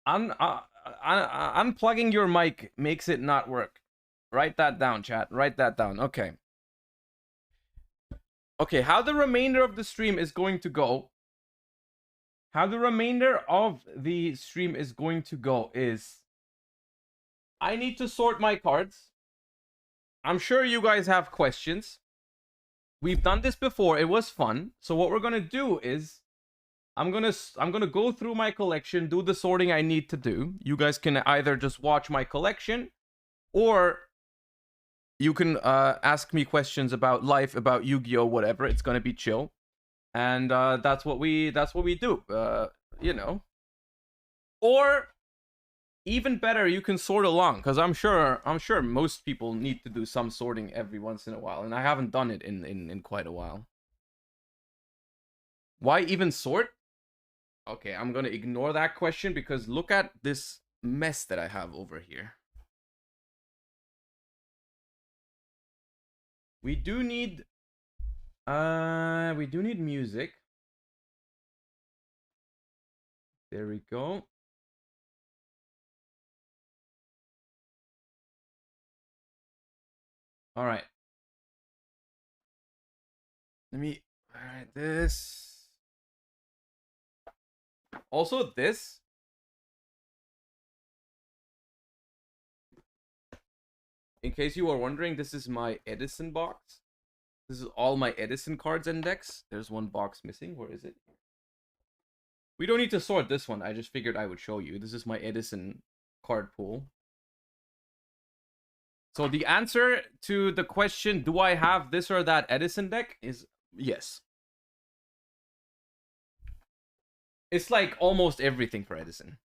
Unplugging your mic makes it not work. Write that down, chat. Write that down. Okay. Okay, how the remainder of the stream is going to go. How the remainder of the stream is going to go is I need to sort my cards. I'm sure you guys have questions. We've done this before. It was fun. So what we're going to do is I'm going to go through my collection, do the sorting I need to do. You guys can either just watch my collection or you can ask me questions about life, about Yu-Gi-Oh, whatever. It's going to be chill. And that's what we do. You know. Or even better, you can sort along, because I'm sure most people need to do some sorting every once in a while, and I haven't done it in quite a while. Why even sort? Okay, I'm gonna ignore that question because look at this mess that I have over here. We do need music. There we go. All right. Let me write this. Also this. In case you are wondering, this is my Edison box. This is all my Edison cards and decks. There's one box missing. Where is it? We don't need to sort this one. I just figured I would show you. This is my Edison card pool. So the answer to the question, do I have this or that Edison deck, is yes. It's like almost everything for Edison.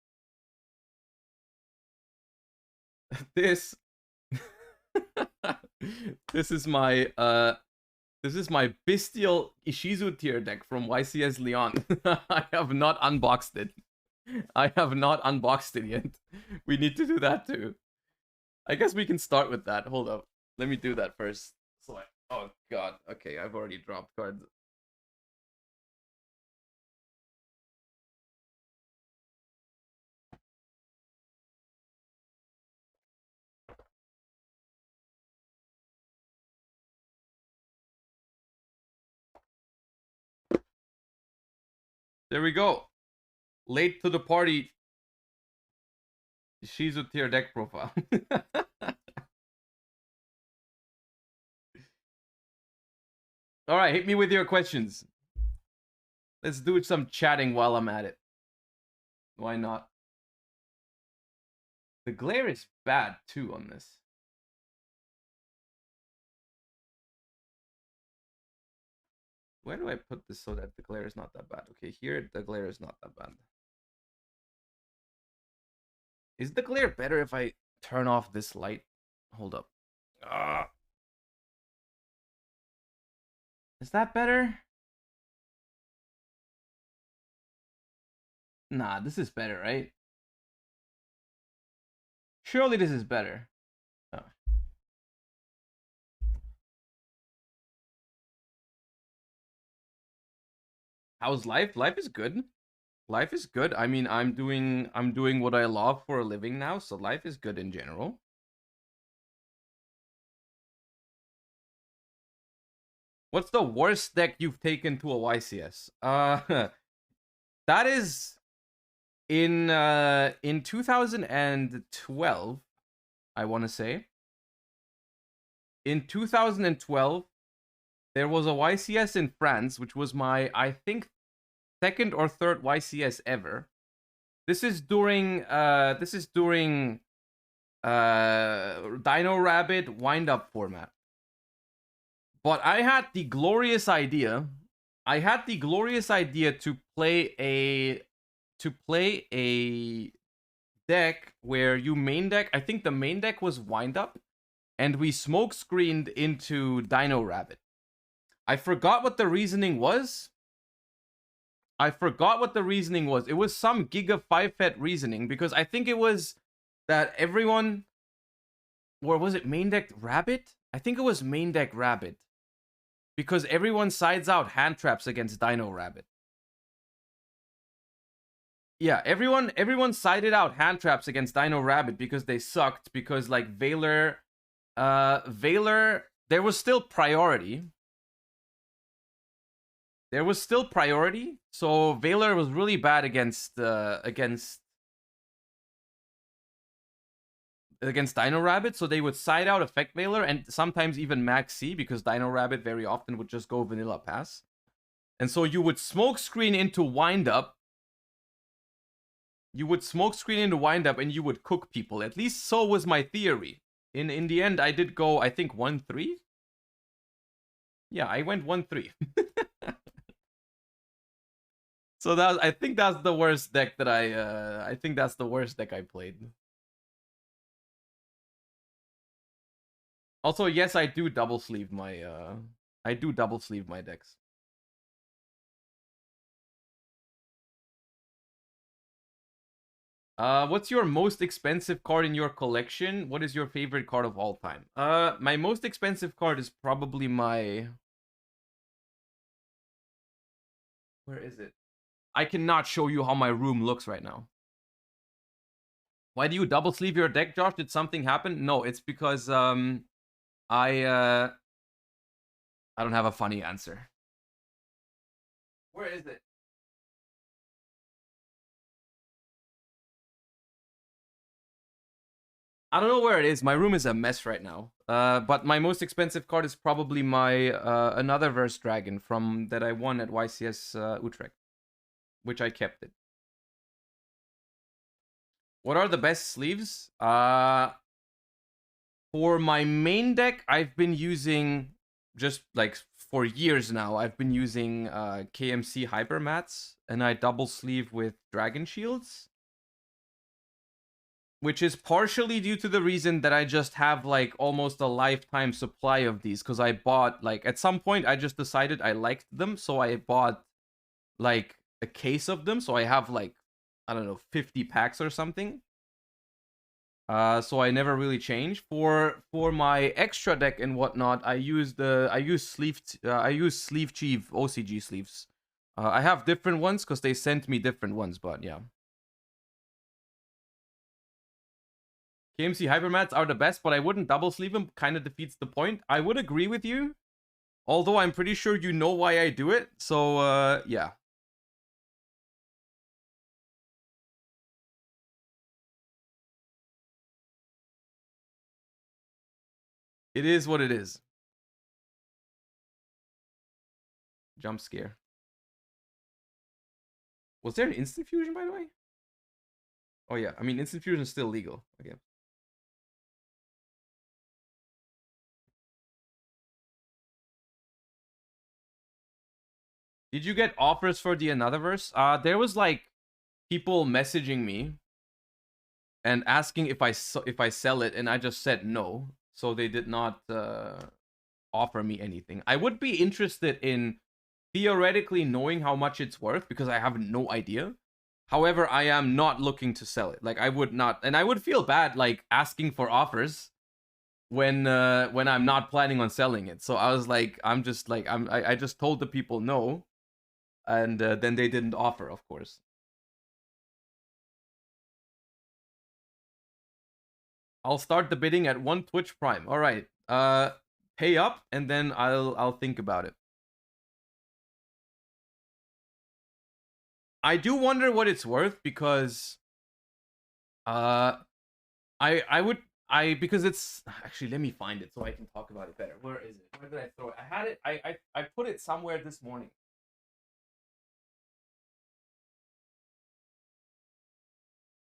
This this is my bestial Ishizu tier deck from YCS Lyon. I have not unboxed it. I have not unboxed it yet. We need to do that too. I guess we can start with that. Hold up. Let me do that first. So oh god. Okay, I've already dropped cards. There we go. Late to the party. Shizu tier deck profile. All right, hit me with your questions. Let's do some chatting while I'm at it. Why not? The glare is bad too on this. Where do I put this so that the glare is not that bad? Okay, here the glare is not that bad. Is the glare better if I turn off this light? Hold up. Is that better? Nah, this is better, right? Surely this is better. Oh. How's life? Life is good. Life is good. I mean, I'm doing what I love for a living now, so life is good in general. What's the worst deck you've taken to a YCS? That is in 2012, I want to say. In 2012, there was a YCS in France, which was my, I think, second or third YCS ever. This is during Dino Rabbit wind-up format. But I had the glorious idea. To play a deck where you main deck. I think the main deck was wind-up, and we smoke screened into Dino Rabbit. I forgot what the reasoning was. It was some Giga 5-fet reasoning, because I think it was that everyone... Or was it main deck Rabbit? I think it was main deck Rabbit. Because everyone sides out hand traps against Dino Rabbit. Yeah, everyone sided out hand traps against Dino Rabbit because they sucked. Because, like, Valor... there was still priority. So Valor was really bad against Dino Rabbit, so they would side out Effect Valor and sometimes even Max C, because Dino Rabbit very often would just go Vanilla Pass. And so you would smoke screen into wind up. And you would cook people. At least so was my theory. In the end, I did go, I think, 1-3. Yeah, I went 1-3. So I think that's the worst deck that I played. Also, yes, I do double sleeve my decks. What's your most expensive card in your collection? What is your favorite card of all time? My most expensive card is probably my... Where is it? I cannot show you how my room looks right now. Why do you double sleeve your deck, Josh? Did something happen? No, it's because I don't have a funny answer. Where is it? I don't know where it is. My room is a mess right now. But my most expensive card is probably my another Verse Dragon from that I won at YCS Utrecht, which I kept it. What are the best sleeves? For my main deck, I've been using just like for years now. I've been using KMC Hyper Mats, and I double sleeve with Dragon Shields, which is partially due to the reason that I just have like almost a lifetime supply of these, because I bought like at some point I just decided I liked them, so I bought like a case of them, so I have like, I don't know, 50 packs or something. So I never really change. For my extra deck and whatnot, I use sleeve chief OCG sleeves. I have different ones because they sent me different ones, but yeah. KMC Hypermats are the best, but I wouldn't double sleeve them. Kind of defeats the point. I would agree with you, although I'm pretty sure you know why I do it. So yeah. It is what it is. Jump scare. Was there an instant fusion, by the way? Oh yeah, I mean instant fusion is still legal. Okay. Did you get offers for the Anotherverse? There was like people messaging me and asking if I sell it, and I just said no. So they did not offer me anything. I would be interested in theoretically knowing how much it's worth because I have no idea. However, I am not looking to sell it. Like I would not, and I would feel bad like asking for offers when I'm not planning on selling it. So I was like, I just told the people no, and then they didn't offer, of course. I'll start the bidding at 1 Twitch Prime. All right. Pay up and then I'll think about it. I do wonder what it's worth because because it's actually, let me find it so I can talk about it better. Where is it? Where did I throw it? I had it. I put it somewhere this morning.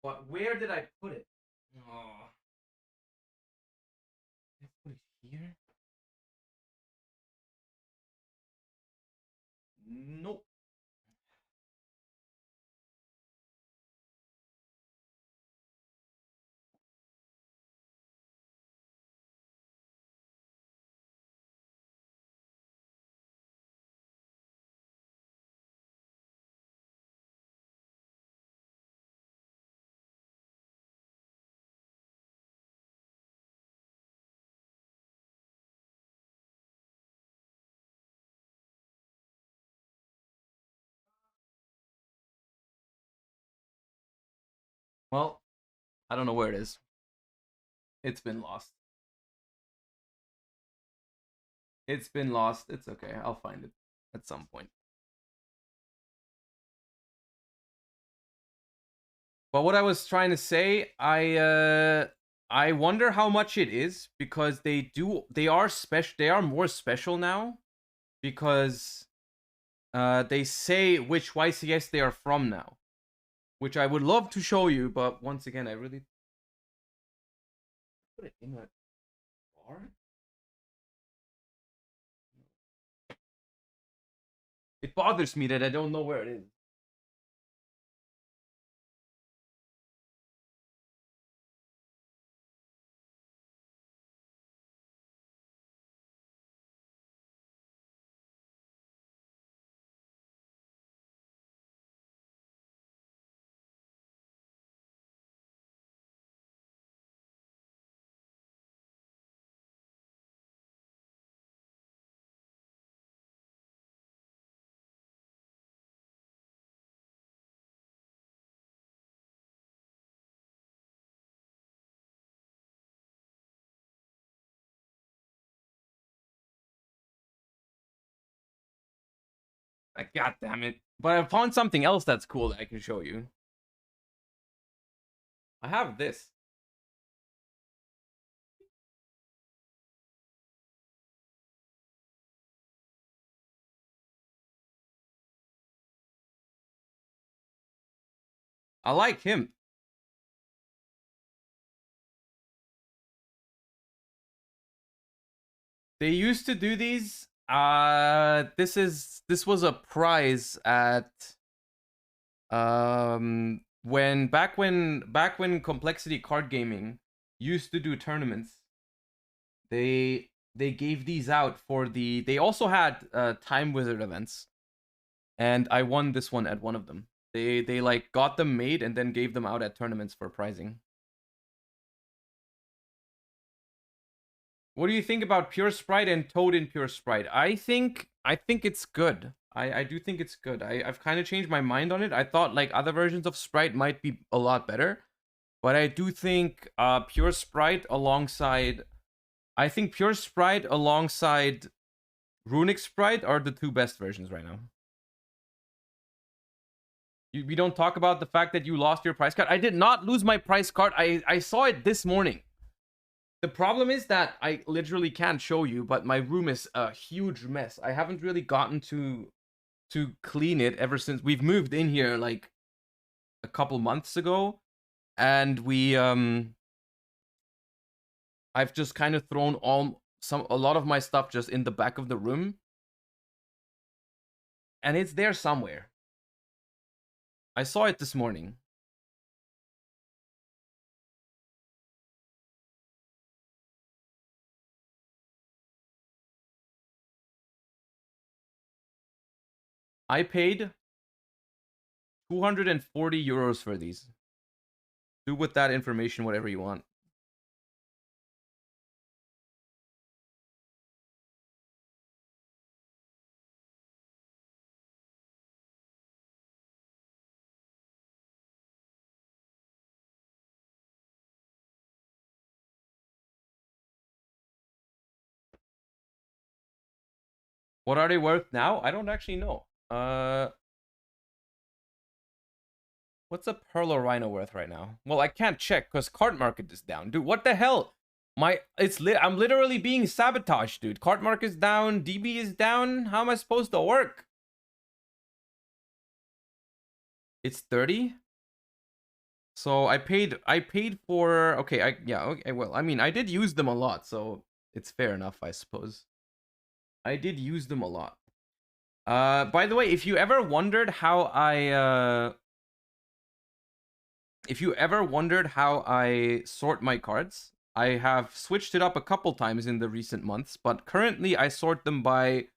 But where did I put it? Oh. Did I put it here? Nope. Well, I don't know where it is. It's been lost. It's been lost. It's okay. I'll find it at some point. But what I was trying to say, I wonder how much it is because they are more special now because they say which YCS they are from now, which I would love to show you, but once again, I really put it in a bar. It bothers me that I don't know where it is. God damn it. But I found something else that's cool that I can show you. I have this. I like him. They used to do these. This was a prize at when Complexity Card Gaming used to do tournaments. They gave these out for the. They also had Time Wizard events, and I won this one at one of them. They like got them made and then gave them out at tournaments for prizing. What do you think about Pure Sprite and Toad in Pure Sprite? I think it's good. I do think it's good. I've kind of changed my mind on it. I thought like other versions of Sprite might be a lot better, but I do think Pure Sprite alongside, I think Pure Sprite alongside Runic Sprite are the two best versions right now. We don't talk about the fact that you lost your prize card. I did not lose my prize card. I saw it this morning. The problem is that I literally can't show you, but my room is a huge mess. I haven't really gotten to clean it ever since we've moved in here like a couple months ago, and I've just kind of thrown a lot of my stuff just in the back of the room, and it's there somewhere. I saw it this morning. I paid 240 euros for these. Do with that information whatever you want. What are they worth now? I don't actually know. What's a Perlo Rhino worth right now? Well, I can't check because card market is down. Dude, what the hell? I'm literally being sabotaged, dude. Card market's down, DB is down. How am I supposed to work? It's 30. So I paid for, okay, okay, well, I mean, I did use them a lot, so it's fair enough, I suppose. I did use them a lot. By the way, if you ever wondered how I sort my cards, I have switched it up a couple times in the recent months, but currently I sort them by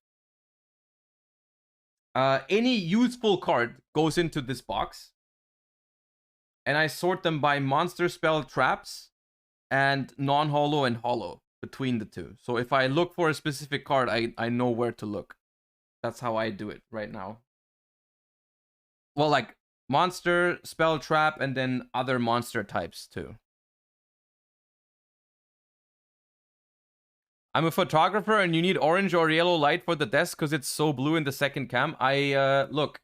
any useful card goes into this box, and I sort them by monster spell traps and non-holo and holo between the two. So if I look for a specific card, I know where to look. That's how I do it right now. Well, like monster, spell trap, and then other monster types too. I'm a photographer and you need orange or yellow light for the desk because it's so blue in the second cam. Look,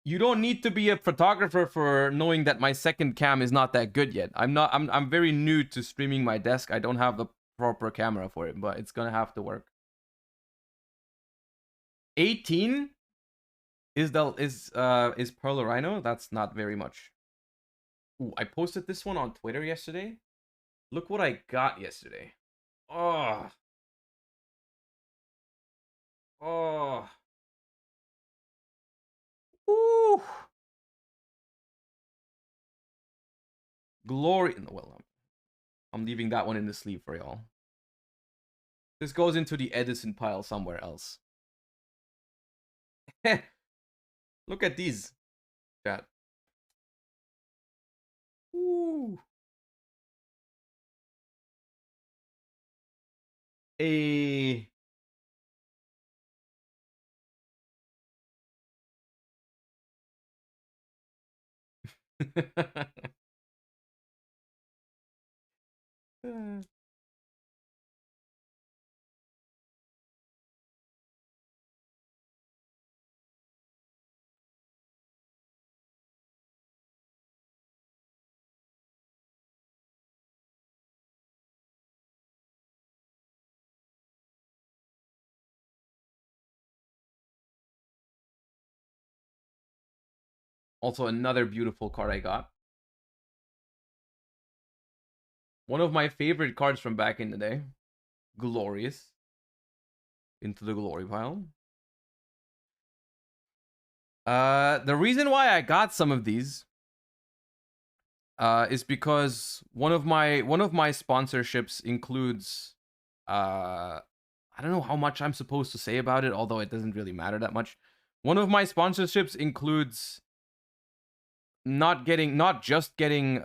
you don't need to be a photographer for knowing that my second cam is not that good yet. I'm very new to streaming my desk. I don't have the proper camera for it, but it's gonna have to work. 18 is Perlo Rhino? That's not very much. Ooh, I posted this one on Twitter yesterday. Look what I got yesterday. Oh. Oh. Ooh. Glory. Well, I'm leaving that one in the sleeve for y'all. This goes into the Edison pile somewhere else. Look at these, chat. Ooh. A. Also, another beautiful card I got. One of my favorite cards from back in the day. Glorious. Into the glory pile. The reason why I got some of these is because one of my sponsorships includes I don't know how much I'm supposed to say about it, although it doesn't really matter that much. One of my sponsorships includes not just getting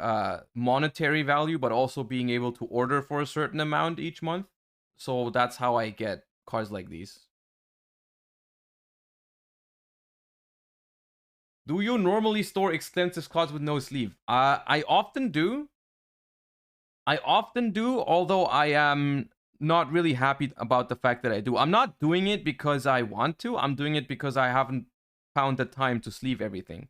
monetary value, but also being able to order for a certain amount each month. So that's how I get cards like these. Do you normally store expensive cards with no sleeve? I often do. Although I am not really happy about the fact that I do. I'm not doing it because I want to. I'm doing it because I haven't found the time to sleeve everything.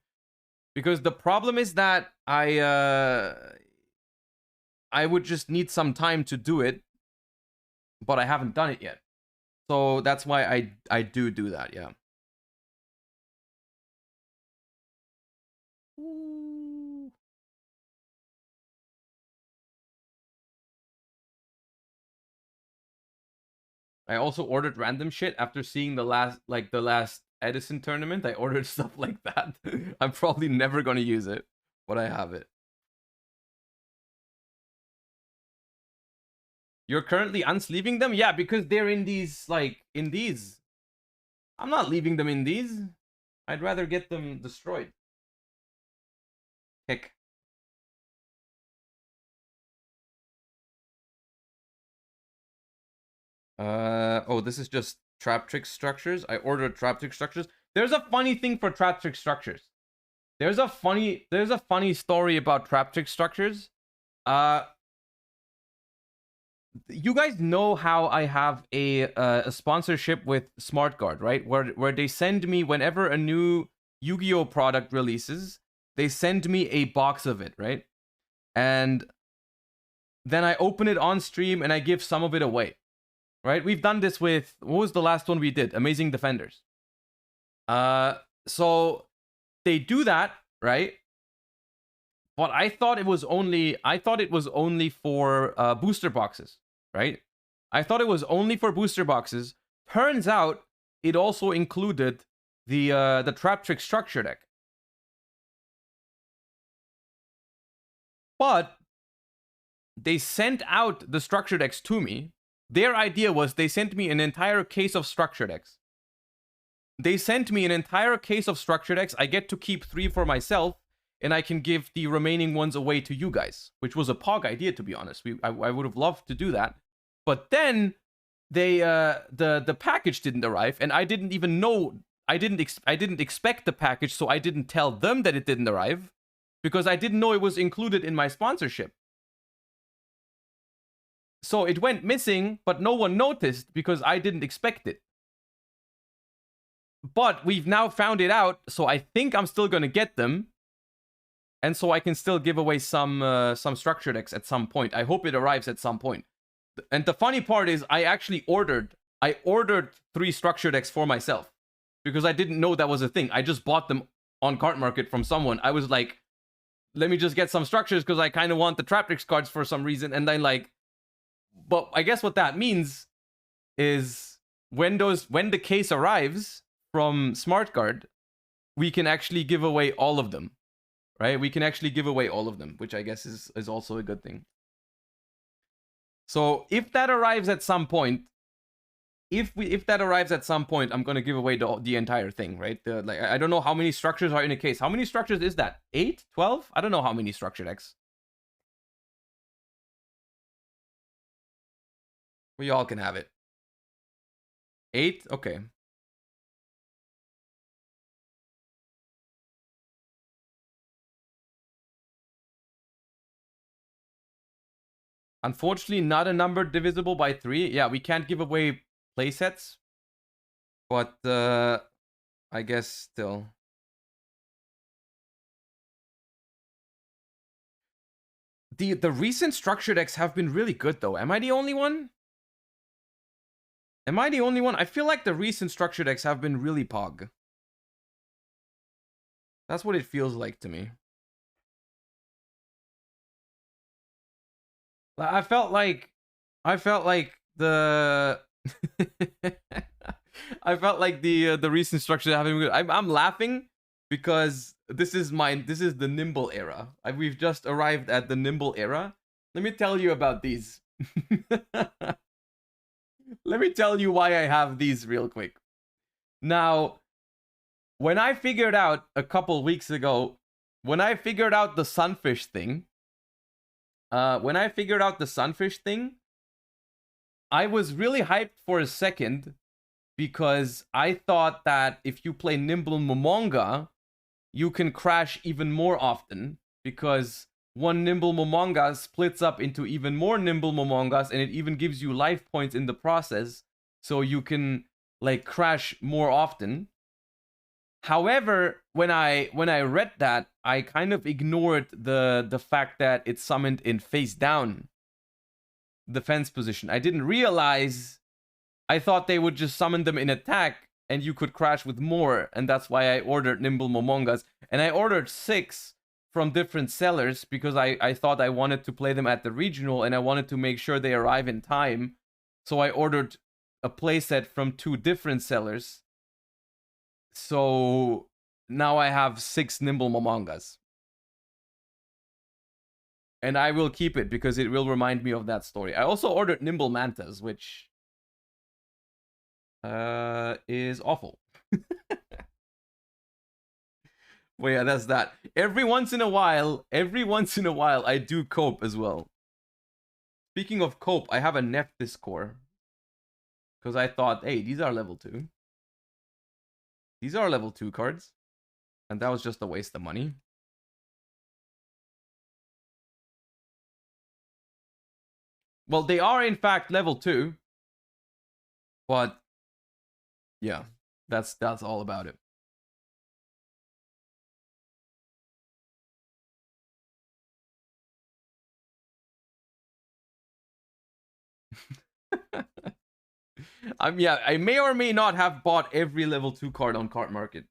Because the problem is that I would just need some time to do it, but I haven't done it yet. So that's why I do that, yeah. Ooh. I also ordered random shit after seeing the last Edison tournament. I ordered stuff like that. I'm probably never gonna use it, but I have it. You're currently unsleeving them? Yeah, because they're in these, in these. I'm not leaving them in these. I'd rather get them destroyed. Heck. Oh, this is just trap trick structures. I ordered trap trick structures. There's a funny thing for trap trick structures. There's a funny story about trap trick structures. You guys know how I have a sponsorship with SmartGuard, right? Where they send me, whenever a new Yu-Gi-Oh product releases, they send me a box of it, right? And then I open it on stream and I give some of it away, right? We've done this with, what was the last one we did? Amazing Defenders. So they do that, right? But I thought it was only for booster boxes, right? I thought it was only for booster boxes. Turns out it also included the Trap Trick structure deck. But they sent out the structure decks to me. Their idea was they sent me an entire case of structure decks. They sent me an entire case of structure decks. I get to keep 3 for myself, and I can give the remaining ones away to you guys, which was a pog idea, to be honest. I would have loved to do that. But then they the package didn't arrive, and I didn't even know. I didn't expect the package, so I didn't tell them that it didn't arrive because I didn't know it was included in my sponsorship. So it went missing, but no one noticed because I didn't expect it. But we've now found it out, so I think I'm still gonna get them. And so I can still give away some structure decks at some point. I hope it arrives at some point. And the funny part is I ordered 3 structure decks for myself because I didn't know that was a thing. I just bought them on Card Market from someone. I was like, let me just get some structures because I kind of want the Trap Tricks cards for some reason. And then but I guess what that means is when the case arrives from SmartGuard, we can actually give away all of them. Right? We can actually give away all of them, which I guess is also a good thing. So if that arrives at some point, I'm gonna give away the entire thing, right? I don't know how many structures are in a case. How many structures is that? 8? 12? I don't know how many structure decks. We all can have it. 8? Okay. Unfortunately, not a number divisible by 3. Yeah, we can't give away playsets. But, I guess still. The recent structure decks have been really good, though. Am I the only one? I feel like the recent structure decks have been really pog. That's what it feels like to me. I felt like the I felt like the recent structure having. I'm laughing because this is the nimble era. We've just arrived at the nimble era. Let me tell you about these. Let me tell you why I have these real quick. Now, when I figured out a couple weeks ago, when I figured out the sunfish thing, I was really hyped for a second because I thought that if you play Nimble Momonga, you can crash even more often because one Nimble Momonga splits up into even more Nimble Momongas, and it even gives you life points in the process, so you can like crash more often. However, when I read that, I kind of ignored the fact that it's summoned in face down defense position. I didn't realize. I thought they would just summon them in attack and you could crash with more, and that's why I ordered Nimble Momongas. And I ordered 6 from different sellers because I thought I wanted to play them at the regional and I wanted to make sure they arrive in time. So I ordered a playset from 2 different sellers. So now I have 6 Nimble Momongas. And I will keep it because it will remind me of that story. I also ordered Nimble Mantas, which is awful. Well, yeah, that's that. Every once in a while, I do cope as well. Speaking of cope, I have a Nephthys core. Because I thought, hey, these are level 2. These are level 2 cards. And that was just a waste of money. Well, they are in fact level 2. But yeah, that's all about it. Yeah, I may or may not have bought every level 2 card on Card Market.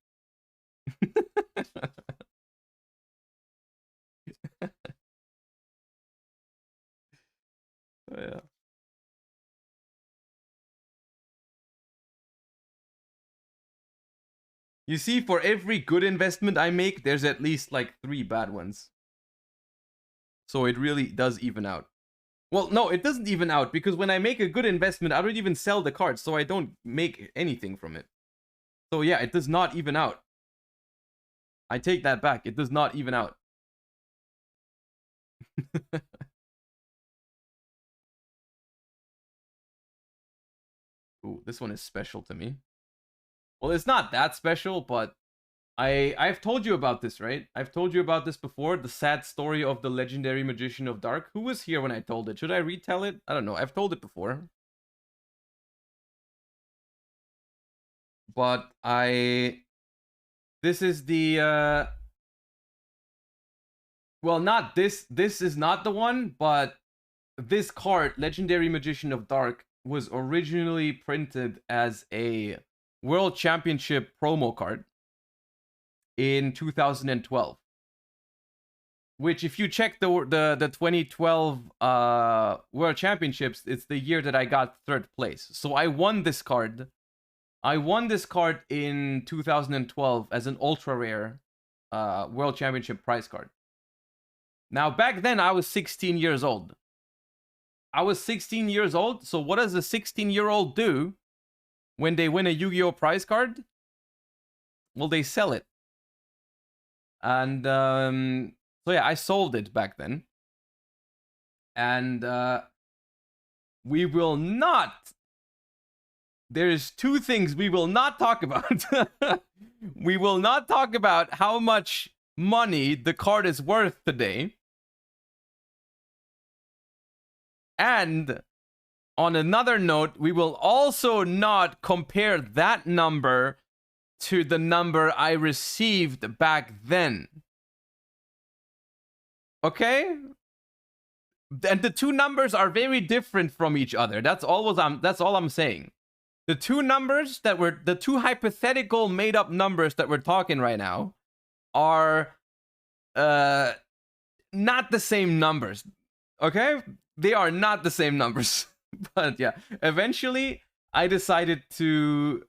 Yeah. You see, for every good investment I make, there's at least like 3 bad ones. So it really does even out. Well, no, it doesn't even out because when I make a good investment, I don't even sell the cards, so I don't make anything from it. So yeah, it does not even out. I take that back. It does not even out. Ooh, this one is special to me. Well, it's not that special, but I've told you about this, right? I've told you about this before, the sad story of the legendary magician of dark. Who was here when I told it? Should I retell it? I don't know. I've told it before. But this is the well, not this is not the one, but this card, Legendary Magician of Dark, was originally printed as a World Championship promo card in 2012. Which, if you check the 2012 World Championships, it's the year that I got 3rd place. So I won this card. I won this card in 2012 as an ultra rare World Championship prize card. Now, back then, I was 16 years old. So what does a 16-year-old do when they win a Yu-Gi-Oh! Prize card? Well, they sell it. And so yeah, I sold it back then. And we will not. There's 2 things we will not talk about. We will not talk about how much money the card is worth today. And on another note, we will also not compare that number to the number I received back then. Okay? And the 2 numbers are very different from each other. That's all I'm saying. The 2 numbers that were the 2 hypothetical made up numbers that we're talking right now are not the same numbers. Okay? They are not the same numbers. But yeah, eventually I decided to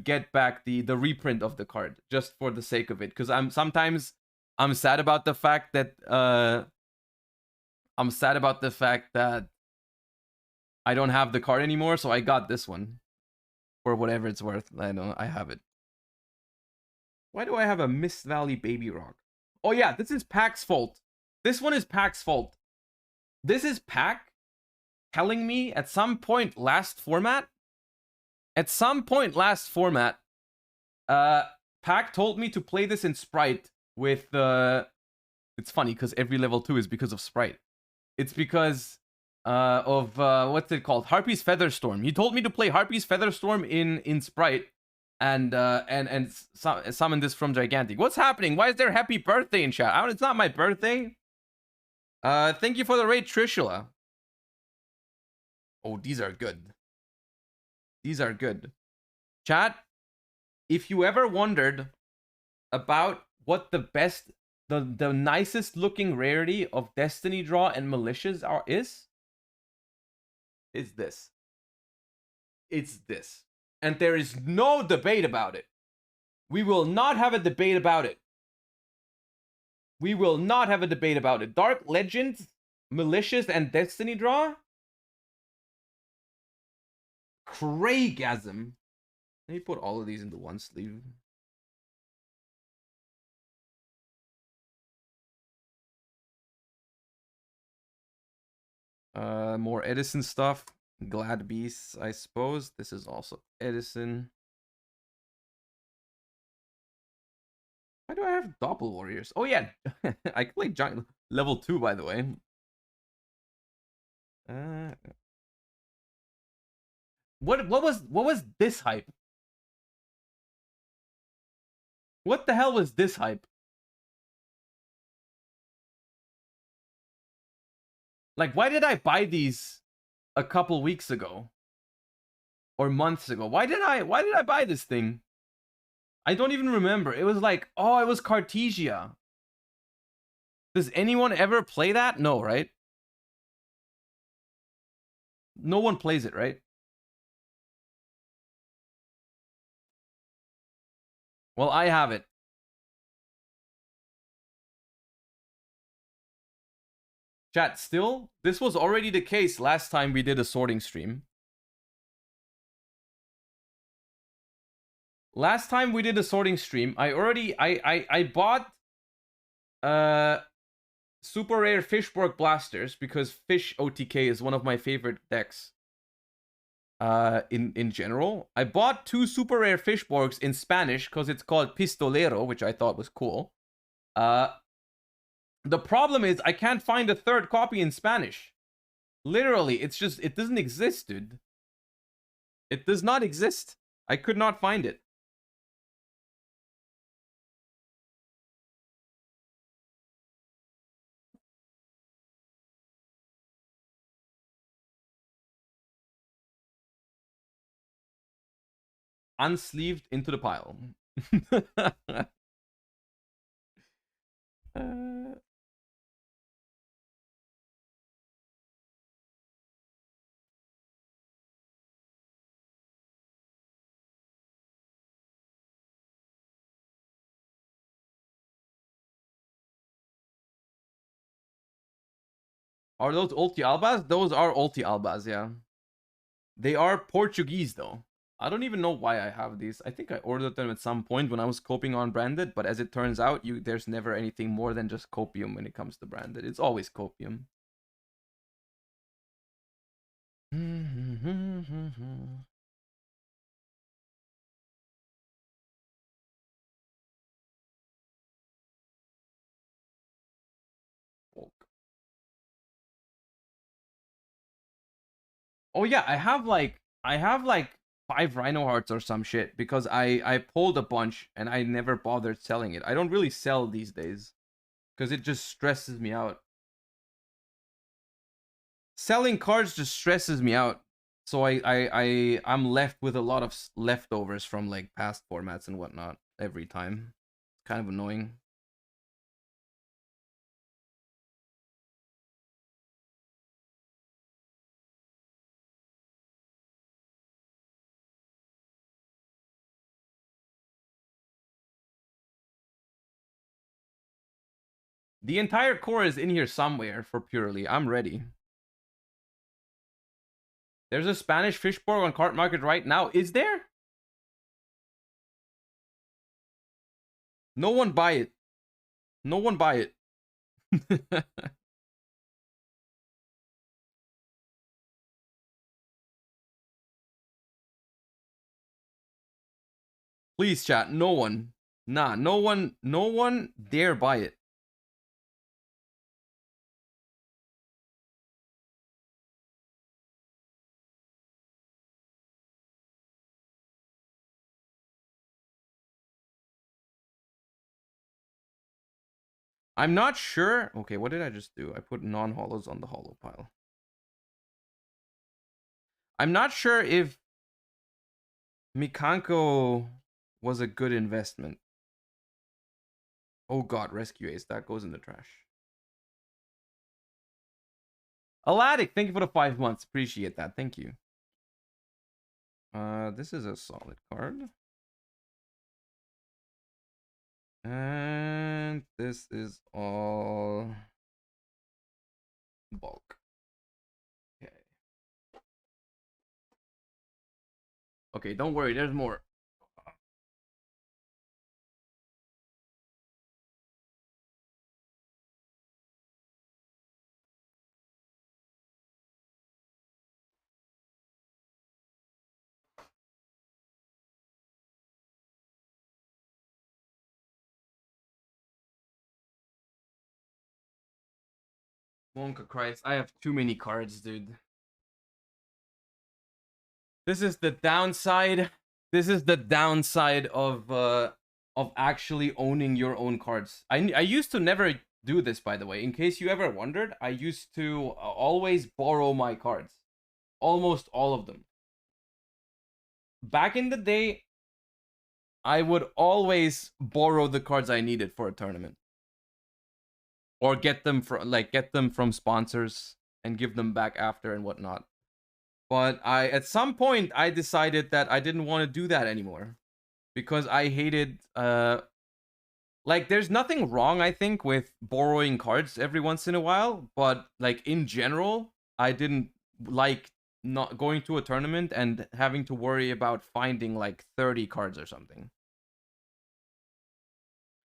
get back the reprint of the card just for the sake of it, because I'm sad about the fact that I don't have the card anymore, so I got this one for whatever it's worth. I have it. Why do I have a Mist Valley Baby Rock? Oh yeah, this is Pack's fault. This one is Pack's fault. This is Pack telling me at some point last format, Pack told me to play this in Sprite with it's funny because every level 2 is because of Sprite. It's because of what's it called? Harpy's Featherstorm. He told me to play Harpy's Featherstorm in Sprite and summon this from Gigantic. What's happening? Why is there happy birthday in chat? It's not my birthday. Thank you for the raid, Trishula. Oh, these are good. These are good. Chat, if you ever wondered about what the best, the nicest looking rarity of Destiny Draw and Militias is this. It's this. And there is no debate about it. We will not have a debate about it. We will not have a debate about it. Dark Legends, Militias, and Destiny Draw? Craigasm. Let me put all of these into one sleeve. More Edison stuff. Glad Beasts, I suppose. This is also Edison. Why do I have Doppel Warriors? Oh yeah, I played Giant level 2, by the way. What was this hype? What the hell was this hype? Like, why did I buy these a couple weeks ago or months ago? Why did I buy this thing? I don't even remember. It was like, oh, it was Cartesia. Does anyone ever play that? No, right? No one plays it, right? Well, I have it. Chat, still, this was already the case last time we did a sorting stream. Last time we did a sorting stream, I bought super rare Fishborg Blasters because Fish OTK is one of my favorite decks. In general, I bought 2 super rare Fishborgs in Spanish because it's called Pistolero, which I thought was cool. The problem is I can't find a third copy in Spanish. Literally, it's just, it doesn't exist, dude. It does not exist. I could not find it. Unsleeved into the pile. Are those Ulti Albas? Those are Ulti Albas, yeah. They are Portuguese, though. I don't even know why I have these. I think I ordered them at some point when I was coping on branded, but as it turns out, there's never anything more than just copium when it comes to branded. It's always copium. Oh yeah, I have like 5 Rhino Hearts or some shit because I pulled a bunch and I never bothered selling it. I don't really sell these days because it just stresses me out. Selling cards just stresses me out. So I'm left with a lot of leftovers from like past formats and whatnot every time. Kind of annoying. The entire core is in here somewhere for purely. I'm ready. There's a Spanish fishboard on cart market right now. Is there? No one buy it. No one buy it. Please, chat. No one. Nah, no one dare buy it. I'm not sure. Okay, what did I just do? I put non-hollows on the hollow pile. I'm not sure if Mikanko was a good investment. Oh god, Rescue Ace. That goes in the trash. Aladic, thank you for the 5 months. Appreciate that. Thank you. This is a solid card. And this is all bulk. Okay. Okay, don't worry, there's more. Wonka Christ, I have too many cards, dude. This is the downside. This is the downside of actually owning your own cards. I used to never do this, by the way. In case you ever wondered, I used to always borrow my cards. Almost all of them. Back in the day, I would always borrow the cards I needed for a tournament. Or get them from sponsors and give them back after and whatnot. But at some point I decided that I didn't want to do that anymore. Because I hated like there's nothing wrong, I think, with borrowing cards every once in a while, but like in general, I didn't like not going to a tournament and having to worry about finding like 30 cards or something.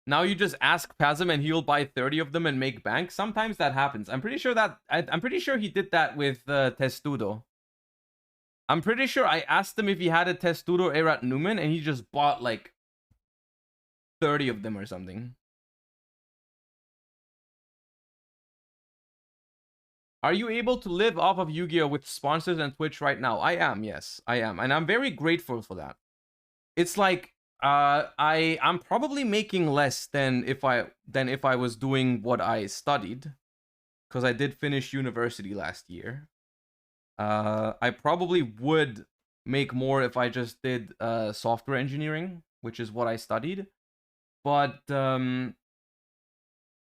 Now you just ask Pazim and he'll buy 30 of them and make bank. Sometimes that happens. I'm pretty sure he did that with Testudo. I'm pretty sure I asked him if he had a Testudo Erat Newman and he just bought like 30 of them or something. Are you able to live off of Yu-Gi-Oh with sponsors and Twitch right now? I am, yes. I am. And I'm very grateful for that. It's like I'm probably making less than if I was doing what I studied, because I did finish university last year. I probably would make more if I just did software engineering, which is what I studied. But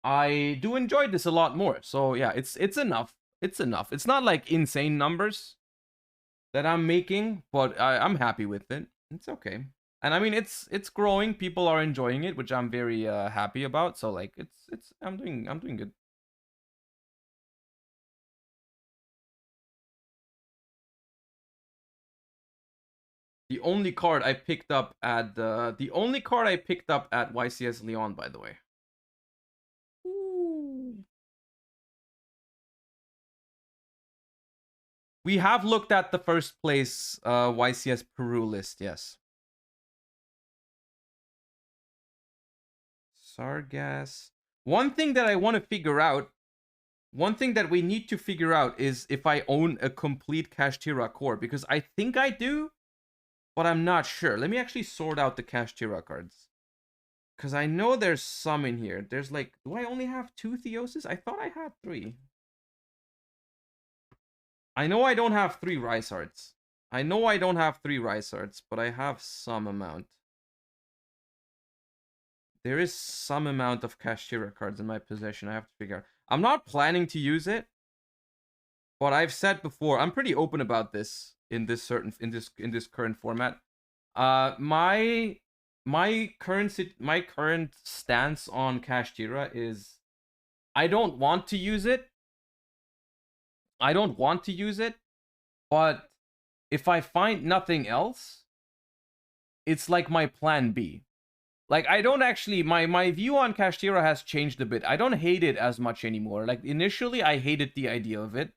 I do enjoy this a lot more. So yeah, it's enough. It's enough. It's not like insane numbers that I'm making, but I'm happy with it. It's okay. And I mean, it's growing. People are enjoying it, which I'm very happy about. So like, I'm doing good. The only card I picked up at YCS Lyon, by the way. Ooh. We have looked at the first place YCS Peru list, yes. Sargass. One thing that I want to figure out, one thing that we need to figure out is if I own a complete Kashtira core, because I think I do, but I'm not sure. Let me actually sort out the Kashtira cards. Because I know there's some in here. There's like, do I only have 2 Theoses? I thought I had 3. I know I don't have 3 Rice Arts. I know I don't have 3 Rice Arts, but I have some amount. There is some amount of Kashtira cards in my possession. I have to figure out. I'm not planning to use it, but I've said before, I'm pretty open about this in this current format. My current stance on Kashtira is I don't want to use it. But if I find nothing else, it's like my plan B. Like, I don't actually, my view on Kashtira has changed a bit. I don't hate it as much anymore. Like, initially, I hated the idea of it.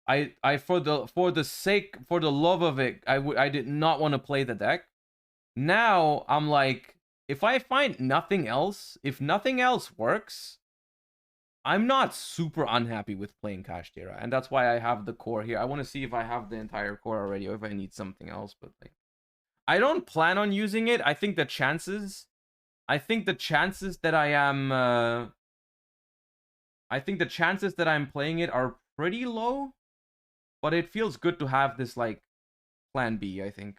For the love of it, I did not want to play the deck. Now, I'm like, if I find nothing else, if nothing else works, I'm not super unhappy with playing Kashtira. And that's why I have the core here. I want to see if I have the entire core already or if I need something else, but like, I don't plan on using it. I think the chances that I'm playing it are pretty low, but it feels good to have this like plan B, I think.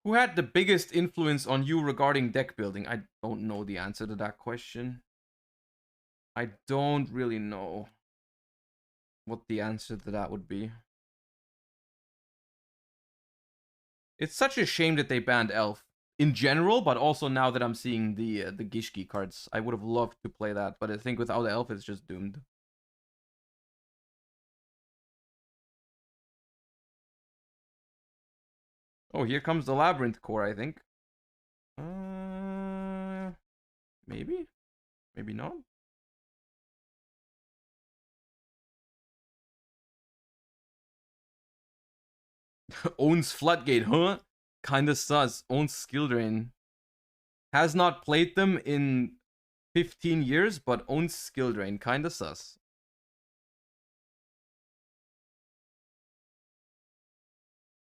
Who had the biggest influence on you regarding deck building? I don't know the answer to that question. I don't really know what the answer to that would be. It's such a shame that they banned Elf in general, but also now that I'm seeing the Gishki cards. I would have loved to play that, but I think without Elf, it's just doomed. Oh, here comes the Labyrinth core, I think. Maybe? Maybe not? Owns Floodgate, huh? Kinda sus. Owns Skill Drain. Has not played them in 15 years, but owns Skill Drain. Kinda sus.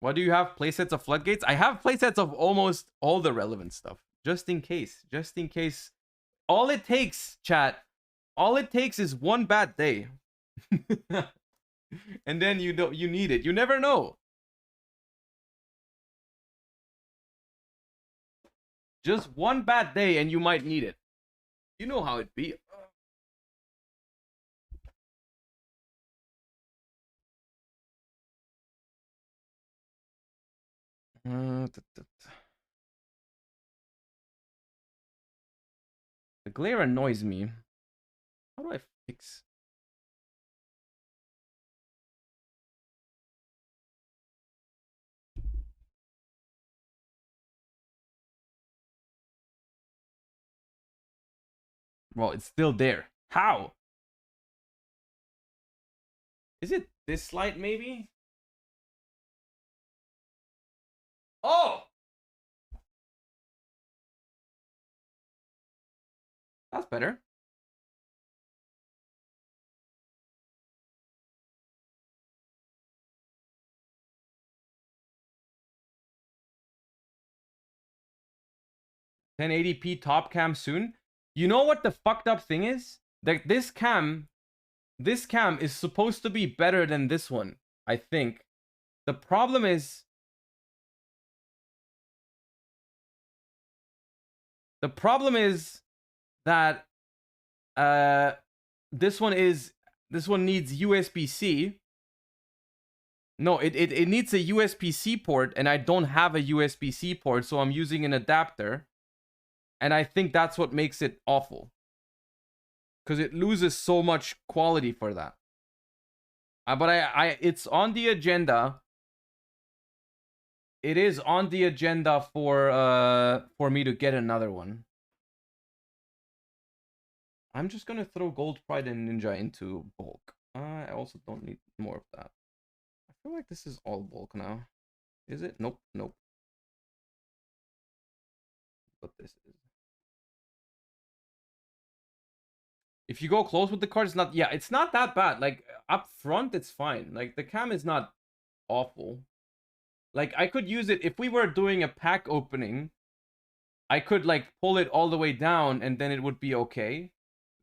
What do you have? Playsets of Floodgates? I have playsets of almost all the relevant stuff. Just in case. Just in case. All it takes, chat. All it takes is one bad day. And then you need it. You never know. Just one bad day and you might need it. You know how it be. The glare annoys me. How do I fix? Well, it's still there. How? Is it this light, maybe? Oh! That's better. $1080p top cam soon. You know what the fucked up thing is? That this cam is supposed to be better than this one, I think. The problem is that this one needs USB-C. No, it needs a USB-C port, and I don't have a USB-C port, so I'm using an adapter. And I think that's what makes it awful. Because it loses so much quality for that. But it's on the agenda. It is on the agenda for me to get another one. I'm just gonna throw Gold Pride and Ninja into bulk. I also don't need more of that. I feel like this is all bulk now. Is it? Nope, nope. But this is. If you go close with the card, it's not. Yeah, it's not that bad. Like up front, it's fine. Like the cam is not awful. Like I could use it if we were doing a pack opening. I could like pull it all the way down and then it would be okay.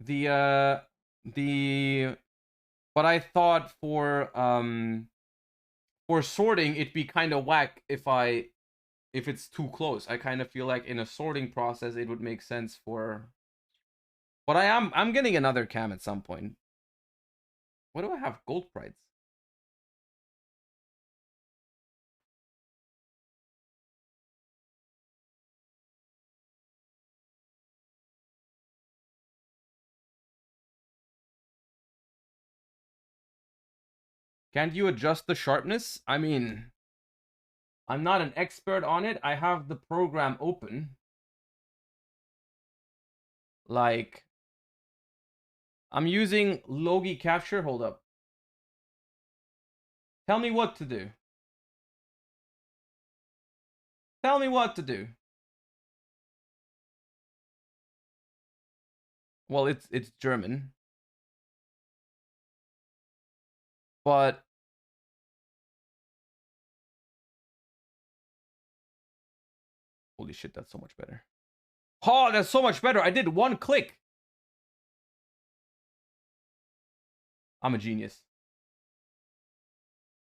But I thought for sorting it'd be kind of whack if it's too close. I kind of feel like in a sorting process it would make sense for. But I'm getting another cam at some point. What do I have? Gold prides. Can't you adjust the sharpness? I mean, I'm not an expert on it. I have the program open. Like, I'm using Logi Capture. Hold up. Tell me what to do. Tell me what to do. Well, it's German. But holy shit, that's so much better. Oh, that's so much better. I did one click. I'm a genius.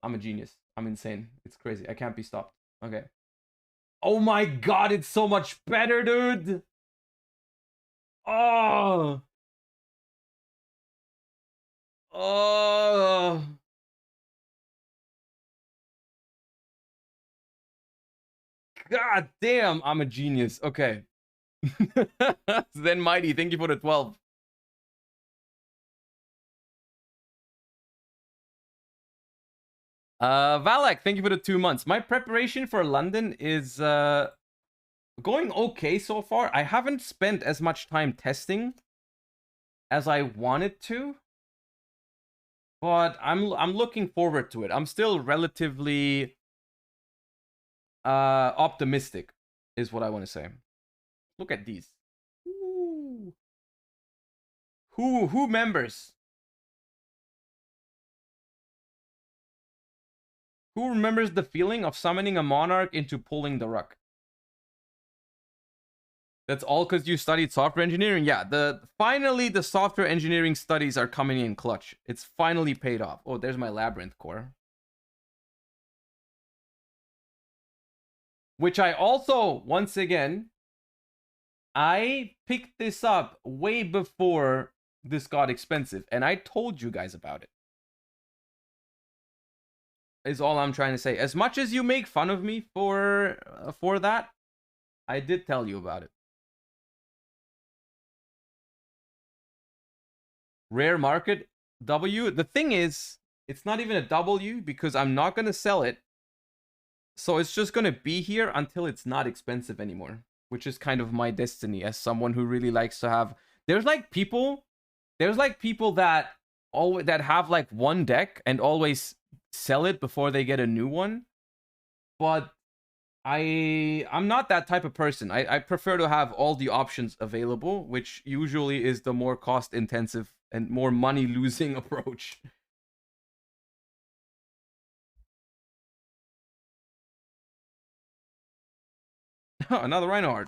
I'm a genius. I'm insane. It's crazy. I can't be stopped. Okay. Oh my god, it's so much better, dude. Oh. Oh. God damn, I'm a genius. Okay. Then Mighty, thank you for the 12. Valak, thank you for the 2 months. My preparation for London is going okay so far. I haven't spent as much time testing as I wanted to, but I'm looking forward to it. I'm still relatively optimistic, is what I want to say. Look at these. Ooh. Who members? Who remembers the feeling of summoning a monarch into pulling the ruck? That's all because you studied software engineering? Yeah, finally the software engineering studies are coming in clutch. It's finally paid off. Oh, there's my labyrinth core. Which I also, once again, I picked this up way before this got expensive. And I told you guys about it. Is all I'm trying to say. As much as you make fun of me for that, I did tell you about it. Rare market W. The thing is, it's not even a W because I'm not going to sell it. So it's just going to be here until it's not expensive anymore, which is kind of my destiny as someone who really likes to have. There's like people that have like one deck and always sell it before they get a new one. But I'm not that type of person. I prefer to have all the options available, which usually is the more cost intensive and more money losing approach. Another Reinhardt.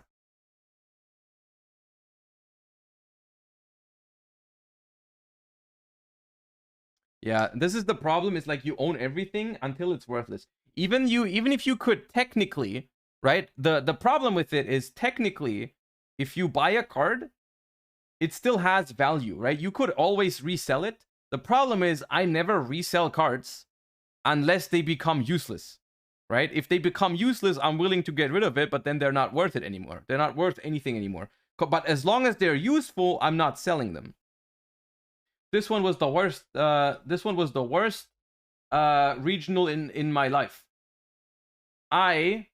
Yeah, this is the problem. It's like you own everything until it's worthless. Even if you could technically, right? The problem with it is technically, if you buy a card, it still has value, right? You could always resell it. The problem is I never resell cards unless they become useless, right? If they become useless, I'm willing to get rid of it, but then they're not worth it anymore. They're not worth anything anymore. But as long as they're useful, I'm not selling them. This one was the worst. This one was the worst regional in my life. I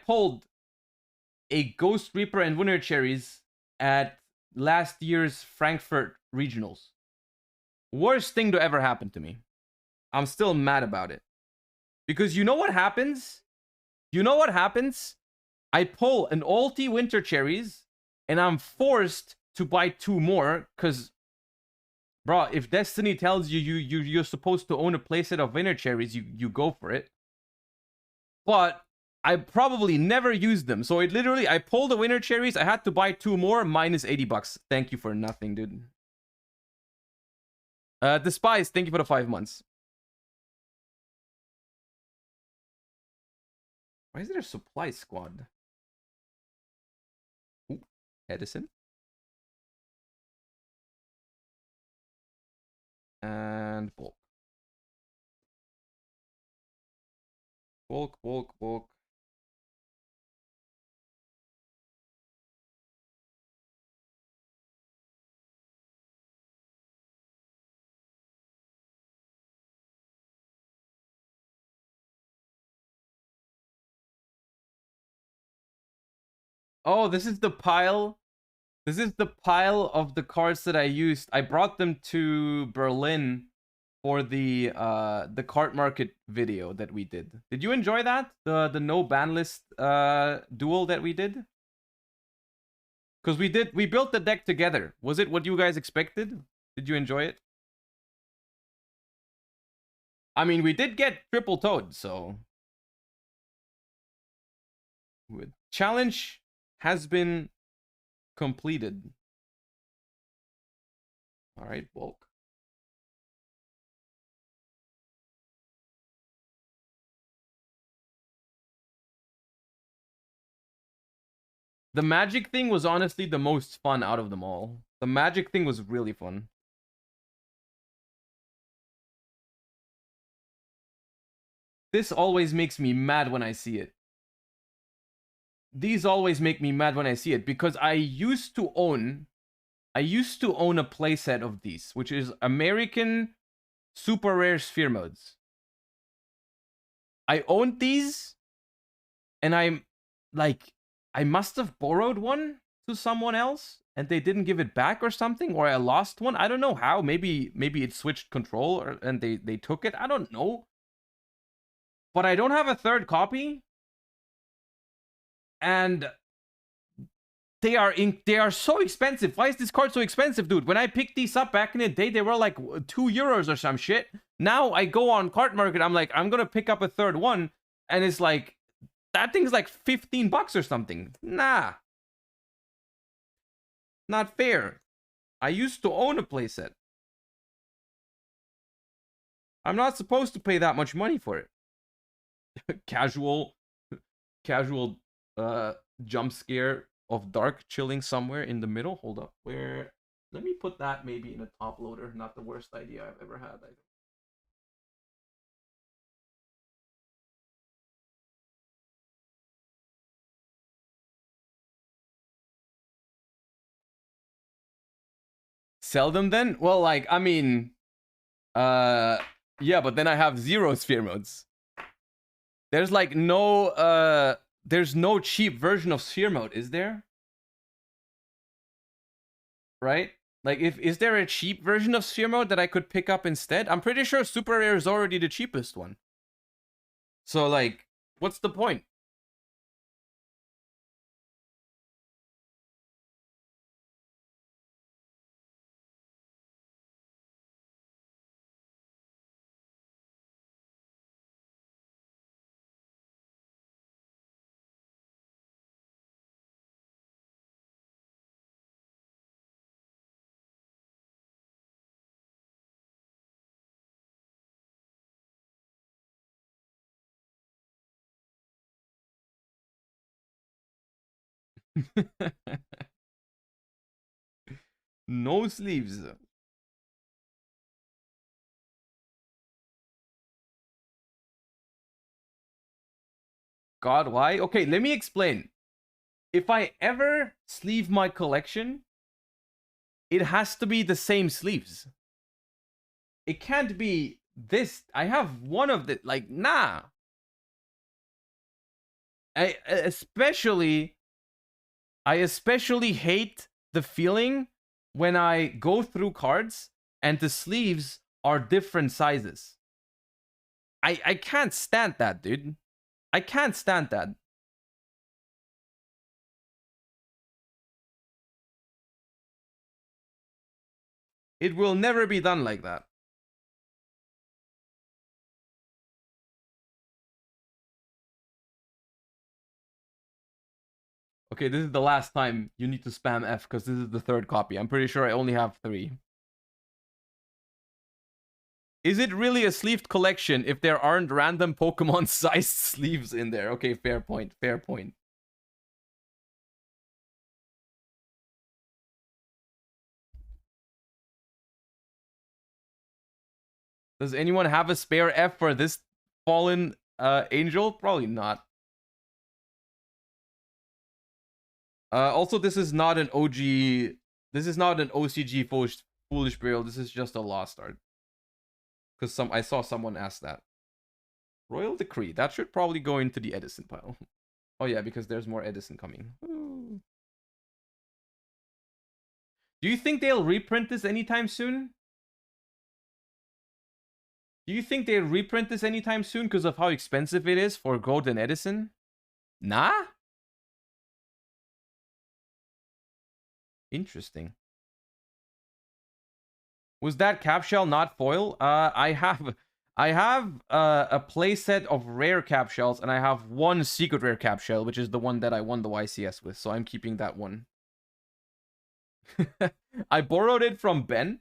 pulled a Ghost Reaper and Winter Cherries at last year's Frankfurt regionals. Worst thing to ever happen to me. I'm still mad about it. Because you know what happens? You know what happens? I pull an ulti Winter Cherries and I'm forced to buy 2 more because, bro, if Destiny tells you you're supposed to own a playset of Winter Cherries, you go for it. But I probably never used them. So it literally, I pulled the winter cherries. I had to buy 2 more, minus 80 bucks. Thank you for nothing, dude. Despise, thank you for the 5 months. Why is there a supply squad? Ooh, Edison. And bulk. Bulk. Oh, this is the pile. This is the pile of the cards that I used. I brought them to Berlin for the cart market video that we did. Did you enjoy that? The no ban list duel that we did? Because we built the deck together. Was it what you guys expected? Did you enjoy it? I mean, we did get triple toad, so challenge has been completed. All right, bulk. The magic thing was honestly the most fun out of them all. The magic thing was really fun. This always makes me mad when I see it. These always make me mad when I see it because I used to own a playset of these, which is American super rare sphere modes. I owned these and I'm like, I must have borrowed one to someone else and they didn't give it back or something, or I lost one. I don't know how. Maybe it switched control and they took it. I don't know. But I don't have a third copy. And they are so expensive. Why is this card so expensive, dude? When I picked these up back in the day, they were like €2 or some shit. Now I go on cart market, I'm like, I'm gonna pick up a third one, and it's like, that thing's like 15 bucks or something. Nah. Not fair. I used to own a playset. I'm not supposed to pay that much money for it. Casual jump scare of dark chilling somewhere in the middle. Hold up. Where? Let me put that maybe in a top loader. Not the worst idea I've ever had. Sell them then? Well, like, I mean, yeah, but then I have 0 sphere modes. There's like no, there's no cheap version of sphere mode, is there? Right? Like, is there a cheap version of sphere mode that I could pick up instead? I'm pretty sure super rare is already the cheapest one. So, like, what's the point? No sleeves. God, why? Okay, let me explain. If I ever sleeve my collection, it has to be the same sleeves. It can't be this. I have one of the, like, nah. I especially hate the feeling when I go through cards and the sleeves are different sizes. I can't stand that, dude. I can't stand that. It will never be done like that. Okay, this is the last time you need to spam F because this is the third copy. I'm pretty sure I only have 3. Is it really a sleeved collection if there aren't random Pokemon-sized sleeves in there? Okay, fair point, fair point. Does anyone have a spare F for this fallen angel? Probably not. Also, this is not an OG... This is not an OCG foolish burial. This is just a lost art. Because I saw someone ask that. Royal Decree. That should probably go into the Edison pile. Oh yeah, because there's more Edison coming. Ooh. Do you think they'll reprint this anytime soon? Do you think they'll reprint this anytime soon because of how expensive it is for Gold and Edison? Nah? Interesting. Was that cap shell not foil? I have a playset of rare cap shells, and I have 1 secret rare cap shell, which is the one that I won the YCS with, so I'm keeping that one. I borrowed it from Ben.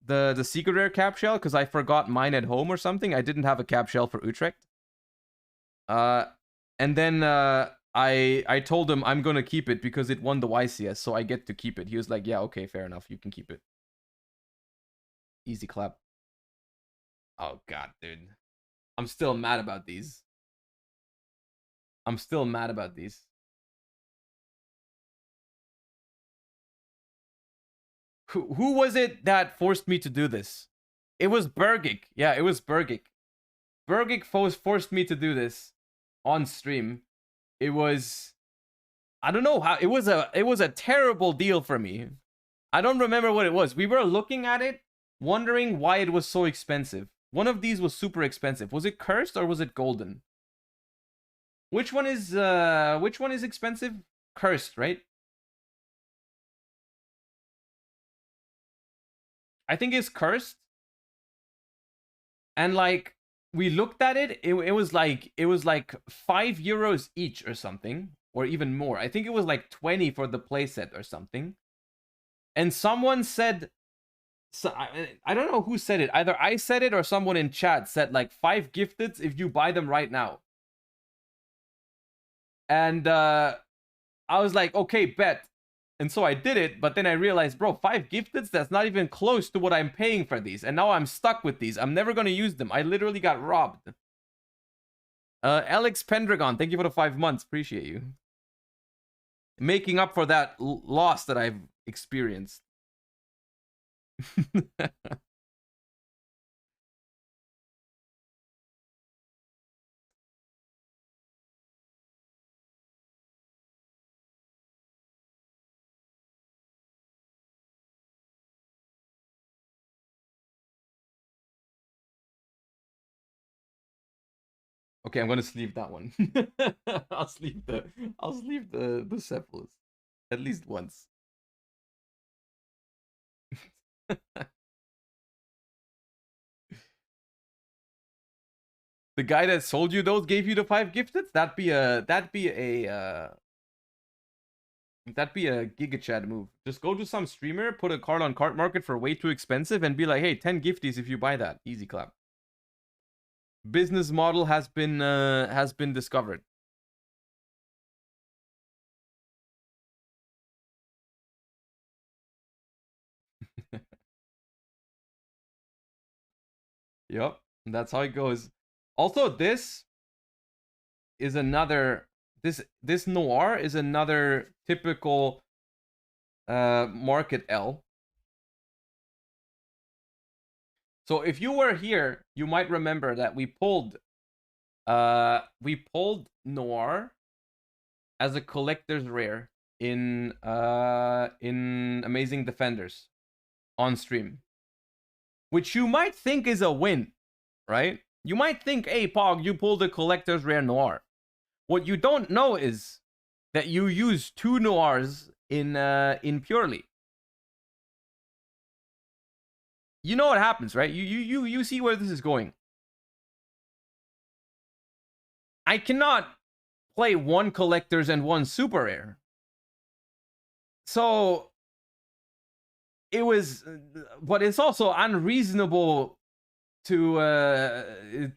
The secret rare cap shell, because I forgot mine at home or something. I didn't have a cap shell for Utrecht. And then I told him I'm gonna keep it because it won the YCS, so I get to keep it. He was like, yeah, okay, fair enough, you can keep it. Easy clap. Oh god, dude. I'm still mad about these. Who was it that forced me to do this? It was Bergic. Yeah, it was Bergic. Bergic forced me to do this on stream. It was... I don't know how... It was a terrible deal for me. I don't remember what it was. We were looking at it, wondering why it was so expensive. One of these was super expensive. Was it cursed or was it golden? Which one is expensive? Cursed, right? I think it's cursed. And like we looked at it, it was like 5 euros each or something, or even more. I think it was like 20 for the playset or something. And someone said, so I don't know who said it. Either I said it or someone in chat said like 5 gifteds if you buy them right now. And I was like, okay, bet. And so I did it, but then I realized, bro, 5 gifteds, that's not even close to what I'm paying for these. And now I'm stuck with these. I'm never going to use them. I literally got robbed. Alex Pendragon, thank you for the 5 months. Appreciate you. Making up for that loss that I've experienced. Okay, I'm gonna sleeve that one. I'll sleeve the Cephalus. At least once. The guy that sold you those gave you the 5 gifteds? That'd be a Giga Chad move. Just go to some streamer, put a card on cart market for way too expensive, and be like, hey, 10 gifties if you buy that. Easy clap. Business model has been discovered. Yep, that's how it goes. Also, this is another this noir is another typical market L. So if you were here, you might remember that we pulled noir as a collector's rare in Amazing Defenders on stream, which you might think is a win, right? You might think, hey, Pog, you pulled a collector's rare noir. What you don't know is that you use 2 noirs in Purely. You know what happens, right? You see where this is going. I cannot play 1 collectors and 1 super rare. So it was, but it's also unreasonable to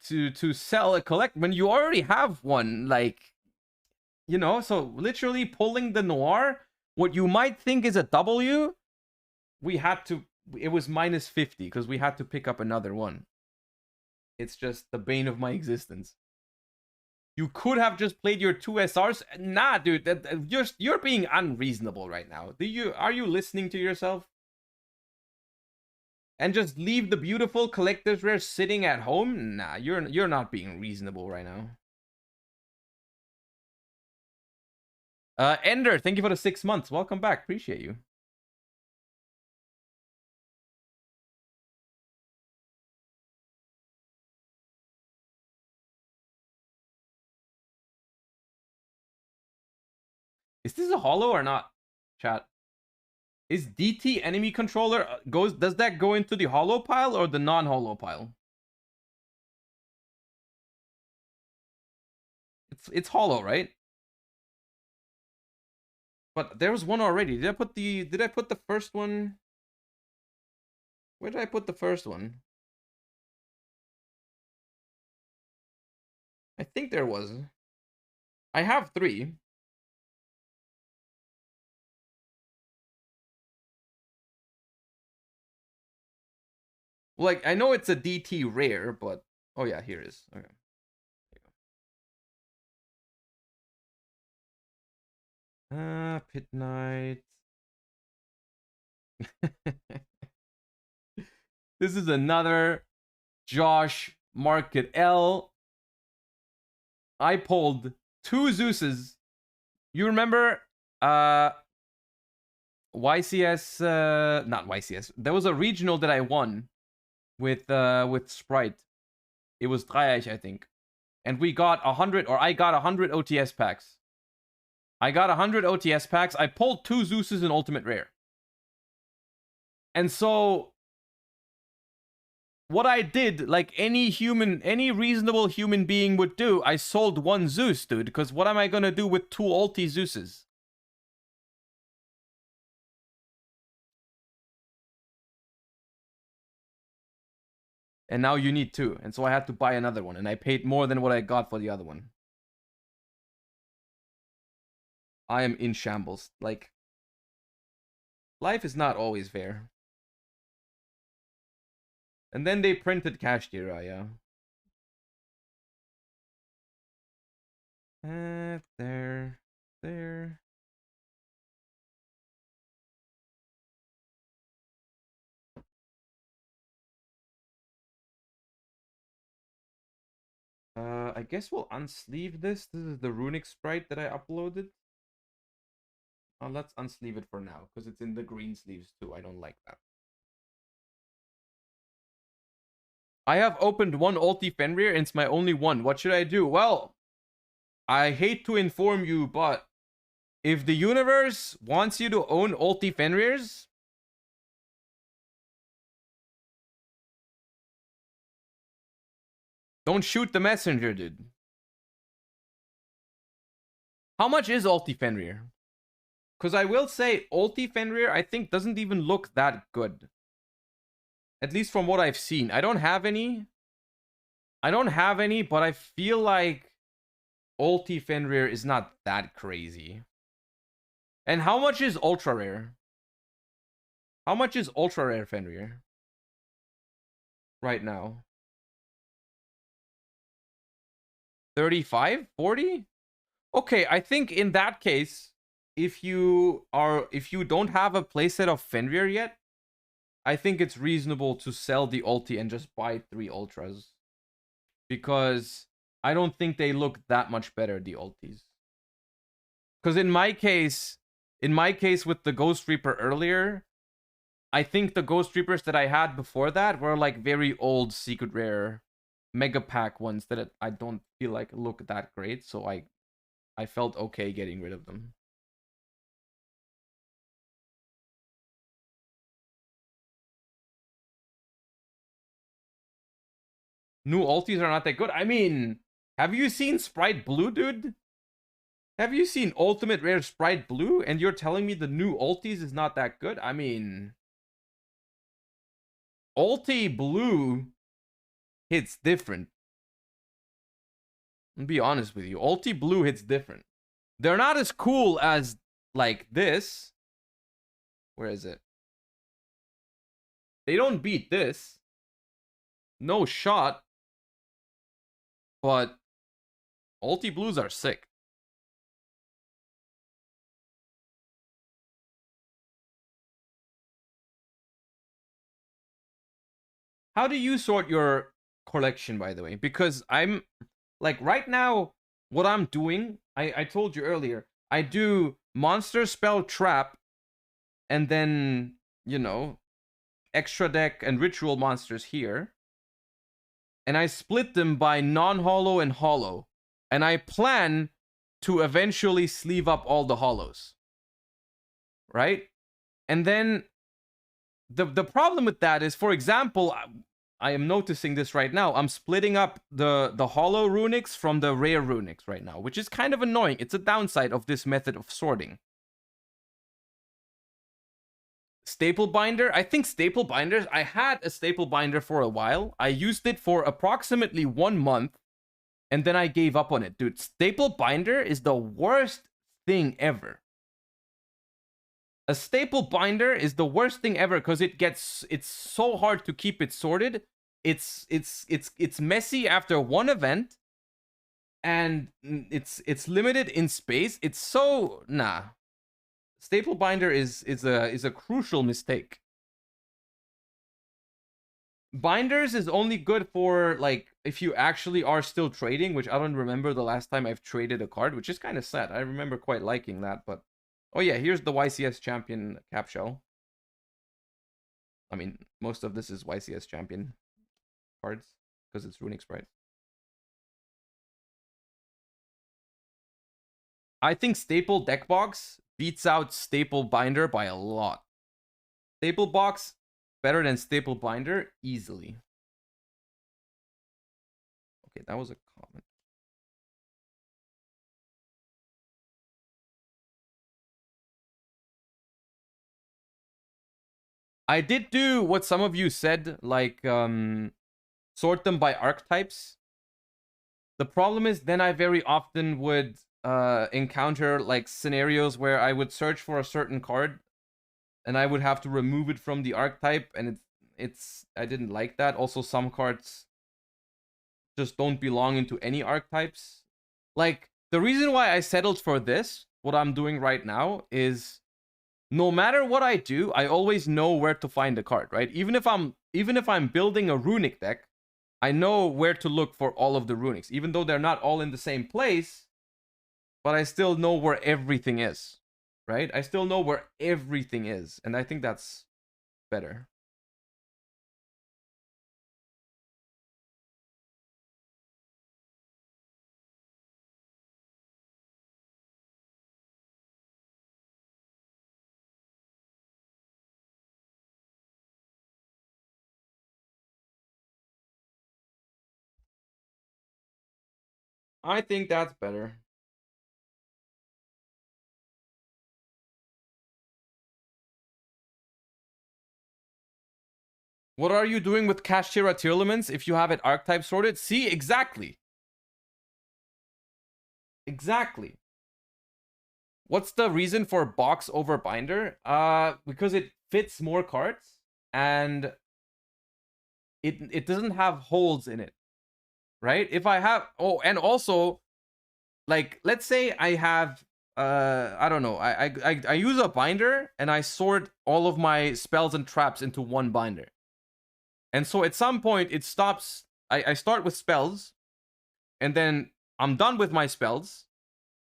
sell a collect when you already have one, like, you know. So literally pulling the noir, what you might think is a W, we had to, it was minus 50 because we had to pick up another one. It's just the bane of my existence. You could have just played your 2 SRs. Nah, dude, you're being unreasonable right now. Are you listening to yourself? And just leave the beautiful collector's rare sitting at home? Nah, you're not being reasonable right now. Ender, thank you for the 6 months. Welcome back. Appreciate you. Is this a holo or not, chat? Is DT enemy controller does that go into the holo pile or the non-holo pile? It's holo, right? But there was one already. Did I put the first one? Where did I put the first one? I think there was. I have 3. Like, I know it's a DT rare, but oh yeah, here it is. Okay. Pit Knight. This is another Josh Market L. I pulled 2 Zeuses. You remember YCS, not YCS. There was a regional that I won with Sprite. It was Dreieich, I think. And we got 100, or I got 100 OTS packs. I got 100 OTS packs. I pulled 2 Zeuses in Ultimate Rare. And so what I did, like any reasonable human being would do, I sold 1 Zeus, dude. Because what am I gonna do with 2 ulti Zeuses? And now you need 2. And so I had to buy another one. And I paid more than what I got for the other one. I am in shambles. Like, life is not always fair. And then they printed Kashtira, yeah. There. I guess we'll unsleeve this. This is the runic sprite that I uploaded. Let's unsleeve it for now, because it's in the green sleeves too. I don't like that. I have opened 1 ulti Fenrir, and it's my only one. What should I do? Well, I hate to inform you, but if the universe wants you to own ulti Fenrirs, don't shoot the messenger, dude. How much is ulti Fenrir? Because I will say, ulti Fenrir, I think, doesn't even look that good. At least from what I've seen. I don't have any, but I feel like ulti Fenrir is not that crazy. And how much is ultra rare? How much is ultra rare Fenrir right now? 35? 40? Okay, I think in that case, if you don't have a playset of Fenrir yet, I think it's reasonable to sell the ulti and just buy 3 ultras. Because I don't think they look that much better, the ultis. Because in my case with the Ghost Reaper earlier, I think the Ghost Reapers that I had before that were like very old secret rare mega pack ones that I don't feel like look that great, so I felt okay getting rid of them. New ultis are not that good. I mean, have you seen Sprite Blue, dude? Have you seen Ultimate Rare Sprite Blue and you're telling me the new Ultis is not that good? I mean, Ulti Blue hits different. I'll be honest with you. Ulti Blue hits different. They're not as cool as, like, this. Where is it? They don't beat this. No shot. But Ulti Blues are sick. How do you sort your collection, by the way? Because I'm, like, right now, what I'm doing, I told you earlier, I do Monster, Spell, Trap, and then, you know, extra deck and ritual monsters here. And I split them by non-holo and holo. And I plan to eventually sleeve up all the holos. Right? And then the problem with that is, for example, I am noticing this right now. I'm splitting up the holo runics from the rare runics right now, which is kind of annoying. It's a downside of this method of sorting. Staple binder. I think staple binders. I had a staple binder for a while. I used it for approximately 1 month. And then I gave up on it. Dude, staple binder is the worst thing ever. A staple binder is the worst thing ever because it's so hard to keep it sorted. It's messy after one event, and it's limited in space. It's so nah. Staple binder is a crucial mistake. Binders is only good for, like, if you actually are still trading, which I don't remember the last time I've traded a card, which is kind of sad. I remember quite liking that, but oh yeah, here's the YCS champion cap shell. I mean, most of this is YCS champion cards because it's runic sprites. I think staple deck box beats out staple binder by a lot. Staple box better than staple binder easily. Okay, that was a comment. I did do what some of you said, like sort them by archetypes. The problem is then I very often would encounter like scenarios where I would search for a certain card and I would have to remove it from the archetype, and it's I didn't like that. Also, some cards just don't belong into any archetypes. Like, the reason why I settled for this, what I'm doing right now, is no matter what I do, I always know where to find a card, right? Even if I'm building a runic deck, I know where to look for all of the runics, even though they're not all in the same place, but I still know where everything is, right? I still know where everything is, and I think that's better. I think that's better. What are you doing with Kashtira Tearlaments if you have it archetype sorted? See, exactly. Exactly. What's the reason for box over binder? Because it fits more cards and it doesn't have holes in it, right? If I have, oh, and also, like, let's say I have, I don't know, I use a binder and I sort all of my spells and traps into one binder. And so at some point it stops. I start with spells, and then I'm done with my spells.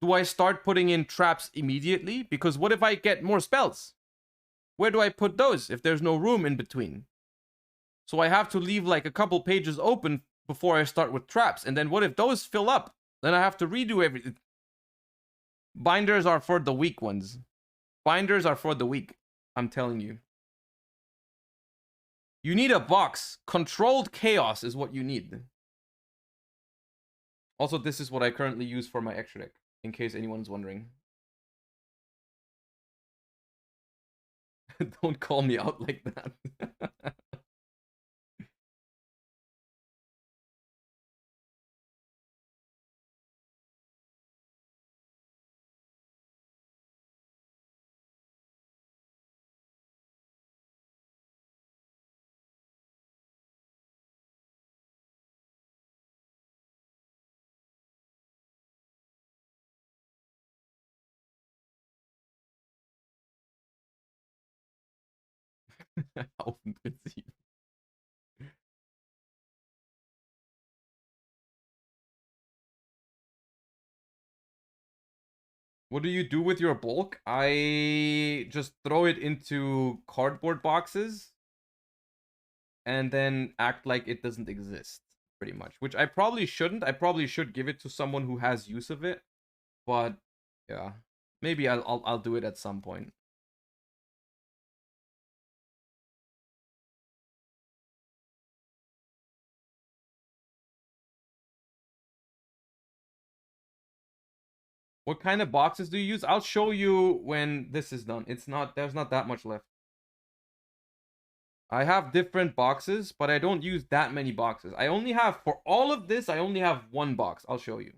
Do I start putting in traps immediately? Because what if I get more spells? Where do I put those if there's no room in between? So I have to leave like a couple pages open before I start with traps. And then what if those fill up? Then I have to redo everything. Binders are for the weak ones. Binders are for the weak. I'm telling you. You need a box. Controlled chaos is what you need. Also, this is what I currently use for my extra deck. in case anyone's wondering. Don't call me out like that. Haufenprinzip. What do you do with your bulk? I just throw it into cardboard boxes and then act like it doesn't exist, pretty much. Which I probably shouldn't. I probably should give it to someone who has use of it. But yeah, maybe I'll do it at some point. What kind of boxes do you use? I'll show you when this is done. There's not that much left. I have different boxes, but I don't use that many boxes. I only have, for all of this, I only have one box. I'll show you.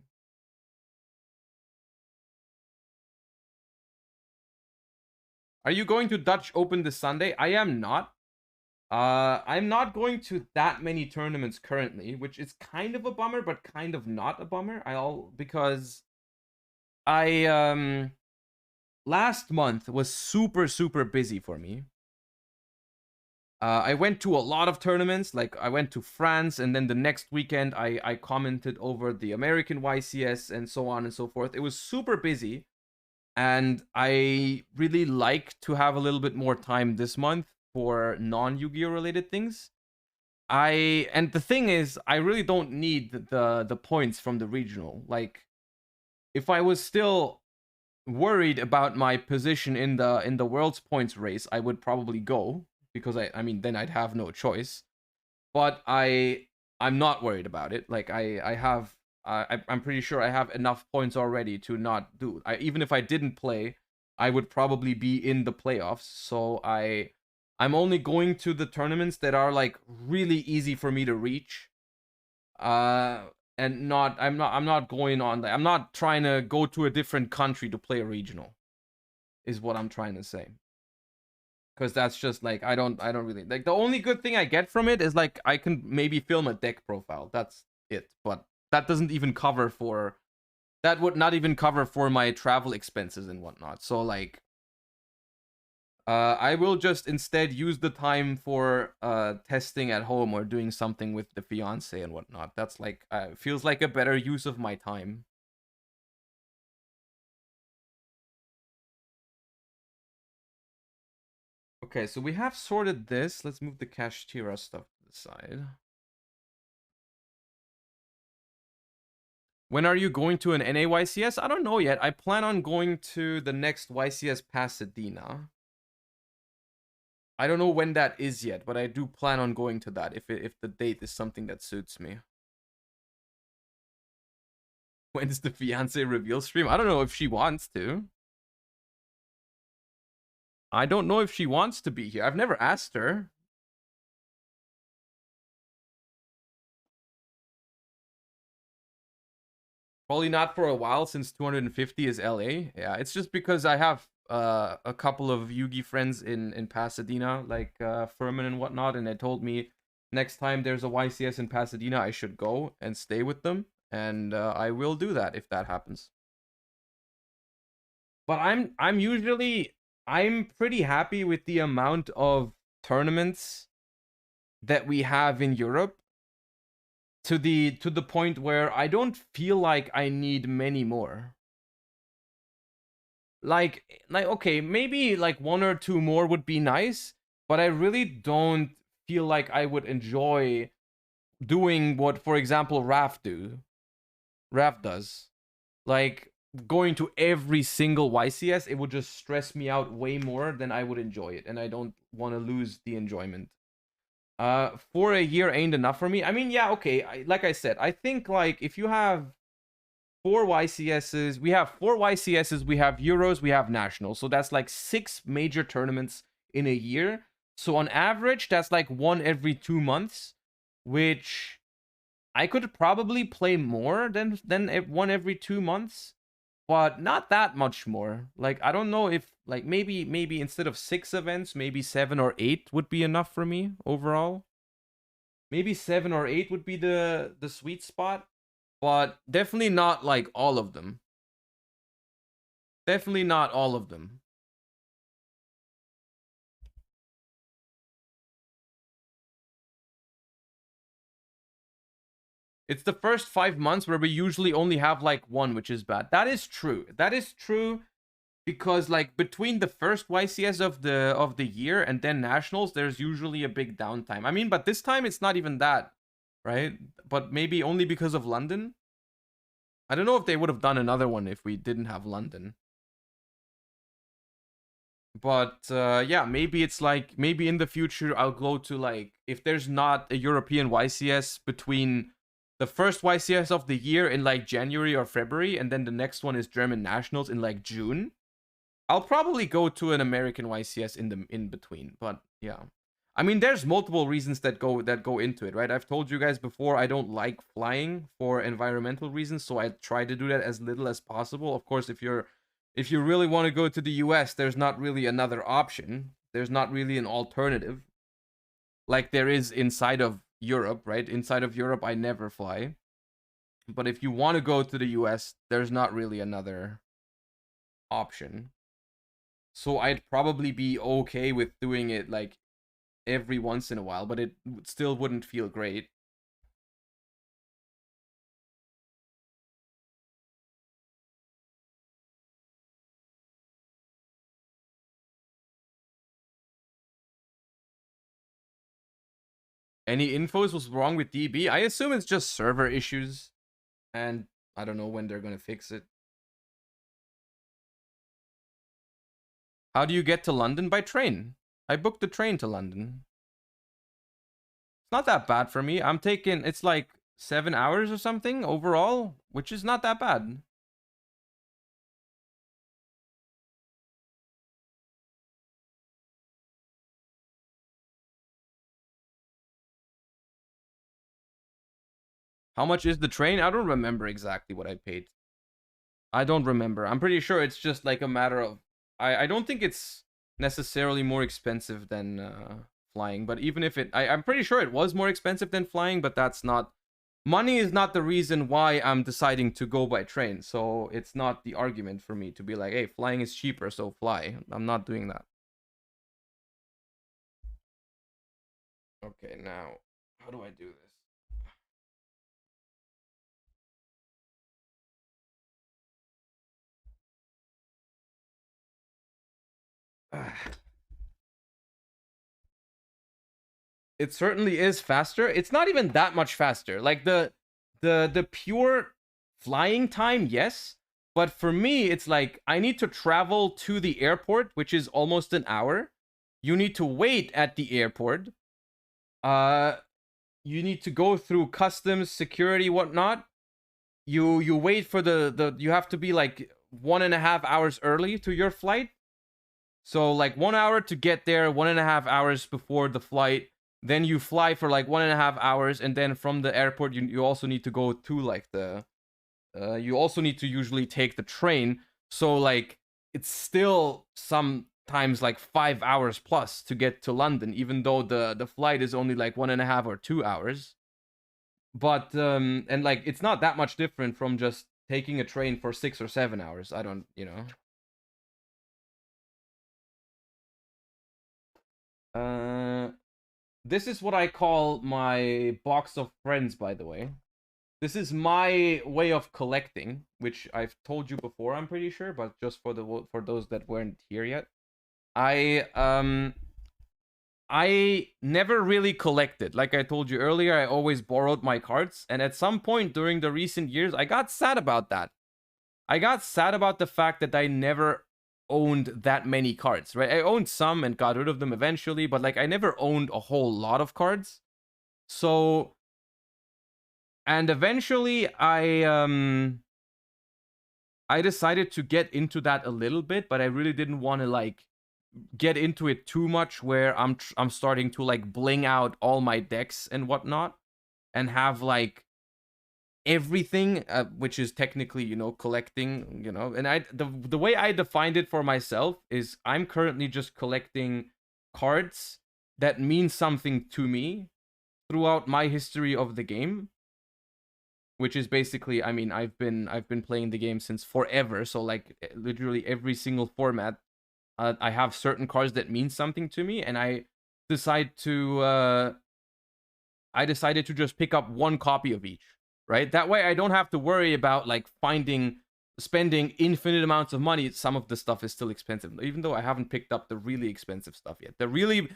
Are you going to Dutch Open this Sunday? I am not. I'm not going to that many tournaments currently, which is kind of a bummer, but kind of not a bummer. Because I last month was super busy for me. I went to a lot of tournaments. Like I went to France, and then the next weekend I commented over the American YCS and so on and so forth. It was super busy, and I really like to have a little bit more time this month for non-Yu-Gi-Oh related things. And the thing is, I really don't need the points from the regional. Like, if I was still worried about my position in the world's points race, I would probably go, because I mean then I'd have no choice. But I'm not worried about it. Like I'm pretty sure I have enough points already to not do. Even if I didn't play, I would probably be in the playoffs. So I'm only going to the tournaments that are like really easy for me to reach. And I'm not going on. I'm not trying to go to a different country to play a regional, is what I'm trying to say. Because that's just like I don't really like. The only good thing I get from it is like I can maybe film a deck profile. That's it. But that doesn't even cover for. That would not even cover for my travel expenses and whatnot. So like, I will just instead use the time for testing at home or doing something with the fiance and whatnot. That's like feels like a better use of my time. Okay, so we have sorted this. Let's move the Kashtira stuff to the side. When are you going to an NA YCS? I don't know yet. I plan on going to the next YCS Pasadena. I don't know when that is yet, but I do plan on going to that if the date is something that suits me. When is the fiance reveal stream? I don't know if she wants to. I don't know if she wants to be here. I've never asked her. Probably not for a while, since 250 is LA. Yeah, it's just because I have a couple of Yugi friends in Pasadena, like Furman and whatnot, and they told me next time there's a YCS in Pasadena, I should go and stay with them, and I will do that if that happens. But I'm pretty happy with the amount of tournaments that we have in Europe, to the point where I don't feel like I need many more. Like okay, maybe like one or two more would be nice, but I really don't feel like I would enjoy doing what, for example, Raph does. Like going to every single YCS, it would just stress me out way more than I would enjoy it, and I don't want to lose the enjoyment. For a year ain't enough for me. I mean, yeah, okay. Like I said, I think like if you have 4 YCSs. We have 4 YCSs, we have Euros, we have Nationals. So that's like 6 major tournaments in a year. So on average, that's like 1 every 2 months, which I could probably play more than 1 every 2 months, but not that much more. Like, I don't know if, like, maybe instead of 6 events, maybe 7 or 8 would be enough for me overall. Maybe 7 or 8 would be the sweet spot, but definitely not like all of them. Definitely not all of them. It's the first 5 months where we usually only have like 1, which is bad. That is true. That is true because like between the first YCS of the year and then Nationals, there's usually a big downtime. I mean, but this time it's not even that, right? But maybe only because of London. I don't know if they would have done another one if we didn't have London. But yeah, maybe it's like, maybe in the future I'll go to like, if there's not a European YCS between the first YCS of the year in like January or February, and then the next one is German Nationals in like June, I'll probably go to an American YCS in between. But yeah, I mean, there's multiple reasons that go into it, right? I've told you guys before, I don't like flying for environmental reasons, so I try to do that as little as possible. Of course, if you really want to go to the US, there's not really another option. There's not really an alternative like there is inside of Europe, right? Inside of Europe, I never fly. But if you want to go to the US, there's not really another option. So I'd probably be okay with doing it like every once in a while, but it still wouldn't feel great. Any infos was wrong with DB? I assume it's just server issues, and I don't know when they're gonna fix it. How do you get to London? By train. I booked the train to London. It's not that bad for me. I'm taking, it's like 7 hours or something overall, which is not that bad. How much is the train? I don't remember exactly what I paid. I don't remember. I'm pretty sure it's just like a matter of... I don't think it's necessarily more expensive than flying, but even if it... I'm pretty sure it was more expensive than flying, but that's not... Money is not the reason why I'm deciding to go by train, so it's not the argument for me to be like, hey, flying is cheaper, so fly. I'm not doing that. Okay, now, how do I do this? It certainly is faster. It's not even that much faster. Like the pure flying time, yes. But for me, it's like I need to travel to the airport, which is almost an hour. You need to wait at the airport. You need to go through customs, security, whatnot. You wait for you have to be like 1.5 hours early to your flight. So like 1 hour to get there, 1.5 hours before the flight. Then you fly for like 1.5 hours, and then from the airport you also need to go to like the you also need to usually take the train. So like it's still sometimes like 5 hours plus to get to London, even though the flight is only like 1.5 or 2 hours. But and like it's not that much different from just taking a train for 6 or 7 hours. I don't, you know. This is what I call my box of friends, by the way. This is my way of collecting, which I've told you before, I'm pretty sure, but just for those that weren't here yet. I never really collected. Like I told you earlier, I always borrowed my cards, and at some point during the recent years, I got sad about that. I got sad about the fact that I never owned that many cards, right? I owned some and got rid of them eventually, but like I never owned a whole lot of cards. So, and eventually I I decided to get into that a little bit, but I really didn't want to like get into it too much where I'm starting to like bling out all my decks and whatnot and have like everything, which is technically, you know, collecting, you know. And the way I defined it for myself is I'm currently just collecting cards that mean something to me throughout my history of the game, which is basically, I mean, I've been playing the game since forever, so like literally every single format, I have certain cards that mean something to me, and I decided to just pick up one copy of each, right? That way I don't have to worry about like spending infinite amounts of money. Some of the stuff is still expensive, even though I haven't picked up the really expensive stuff yet. The really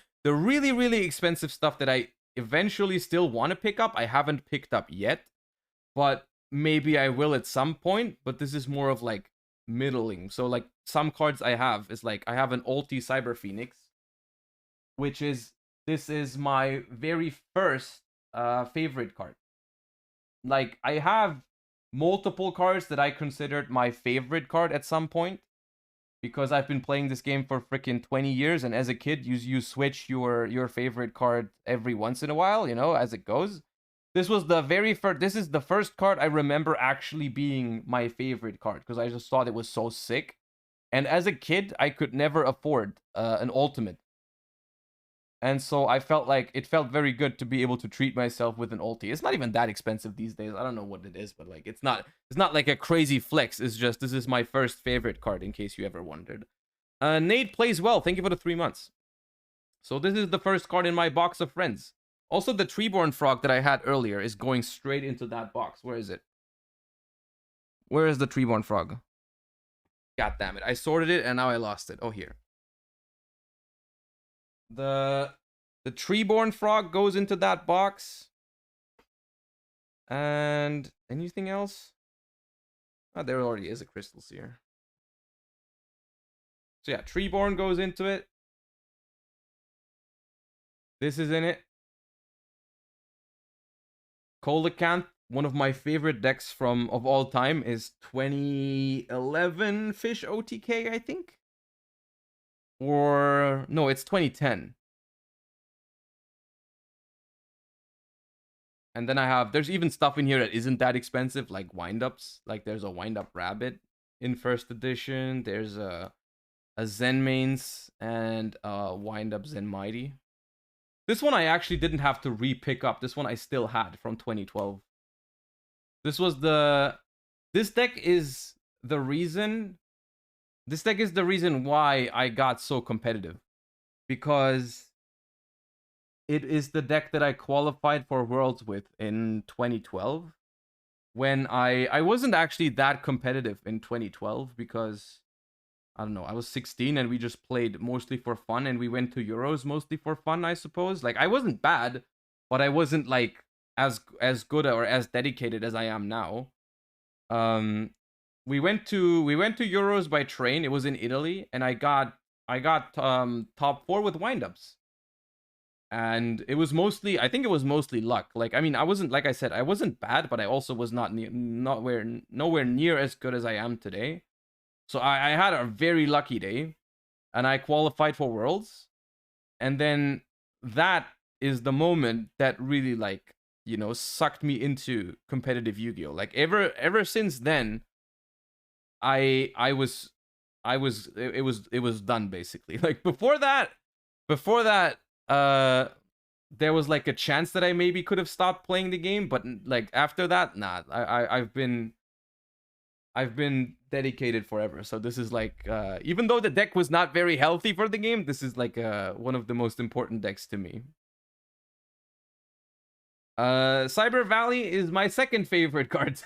expensive stuff that I eventually still want to pick up, I haven't picked up yet, but maybe I will at some point. But this is more of like middling. So like some cards I have is like, I have an ulti Cyber Phoenix, which is, this is my very first favorite card. Like I have multiple cards that I considered my favorite card at some point, because I've been playing this game for freaking 20 years, and as a kid you switch your favorite card every once in a while, you know, as it goes. This was the very first, this is the first card I remember actually being my favorite card, because I just thought it was so sick. And as a kid, I could never afford an ultimate. And so I felt like it felt very good to be able to treat myself with an ulti. It's not even that expensive these days. I don't know what it is, but like it's not like a crazy flex. It's just, this is my first favorite card, in case you ever wondered. Nate plays well. Thank you for the 3 months. So this is the first card in my box of friends. Also, the Treeborn Frog that I had earlier is going straight into that box. Where is it? Where is the Treeborn Frog? God damn it. I sorted it and now I lost it. Oh, here. The Treeborn Frog goes into that box. And anything else? Oh, there already is a Crystal Seer. So yeah, Treeborn goes into it. This is in it. Coelacanth, one of my favorite decks of all time, is 2011 Fish OTK, I think. Or no, it's 2010. And then I have, there's even stuff in here that isn't that expensive, like windups. Like there's a windup rabbit in first edition. There's a Zen Mains and a windup Zen Mighty. This one I actually didn't have to re-pick up. This one I still had from 2012. This deck is the reason why I got so competitive. Because it is the deck that I qualified for Worlds with in 2012. When I wasn't actually that competitive in 2012 because, I don't know, I was 16 and we just played mostly for fun, and we went to Euros mostly for fun, I suppose. Like, I wasn't bad, but I wasn't like as good or as dedicated as I am now. We went to Euros by train. It was in Italy, and I got top 4 with windups. And it was mostly, I think it was mostly luck. Like, I mean, I wasn't, like I said, I wasn't bad, but I also was nowhere near as good as I am today. So I had a very lucky day, and I qualified for Worlds. And then that is the moment that really, like, you know, sucked me into competitive Yu-Gi-Oh! Like ever since then, it was done basically. Like before that, there was like a chance that I maybe could have stopped playing the game, but like after that, nah, I've been dedicated forever. So this is like, even though the deck was not very healthy for the game, this is like one of the most important decks to me. Cyber Valley is my second favorite card.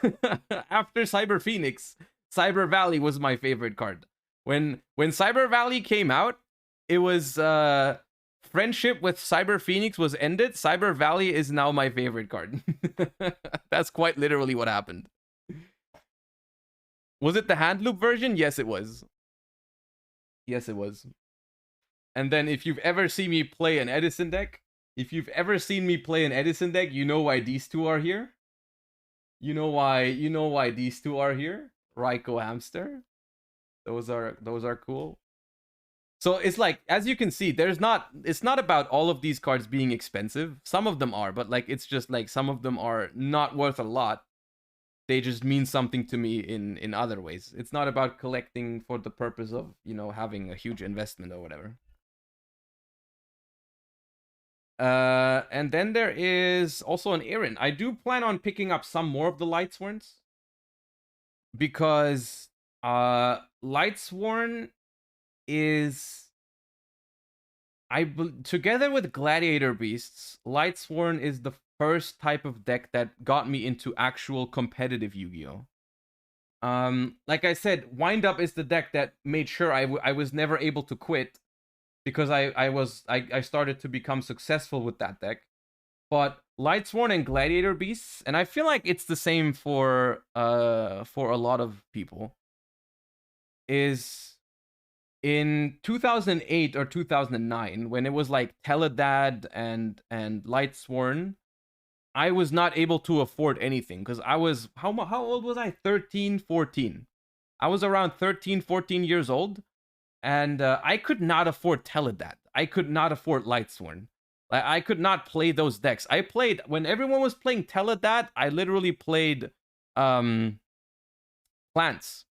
After Cyber Phoenix, Cyber Valley was my favorite card. When Cyber Valley came out, it was friendship with Cyber Phoenix was ended. Cyber Valley is now my favorite card. That's quite literally what happened. Was it the hand loop version? Yes, it was. Yes, it was. And then if you've ever seen me play an Edison deck, you know why these two are here. You know why these two are here. Raiko Hamster. Those are cool. So it's like, as you can see, it's not about all of these cards being expensive. Some of them are, but like it's just like some of them are not worth a lot. They just mean something to me in other ways. It's not about collecting for the purpose of, you know, having a huge investment or whatever. And then there is also an Aaron. I do plan on picking up some more of the Lightsworns, because Lightsworn is, together with Gladiator Beasts, Lightsworn is the first type of deck that got me into actual competitive Yu-Gi-Oh! Like I said, Wind Up is the deck that made sure I was never able to quit, because I started to become successful with that deck. But Lightsworn and Gladiator Beasts, and I feel like it's the same for a lot of people, is in 2008 or 2009, when it was like Teledad and Lightsworn, I was not able to afford anything, because I was, how old was I? 13, 14. I was around 13, 14 years old, and I could not afford Teledad. I could not afford Lightsworn. I could not play those decks. I played, when everyone was playing Teledad, I literally played plants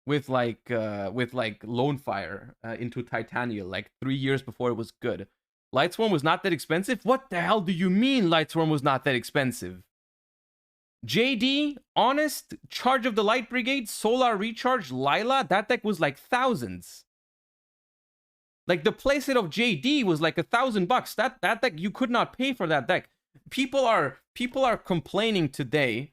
with like Lone Fire into Titania like 3 years before it was good. Lightsworn was not that expensive? What the hell do you mean Lightsworn was not that expensive? JD, Honest, Charge of the Light Brigade, Solar Recharge, Lila, that deck was like thousands. Like the playset of JD was like $1,000. That deck, you could not pay for that deck. People are complaining today.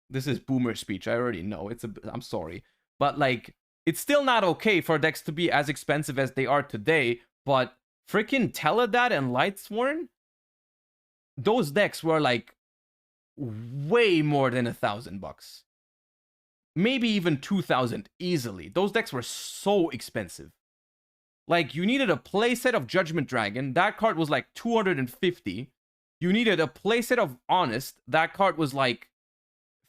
This is boomer speech, I already know. I'm sorry. But like, it's still not okay for decks to be as expensive as they are today, but freaking Teledad and Lightsworn, those decks were like way more than $1,000. Maybe even 2,000 easily. Those decks were so expensive. Like, you needed a playset of Judgment Dragon. That card was like 250. You needed a playset of Honest. That card was like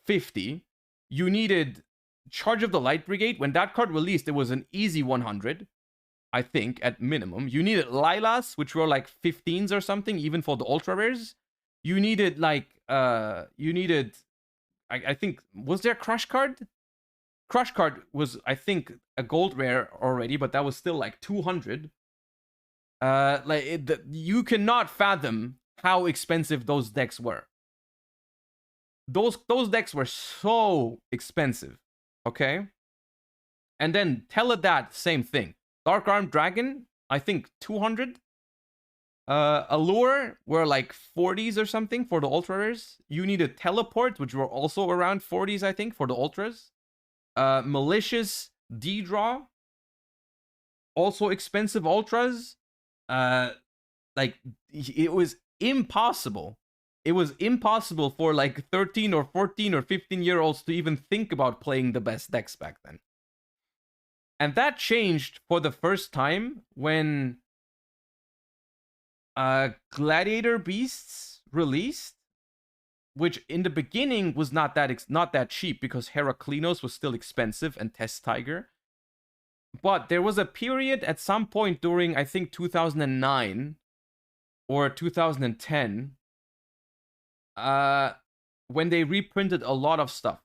50. You needed Charge of the Light Brigade. When that card released, it was an easy 100, I think, at minimum. You needed Lilas, which were like 15s or something, even for the ultra rares. You needed like, I think, was there a Crush card? Crush card was, I think, a gold rare already, but that was still like 200. You cannot fathom how expensive those decks were. Those decks were so expensive, okay? And then Teledad, same thing. Dark Armed Dragon, I think 200. Allure were like 40s or something for the ultra rares. You needed Teleport, which were also around 40s, I think, for the ultras. Malicious D-Draw, also expensive ultras. Like, it was impossible. It was impossible for like 13 or 14 or 15-year-olds to even think about playing the best decks back then. And that changed for the first time when Gladiator Beasts released, which in the beginning was not that cheap, because Heraklinos was still expensive and Test Tiger. But there was a period at some point during, I think, 2009 or 2010, when they reprinted a lot of stuff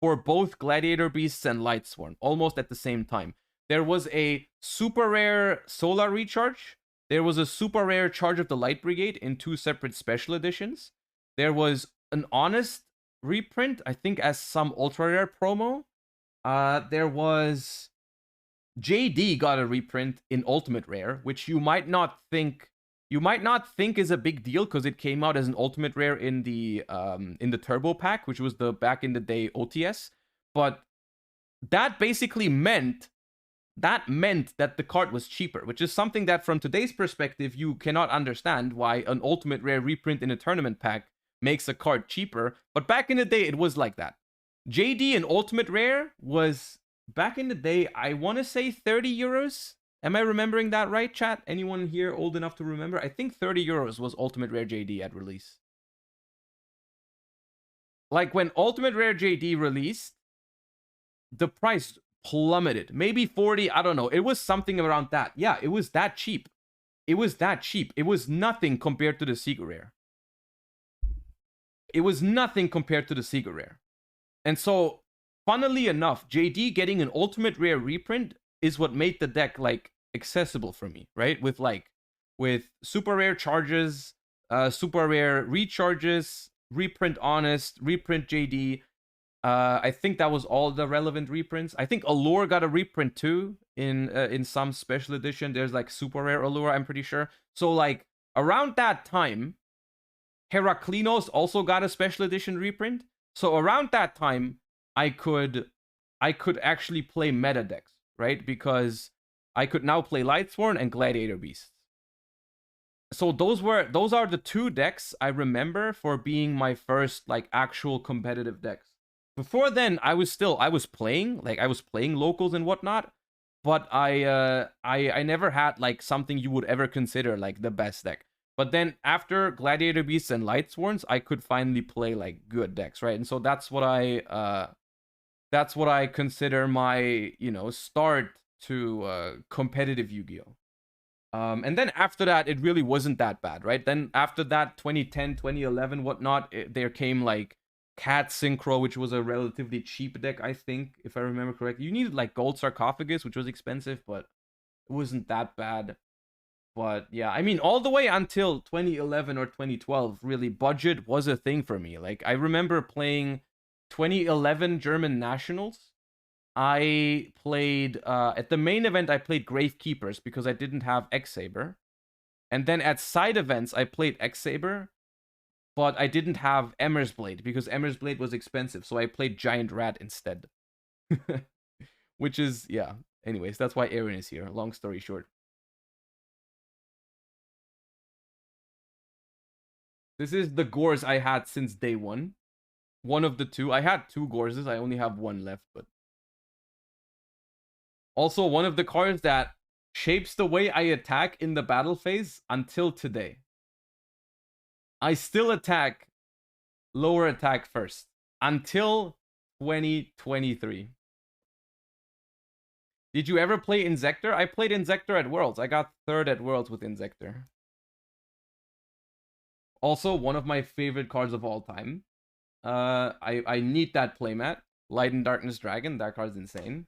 for both Gladiator Beasts and Lightsworn, almost at the same time. There was a super rare Solar Recharge. There was a super rare Charge of the Light Brigade in 2 separate special editions. There was an Honest reprint, I think, as some ultra rare promo. There was JD got a reprint in Ultimate Rare, which you might not think is a big deal, because it came out as an Ultimate Rare in the Turbo Pack, which was the back in the day OTS. But that basically meant that the card was cheaper, which is something that from today's perspective you cannot understand, why an Ultimate Rare reprint in a tournament pack makes a card cheaper. But back in the day it was like that. JD and Ultimate Rare was, back in the day, I want to say 30 euros. Am I remembering that right, chat? Anyone here old enough to remember? I think 30 euros was Ultimate Rare JD at release. Like, when Ultimate Rare JD released, the price plummeted. Maybe 40, I don't know. It was something around that. Yeah, it was that cheap. It was that cheap. It was nothing compared to the secret rare. It was nothing compared to the secret rare. And so, funnily enough, JD getting an ultimate rare reprint is what made the deck like accessible for me, right? With super rare charges, super rare recharges, reprint honest, reprint JD. I think that was all the relevant reprints. I think Allure got a reprint too in some special edition. There's like super rare Allure, I'm pretty sure. So like around that time, Heraklinos also got a special edition reprint. So around that time, I could actually play meta decks, right? Because I could now play Lightsworn and Gladiator Beasts. So those are the two decks I remember for being my first like actual competitive decks. Before then, I was playing locals and whatnot, but I never had like something you would ever consider like the best deck. But then after Gladiator Beasts and Lightsworns, I could finally play like good decks, right? And so that's what I consider my, you know, start to competitive Yu-Gi-Oh. And then after that, it really wasn't that bad, right? Then after that, 2010, 2011, whatnot, there came like Cat Synchro, which was a relatively cheap deck, I think, if I remember correctly. You needed like Gold Sarcophagus, which was expensive, but it wasn't that bad. But yeah, I mean, all the way until 2011 or 2012, really, budget was a thing for me. Like, I remember playing 2011 German Nationals. I played, at the main event, I played Gravekeepers because I didn't have X-Saber. And then at side events, I played X-Saber, but I didn't have Emmer's Blade because Emmer's Blade was expensive. So I played Giant Rat instead. Which is, yeah. Anyways, that's why Aaron is here. Long story short. This is the Gores I had since day one. One of the two. I had two Gorses. I only have one left, but... Also, one of the cards that shapes the way I attack in the battle phase until today. I still attack lower attack first. Until 2023. Did you ever play Inzektor? I played Inzektor at Worlds. I got third at Worlds with Inzektor. Also, one of my favorite cards of all time. I need that playmat. Light and Darkness Dragon. That card's insane.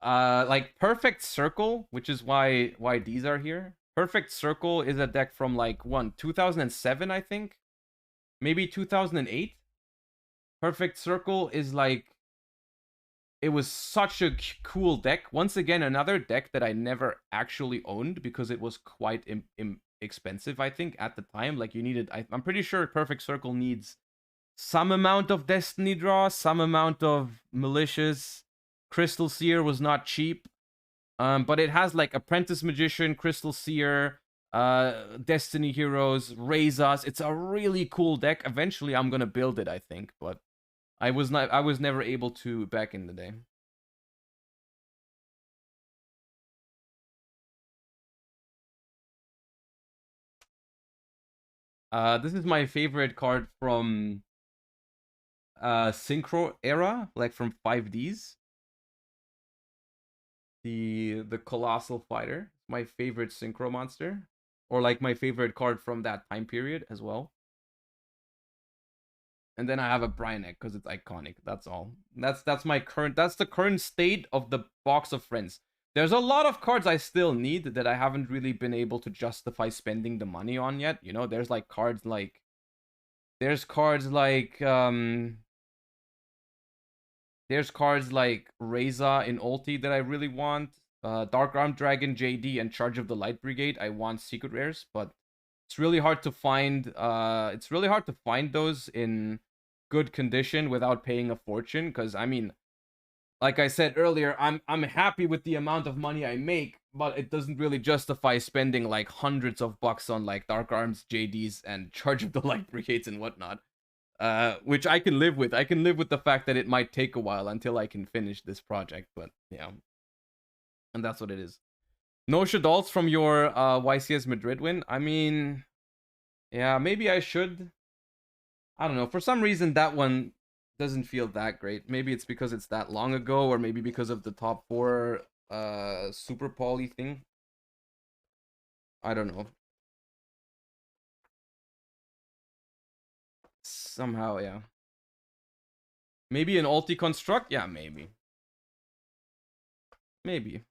Like Perfect Circle, which is why these are here. Perfect Circle is a deck from like 2007, I think. Maybe 2008. Perfect Circle is like... It was such a cool deck. Once again, another deck that I never actually owned because it was quite expensive, I think, at the time. Like, you needed... I'm pretty sure Perfect Circle needs some amount of Destiny draw, some amount of Malicious. Crystal Seer was not cheap. But it has, like, Apprentice Magician, Crystal Seer, Destiny Heroes, Raise Us. It's a really cool deck. Eventually, I'm gonna build it, I think, but I was never able to back in the day. This is my favorite card from Synchro era, like from 5Ds. The Colossal Fighter, my favorite Synchro monster, or like my favorite card from that time period as well. And then I have a Bryanek because it's iconic. That's all. That's the current state of the box of friends. There's a lot of cards I still need that I haven't really been able to justify spending the money on yet. You know, there's like cards like... There's cards like Reza in Ulti that I really want. Dark Arm Dragon, JD, and Charge of the Light Brigade. I want secret rares, but it's really hard to find. It's really hard to find those in good condition without paying a fortune. Because I mean, like I said earlier, I'm happy with the amount of money I make, but it doesn't really justify spending like hundreds of bucks on like Dark Arms, JDs, and Charge of the Light Brigades and whatnot. Which I can live with. I can live with the fact that it might take a while until I can finish this project, but yeah. And that's what it is. No Shadalts from your YCS Madrid win? I mean, yeah, maybe I should. I don't know. For some reason, that one Doesn't feel that great. Maybe it's because it's that long ago, or maybe because of the top 4 super poly thing. I don't know. Somehow, yeah. Maybe an ulti construct? Yeah, maybe. Maybe.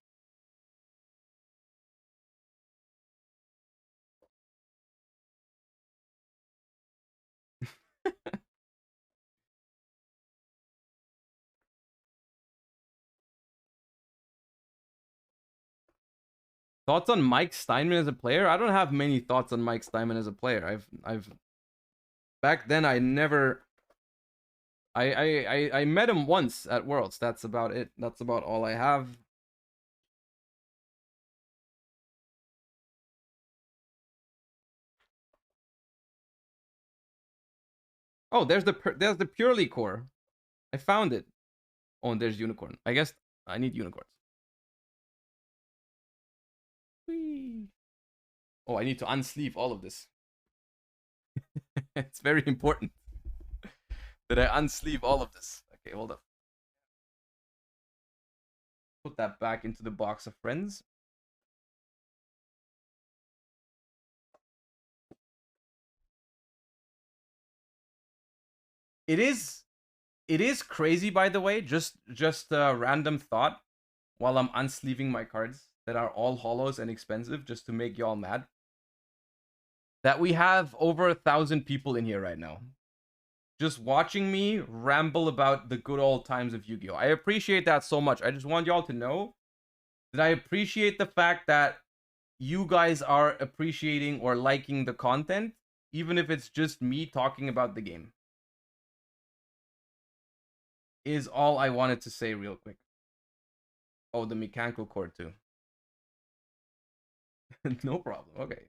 Thoughts on Mike Steinman as a player? I don't have many thoughts on Mike Steinman as a player. I've back then I never I met him once at Worlds. That's about it. That's about all I have. Oh, there's the purely core. I found it. Oh, and there's unicorn. I guess I need unicorns. Whee. Oh, I need to unsleeve all of this. It's very important that I unsleeve all of this. Okay, hold up. Put that back into the box of friends. It is crazy, by the way. Just a random thought while I'm unsleeving my cards that are all holos and expensive, just to make y'all mad. That we have over 1,000 people in here right now, just watching me ramble about the good old times of Yu-Gi-Oh! I appreciate that so much. I just want y'all to know that I appreciate the fact that you guys are appreciating or liking the content, even if it's just me talking about the game. Is all I wanted to say real quick. Oh, the mechanical core too. No problem. Okay.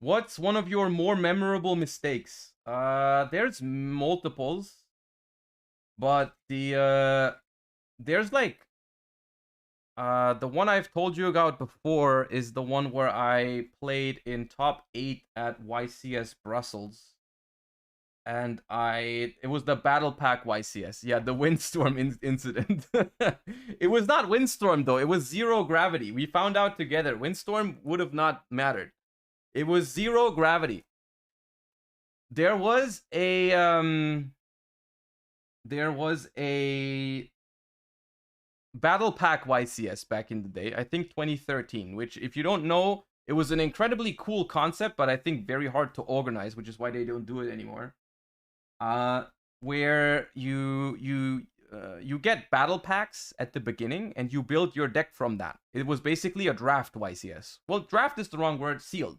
What's one of your more memorable mistakes? There's multiples, but there's like the one I've told you about before is the one where I played in top 8 at YCS Brussels, and it was the Battle Pack YCS. Yeah, the Windstorm incident. It was not Windstorm though. It was zero gravity. We found out together. Windstorm would have not mattered. It was zero gravity. There was a Battle Pack YCS back in the day, I think 2013, which, if you don't know, it was an incredibly cool concept, but I think very hard to organize, which is why they don't do it anymore. Where you get battle packs at the beginning and you build your deck from that. It was basically a draft YCS. Well, draft is the wrong word, sealed.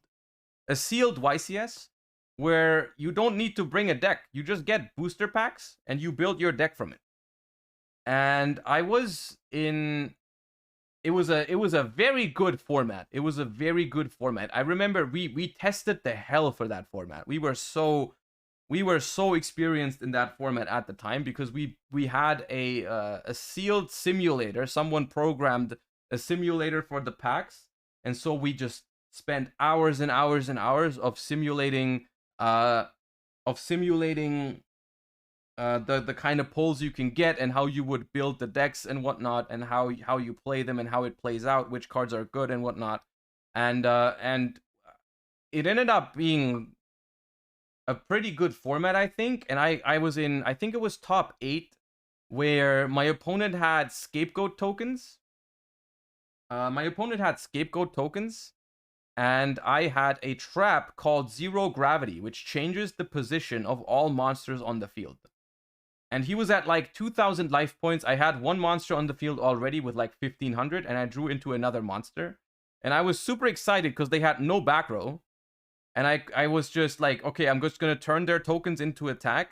A sealed YCS where you don't need to bring a deck. You just get booster packs and you build your deck from it. And I was in it was a very good format. It was a very good format. I remember we tested the hell for that format. We were so experienced in that format at the time because we had a sealed simulator. Someone programmed a simulator for the packs, and so we just spent hours and hours and hours of simulating the kind of pulls you can get and how you would build the decks and whatnot, and how you play them and how it plays out, which cards are good and whatnot. And it ended up being a pretty good format, I think. And I was in, I think it was top 8, where my opponent had scapegoat tokens. And I had a trap called Zero Gravity, which changes the position of all monsters on the field. And he was at like 2,000 life points. I had one monster on the field already with like 1,500, and I drew into another monster. And I was super excited because they had no back row. And I was just like, okay, I'm just going to turn their tokens into attack.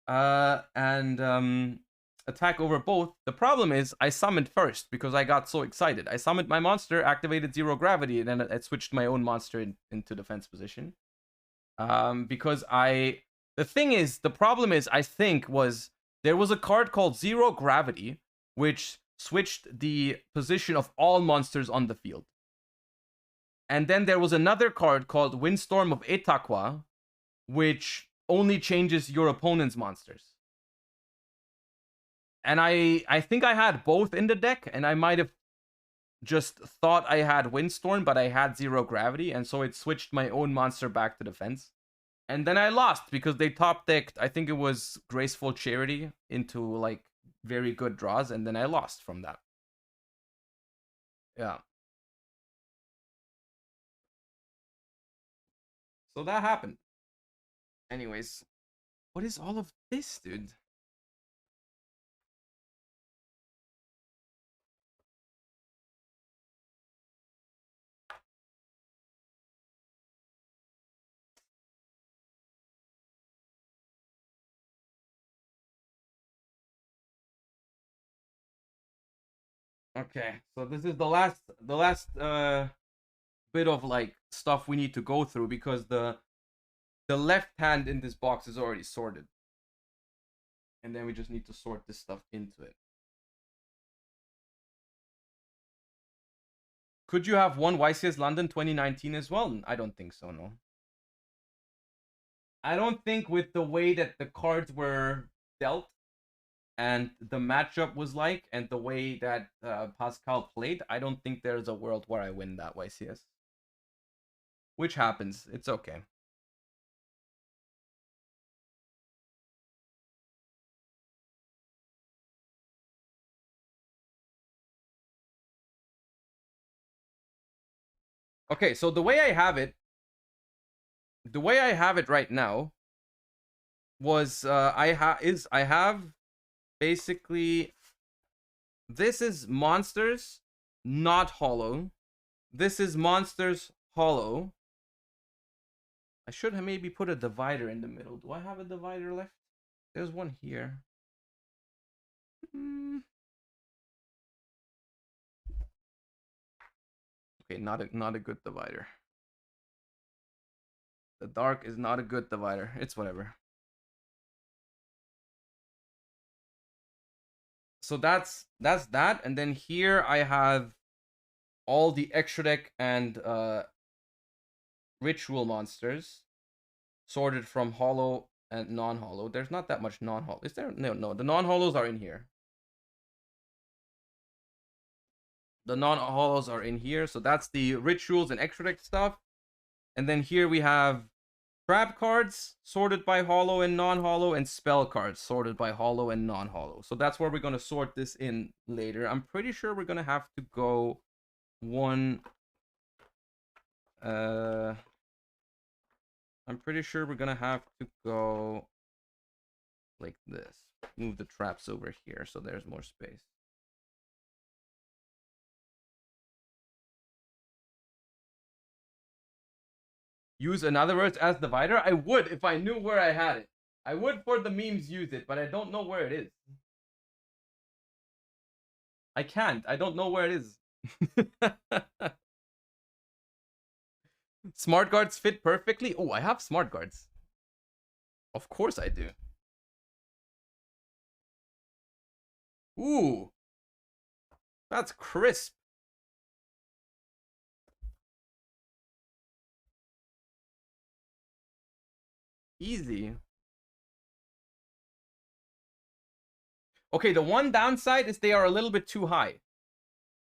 And attack over both. The problem is I summoned first because I got so excited. I summoned my monster, activated Zero Gravity, and then I switched my own monster into defense position. Because the problem is, I think, was there was a card called Zero Gravity, which switched the position of all monsters on the field. And then there was another card called Windstorm of Etaqua, which only changes your opponent's monsters. And I think I had both in the deck, and I might have just thought I had Windstorm, but I had Zero Gravity, and so it switched my own monster back to defense. And then I lost because they top decked, I think it was Graceful Charity into like very good draws, and then I lost from that. Yeah. So that happened. Anyways, what is all of this, dude? Okay, so this is the last bit of like stuff we need to go through, because the left hand in this box is already sorted. And then we just need to sort this stuff into it. Could you have won YCS London 2019 as well? I don't think so, no. I don't think with the way that the cards were dealt and the matchup was like, and the way that Pascal played, I don't think there's a world where I win that YCS. Which happens. It's okay. Okay, so the way I have it right now was I have basically, this is monsters not hollow. This is monsters hollow. I should have maybe put a divider in the middle. Do I have a divider left? There's one here. Okay, not a good divider. The dark is not a good divider. It's whatever. So that's that, and then here I have all the extra deck and ritual monsters sorted from hollow and non-hollow. There's not that much non-hollow. Is there? No, the non-hollows are in here. The non-hollows are in here. So that's the rituals and extra deck stuff. And then here we have trap cards sorted by hollow and non-hollow, and spell cards sorted by hollow and non-hollow. So that's where we're going to sort this in later. I'm pretty sure we're going to have to go one... I'm pretty sure we're going to have to go like this. Move the traps over here so there's more space. Use another words as divider? I would if I knew where I had it. I would for the memes use it, but I don't know where it is. I can't. I don't know where it is. Smart guards fit perfectly. Oh, I have smart guards. Of course I do. Ooh. That's crisp. Easy. Okay, the one downside is they are a little bit too high.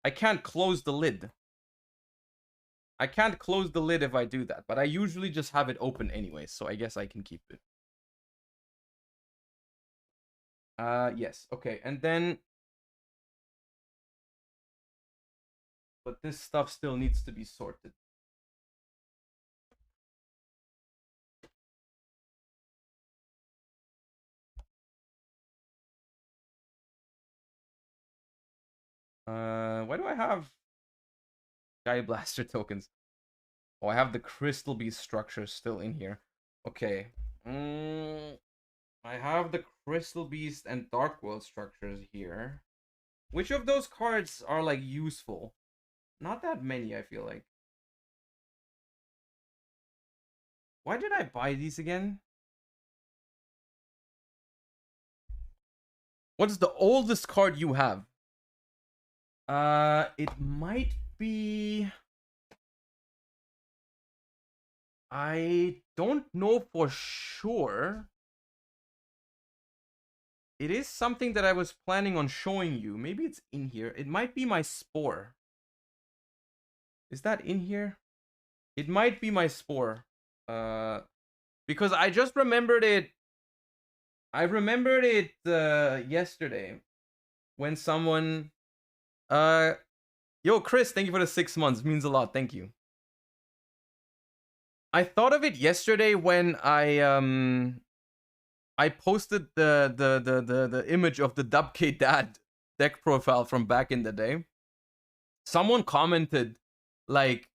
I can't close the lid. I can't close the lid if I do that, but I usually just have it open anyway, so I guess I can keep it. Yes, okay, and then... But this stuff still needs to be sorted. Why do I have Sky Blaster tokens? Oh, I have the Crystal Beast structure still in here. Okay. I have the Crystal Beast and Dark World structures here. Which of those cards are like useful? Not that many, I feel like. Why did I buy these again? What is the oldest card you have? It might be. I don't know for sure. It is something that I was planning on showing you. Maybe it's in here. It might be my spore. Is that in here? It might be my spore. Because I just remembered it. I remembered it yesterday when someone yo Chris, thank you for the 6 months. It means a lot. Thank you. I thought of it yesterday when I posted the image of the Dubk Dad deck profile from back in the day. Someone commented, like,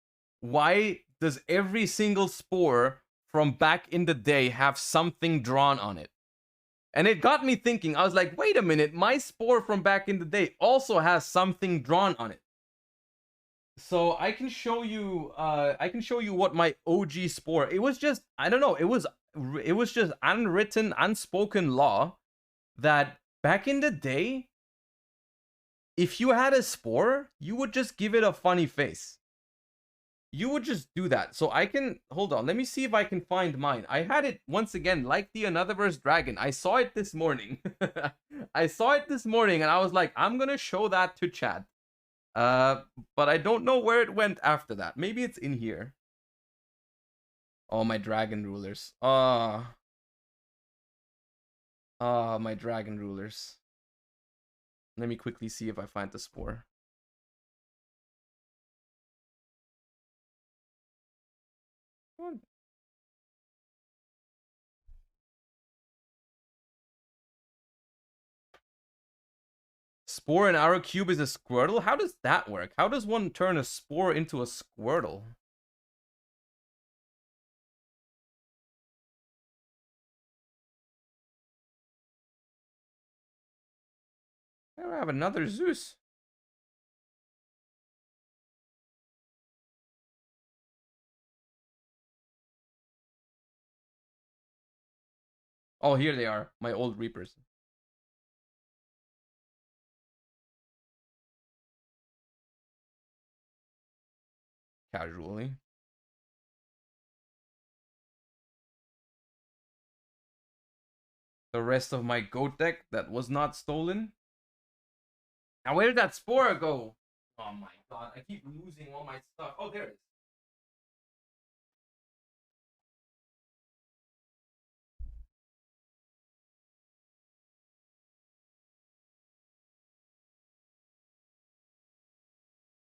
why does every single spore from back in the day have something drawn on it? And it got me thinking. I was like, wait a minute, my spore from back in the day also has something drawn on it. So I can show you what my OG spore. It was just, I don't know, it was just unwritten, unspoken law that back in the day, if you had a spore, you would just give it a funny face. You would just do that. So I can, hold on, let me see if I can find mine. I had it, once again, like the Anotherverse Dragon. I saw it this morning. I saw it this morning and I was like, I'm gonna show that to chat. But I don't know where it went after that. Maybe it's in here. Oh, my dragon rulers. My dragon rulers. Let me quickly see if I find the spore. What? Spore and arrow cube is a Squirtle? How does that work? How does one turn a spore into a Squirtle? I have another Zeus. Oh, here they are. My old Reapers. Casually. The rest of my goat deck that was not stolen. Now, where did that spore go? Oh my god, I keep losing all my stuff. Oh, there it is.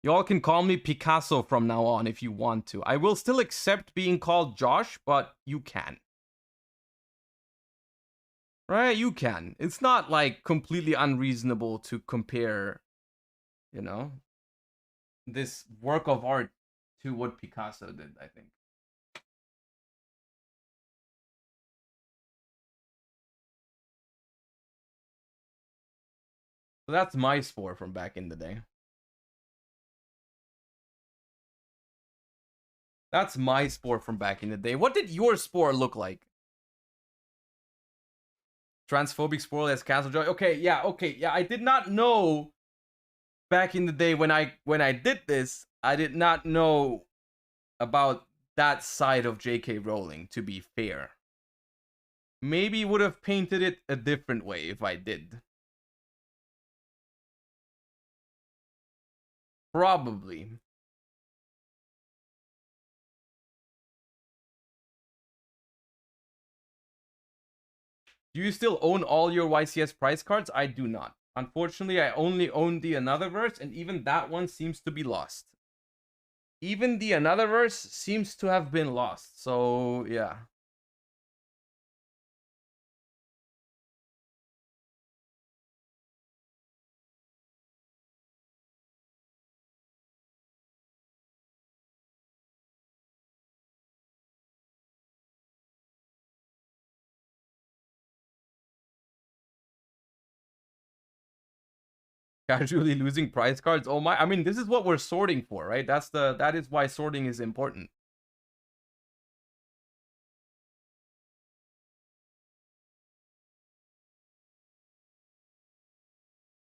Y'all can call me Picasso from now on if you want to. I will still accept being called Josh, but you can. Right? You can. It's not like completely unreasonable to compare, you know, this work of art to what Picasso did, I think. So that's my spore from back in the day. That's my spore from back in the day. What did your spore look like? Transphobic spore as Castle Joy. Okay, yeah. I did not know back in the day when I did this. I did not know about that side of J.K. Rowling, to be fair. Maybe would have painted it a different way if I did. Probably. Do you still own all your YCS prize cards? I do not. Unfortunately, I only own the Anotherverse, and even that one seems to be lost. Even the Anotherverse seems to have been lost, so yeah. Casually losing prize cards. Oh my, I mean, this is what we're sorting for, right? That is why sorting is important.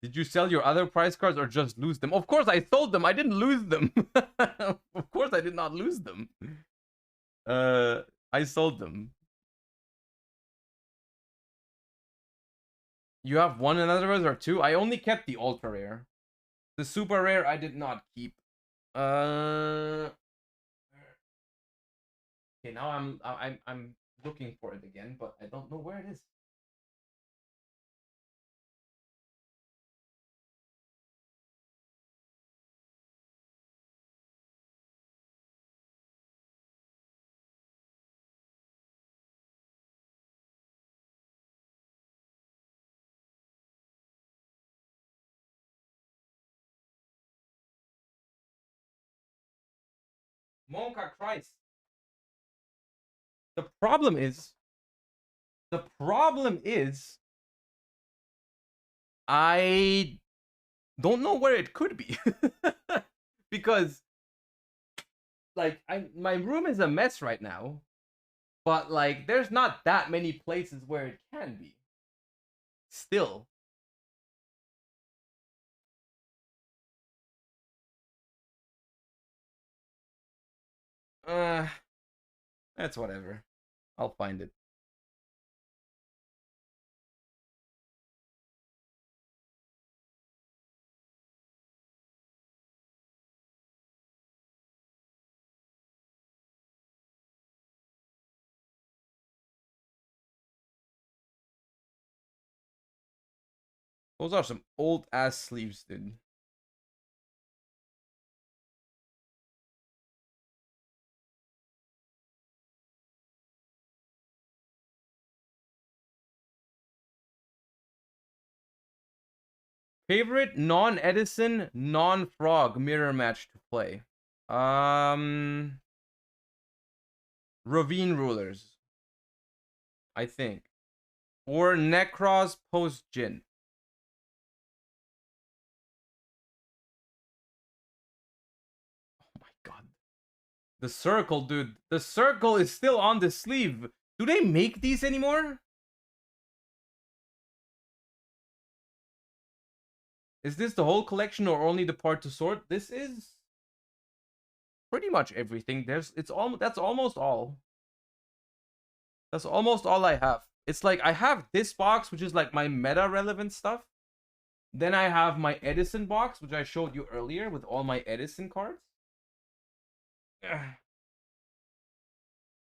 Did you sell your other prize cards or just lose them? Of course I sold them. I didn't lose them. Of course I did not lose them. I sold them. You have one in other words or two? I only kept the ultra rare. The super rare I did not keep. Okay, now I'm looking for it again, but I don't know where it is. Monka Christ. The problem is I don't know where it could be. Because like my room is a mess right now, but like there's not that many places where it can be. Still. That's whatever. I'll find it. Those are some old ass sleeves, dude. Favorite non-Edison, non-Frog mirror match to play? Ravine Rulers, I think. Or Necros post Jin. Oh my god. The circle, dude. The circle is still on the sleeve. Do they make these anymore? Is this the whole collection or only the part to sort? This is pretty much everything. That's almost all. That's almost all I have. It's like I have this box, which is like my meta relevant stuff. Then I have my Edison box, which I showed you earlier with all my Edison cards.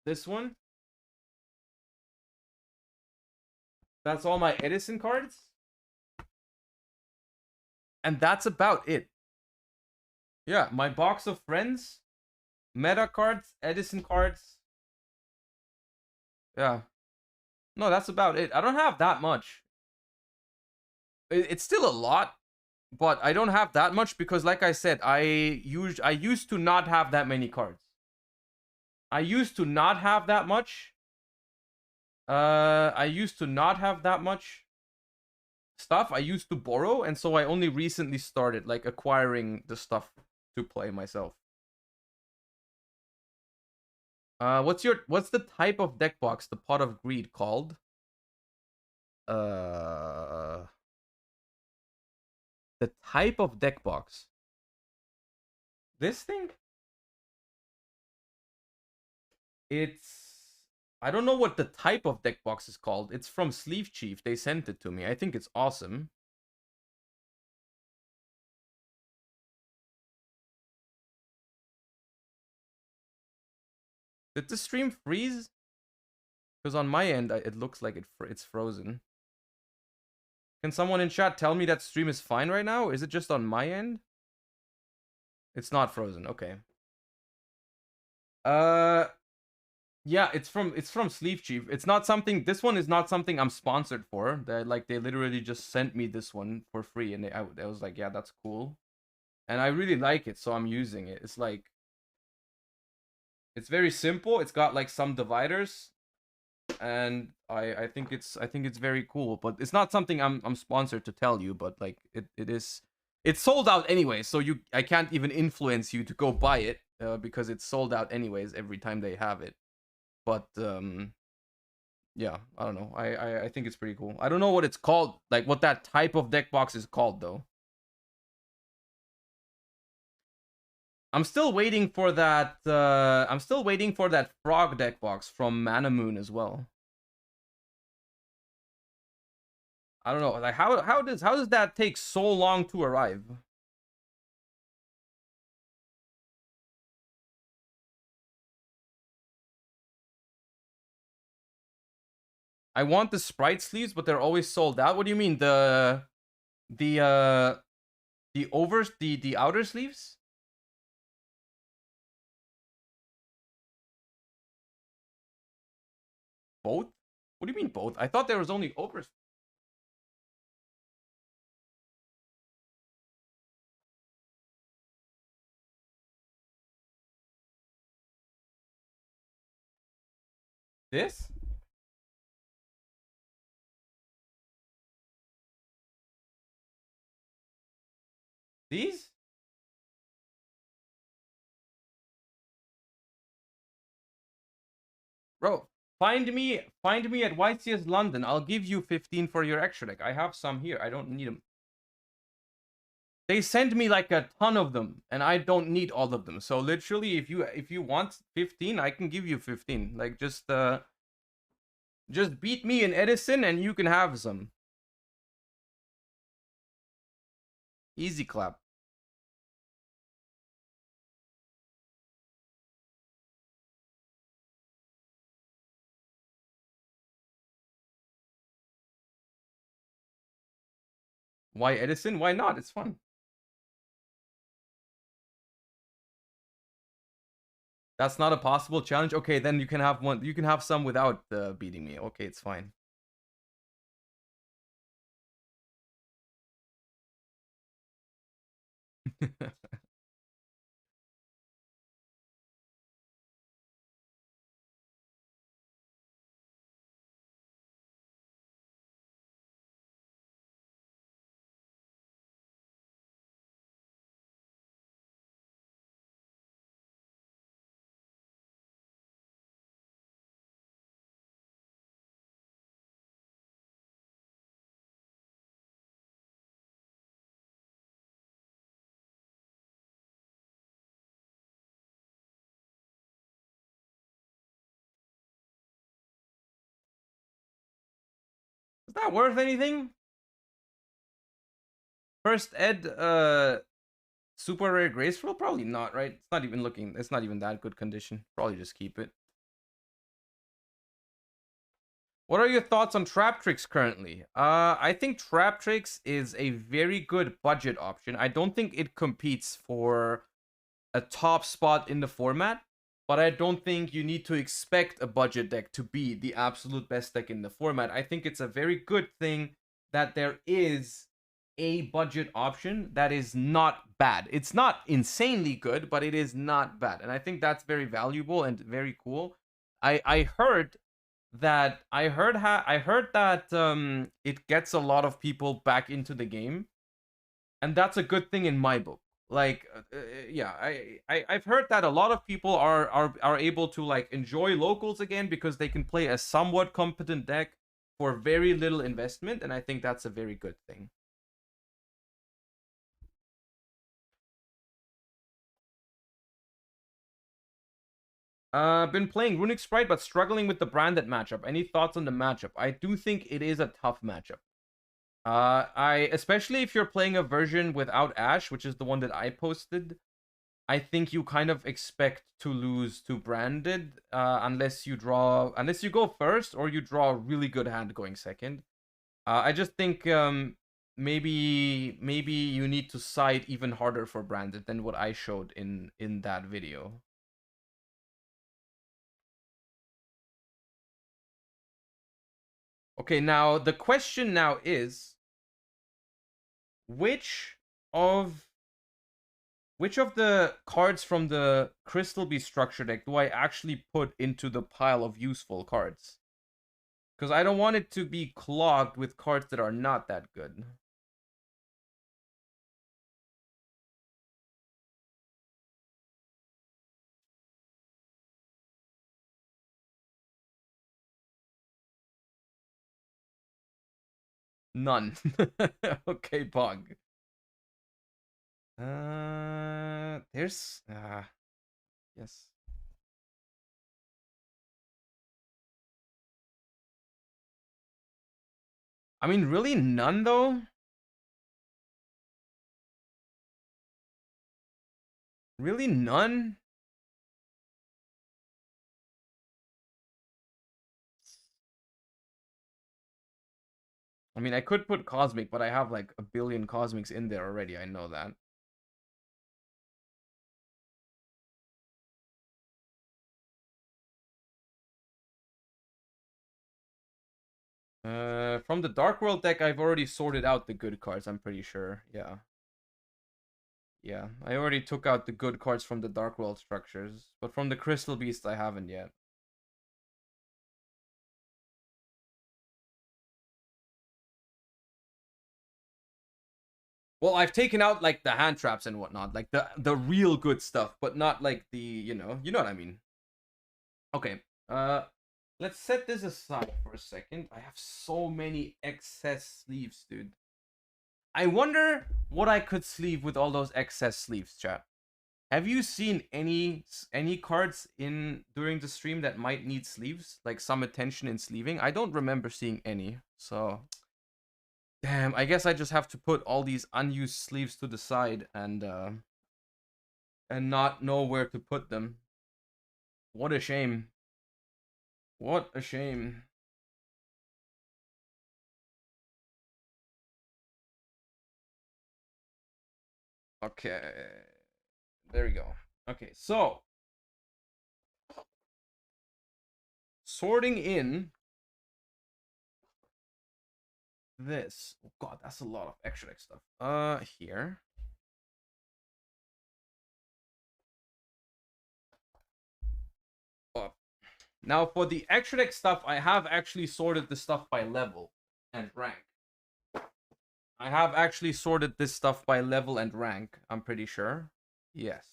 This one. That's all my Edison cards. And that's about it. Yeah, my box of friends, meta cards, Edison cards. Yeah. No, that's about it. I don't have that much. It's still a lot, but I don't have that much because, like I said, I used to not have that many cards. I used to not have that much. I used to not have that much stuff. I used to borrow, and so I only recently started like acquiring the stuff to play myself. What's the type of deck box the Pot of Greed called? The type of deck box. This thing? I don't know what the type of deck box is called. It's from Sleeve Chief. They sent it to me. I think it's awesome. Did the stream freeze? Because on my end, it looks like it's frozen. Can someone in chat tell me that stream is fine right now? Is it just on my end? It's not frozen. Okay. Yeah, it's from Sleeve Chief. It's not something. This one is not something I'm sponsored for. They literally just sent me this one for free, and I was like, yeah, that's cool, and I really like it, so I'm using it. It's like, it's very simple. It's got like some dividers, and I think it's very cool. But it's not something I'm sponsored to tell you. But like it's sold out anyway, so I can't even influence you to go buy it because it's sold out anyways every time they have it. But yeah, I don't know. I think it's pretty cool. I don't know what it's called, like what that type of deck box is called though. I'm still waiting for that. I'm still waiting for that frog deck box from Mana Moon as well. I don't know. Like how does that take so long to arrive? I want the Sprite sleeves, but they're always sold out. What do you mean the the outer sleeves? Both? What do you mean both? I thought there was only over. This? These? Bro, find me at YCS London. I'll give you 15 for your extra deck. I have some here. I don't need them. They send me like a ton of them, and I don't need all of them. So literally, if you want 15, I can give you 15. Like just beat me in Edison, and you can have some. Easy clap. Why Edison? Why not? It's fun. That's not a possible challenge. Okay, then you can have one. You can have some without beating me. Okay, it's fine. Is that worth anything? First Ed, super rare graceful? Probably not, right? It's not even looking. It's not even that good condition. Probably just keep it. What are your thoughts on Trap Tricks currently? I think Trap Tricks is a very good budget option. I don't think it competes for a top spot in the format, but I don't think you need to expect a budget deck to be the absolute best deck in the format. I think it's a very good thing that there is a budget option that is not bad. It's not insanely good, but it is not bad. And I think that's very valuable and very cool. I heard that it gets a lot of people back into the game, and that's a good thing in my book. Like yeah, I've heard that a lot of people are able to like enjoy locals again because they can play a somewhat competent deck for very little investment, and I think that's a very good thing. Been playing Runic Sprite, but struggling with the branded matchup. Any thoughts on the matchup? I do think it is a tough matchup. Especially if you're playing a version without Ash, which is the one that I posted, I think you kind of expect to lose to branded, unless you go first or you draw a really good hand going second. I just think maybe you need to side even harder for branded than what I showed in that video. Okay, now the question now is which of the cards from the Crystal Beast structure deck do I actually put into the pile of useful cards? Because I don't want it to be clogged with cards that are not that good. None. Okay, Pog. There's yes. I mean, really none though. Really none. I mean, I could put Cosmic, but I have like a billion Cosmics in there already. I know that. From the Dark World deck, I've already sorted out the good cards, I'm pretty sure. Yeah. Yeah, I already took out the good cards from the Dark World structures, but from the Crystal Beast, I haven't yet. Well, I've taken out like the hand traps and whatnot, like the real good stuff, but not like the, you know what I mean. Okay, let's set this aside for a second. I have so many excess sleeves, dude. I wonder what I could sleeve with all those excess sleeves, chat. Have you seen any cards in during the stream that might need sleeves, like some attention in sleeving? I don't remember seeing any, so damn, I guess I just have to put all these unused sleeves to the side and not know where to put them. What a shame. What a shame. Okay. There we go. Okay, so sorting in this. Oh god, that's a lot of extra stuff. Here. Oh. Now for the extra deck stuff, I have actually sorted the stuff by level and rank. I have actually sorted this stuff by level and rank, I'm pretty sure. Yes.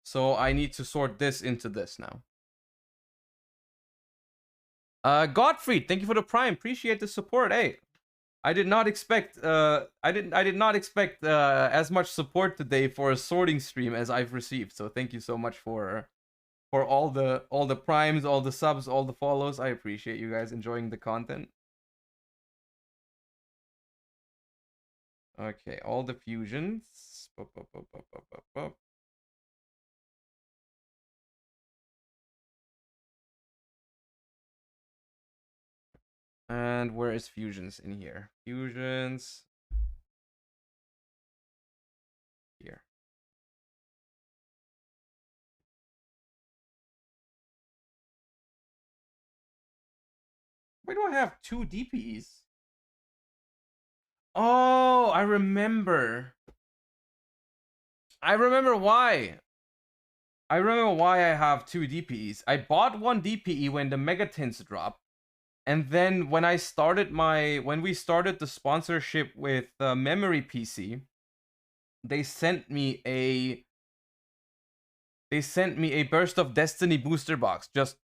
So I need to sort this into this now. Gottfried, thank you for the prime. Appreciate the support. Hey, I did not expect I did not expect as much support today for a sorting stream as I've received. So thank you so much for all the primes, all the subs, all the follows. I appreciate you guys enjoying the content. Okay, all the fusions. And where is fusions in here? Fusions. Here. Why do I have two DPs? Oh, I remember. I remember why. I remember why I have two DPEs. I bought one DPE when the Megatins dropped. And then when we started the sponsorship with Memory PC, they sent me a Burst of Destiny booster box, just,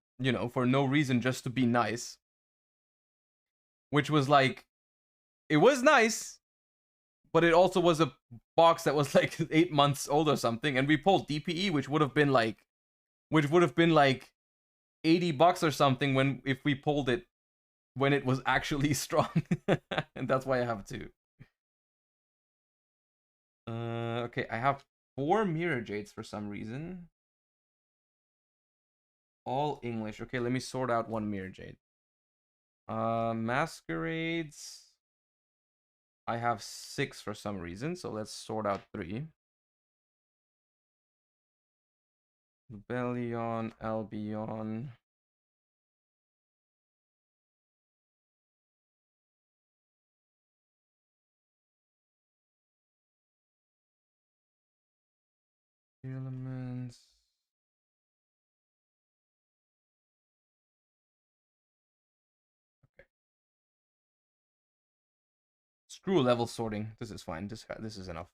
for no reason, just to be nice. Which was like, it was nice, but it also was a box that was like 8 months old or something, and we pulled DPE, which would have been like $80 or something if we pulled it when it was actually strong. And that's why I have two. Okay, I have 4 Mirror Jades for some reason. All English. Okay, let me sort out one Mirror Jade. Masquerades. I have 6 for some reason, so let's sort out 3. Rebellion, Albion. Elements. Okay. Screw level sorting. This is fine. This is enough.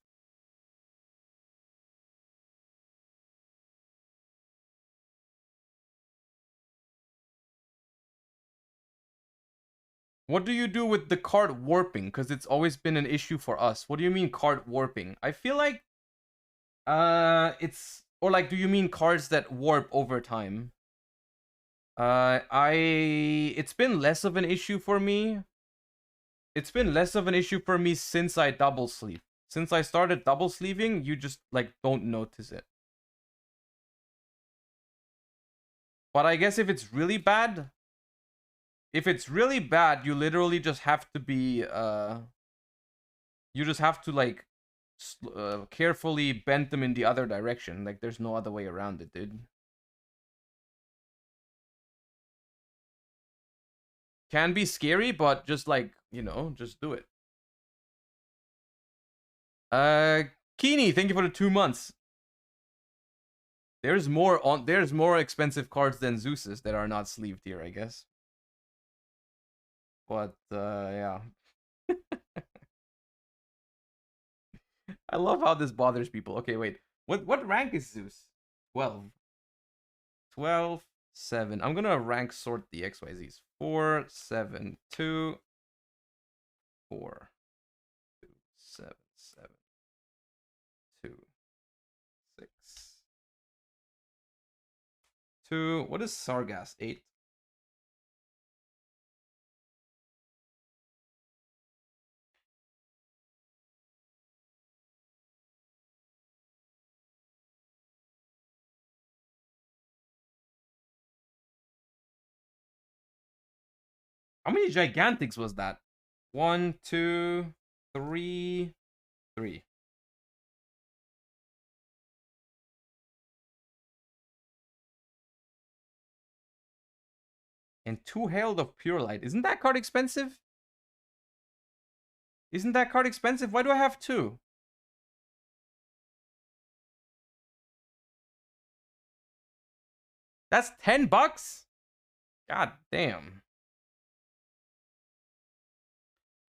What do you do with the card warping? Because it's always been an issue for us. What do you mean card warping? I feel like it's, or like, do you mean cards that warp over time? It's been less of an issue for me. It's been less of an issue for me since I double sleeve. Since I started double sleeving, you just like don't notice it. But I guess if it's really bad, you literally just have to be you just have to like carefully bend them in the other direction. Like there's no other way around it, dude. Can be scary, but just like, you know, just do it. Keeney, thank you for the 2 months. There's more expensive cards than Zeus's that are not sleeved here, I guess. But yeah. I love how this bothers people. Okay, wait. What rank is Zeus? 12. 12, 7. I'm gonna rank sort the XYZs. 4, 7, 2, 4, 2, 7, 7, 2, 6, 2. What is Sargass? 8. How many Gigantics was that? 1, 2, 3, 3. And 2 Hailed of Pure Light. Isn't that card expensive? Isn't that card expensive? Why do I have 2? That's $10? God damn.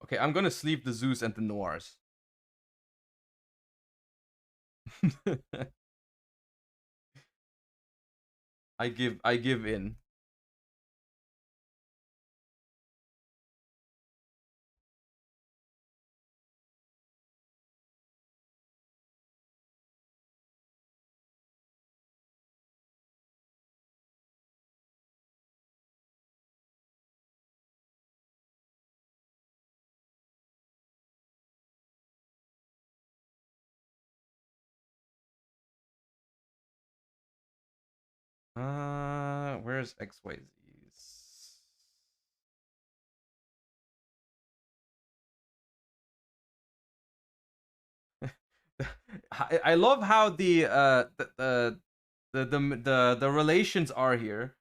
Okay, I'm gonna sleeve the Zeus and the Noirs. I give in. Where's XYZs? I love how the relations are here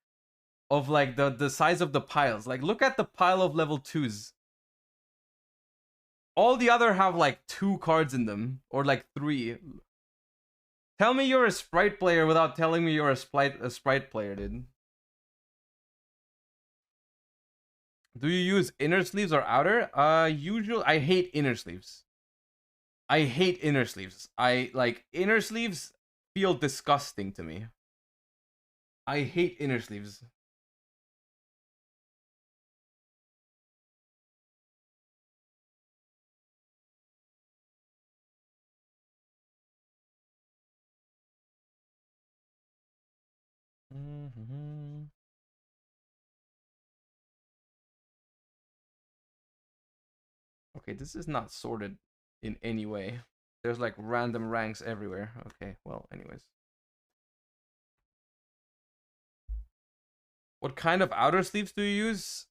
of like the size of the piles. Like look at the pile of level 2s. All the other have like 2 cards in them or like 3. Tell me you're a Sprite player without telling me you're a Sprite player, dude. Do you use inner sleeves or outer? Usually I hate inner sleeves. I hate inner sleeves. I like inner sleeves feel disgusting to me. I hate inner sleeves. Okay, this is not sorted in any way. There's like random ranks everywhere. Okay, well, anyways. What kind of outer sleeves do you use?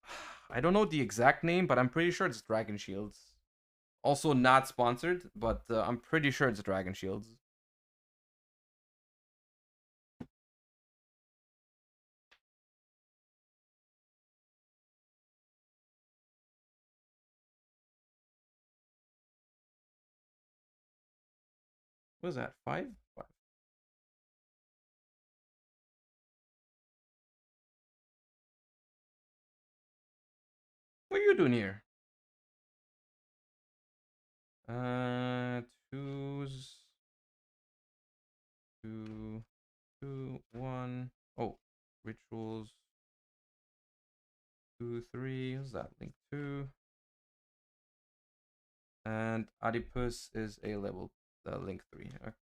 I don't know the exact name, but I'm pretty sure it's Dragon Shields. Also not sponsored, but I'm pretty sure it's Dragon Shields. What is that? 5? 5. What are you doing here? 2s. 2, 2, 1. Oh, rituals. 2, 3. What's that? Link 2. And Adipus is a level link 3. Okay.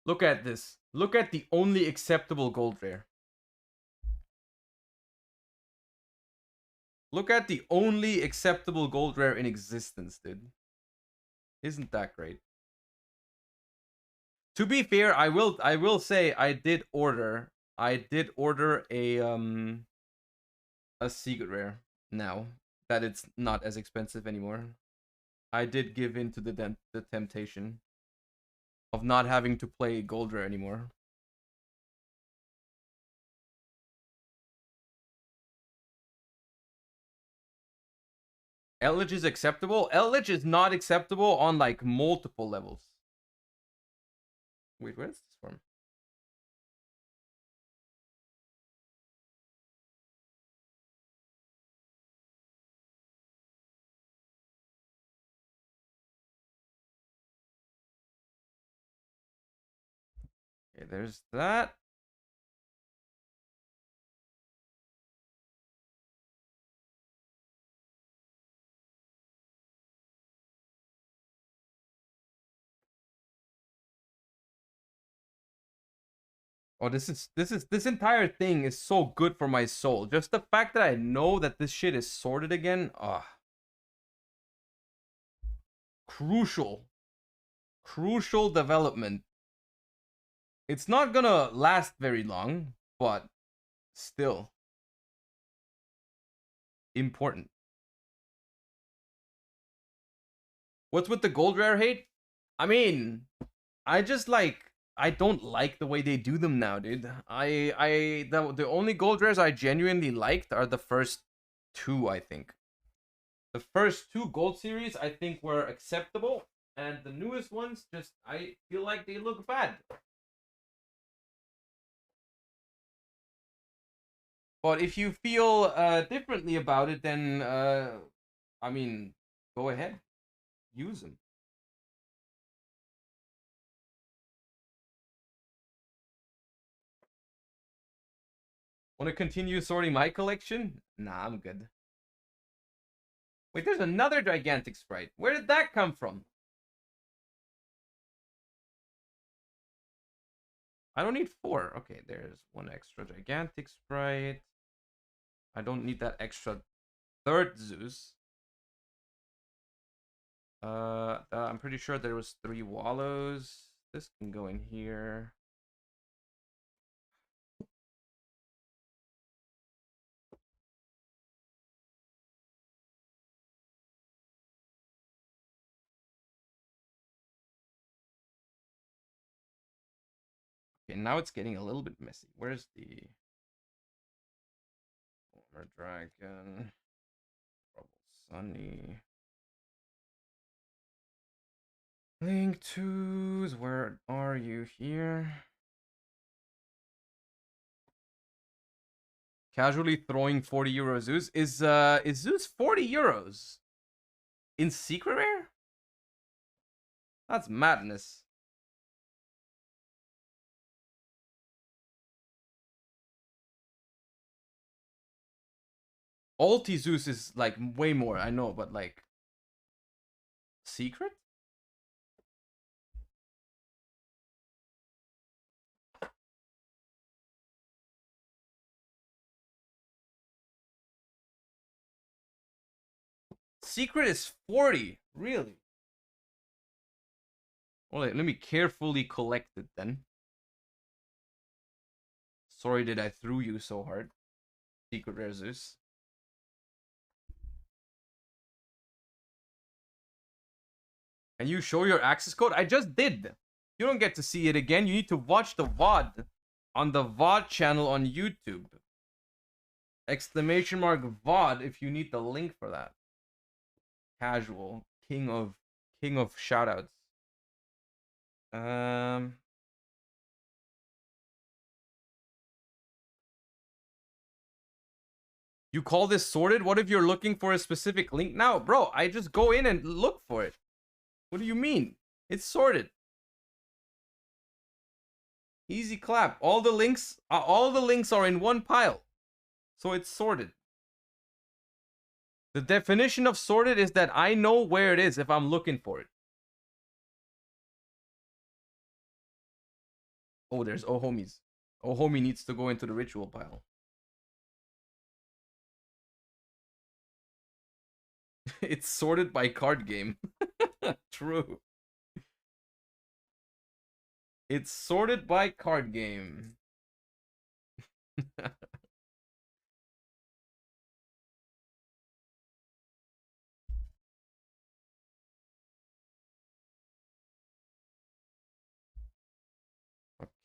Look at this. Look at the only acceptable gold rare. Look at the only acceptable gold rare in existence, dude. Isn't that great? To be fair, I will say I did order a secret rare now that it's not as expensive anymore. I did give in to the temptation of not having to play gold rare anymore. Eldritch is acceptable. Eldritch is not acceptable on like multiple levels. Wait, where is this from? Okay, there's that. Oh, this entire thing is so good for my soul. Just the fact that I know that this shit is sorted again. Crucial development. It's not gonna last very long, but still important. What's with the gold rare hate? I mean, I don't like the way they do them now, dude. The only gold rares I genuinely liked are the first 2, I think. The first 2 gold series I think were acceptable, and the newest ones just I feel like they look bad. But if you feel differently about it, then I mean, go ahead, use them. Want to continue sorting my collection? Nah, I'm good. Wait, there's another gigantic sprite. Where did that come from? I don't need 4. Okay, there's 1 extra gigantic sprite. I don't need that extra 3rd Zeus. I'm pretty sure there was 3 wallows. This can go in here. Okay, now it's getting a little bit messy. Where's the Former Dragon? Trouble Sunny. Link 2s, where are you here? Casually throwing 40 euro Zeus. Is Zeus 40 euros? In secret rare? That's madness. Ulti Zeus is like way more, I know, but like secret? Secret is 40, really? Well, let me carefully collect it then. Sorry that I threw you so hard. Secret rare Zeus. Can you show your access code? I just did. You don't get to see it again. You need to watch the VOD on the VOD channel on YouTube. Exclamation mark VOD if you need the link for that. Casual. King of shoutouts. You call this sorted? What if you're looking for a specific link now? Bro, I just go in and look for it. What do you mean? It's sorted. Easy clap. All the links are in one pile. So it's sorted. The definition of sorted is that I know where it is if I'm looking for it. Oh, there's Oh Homies. Oh Homie needs to go into the ritual pile. It's sorted by card game. True. It's sorted by card game.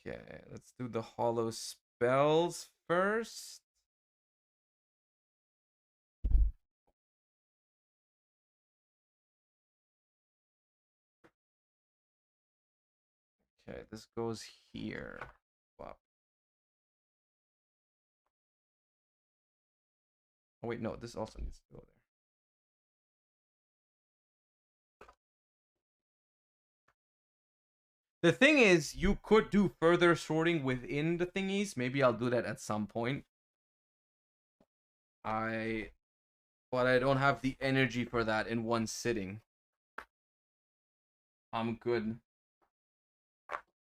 Okay, let's do the hollow spells first. Okay, this goes here. Wow. Oh wait, no, this also needs to go there. The thing is, you could do further sorting within the thingies. Maybe I'll do that at some point. But I don't have the energy for that in one sitting. I'm good.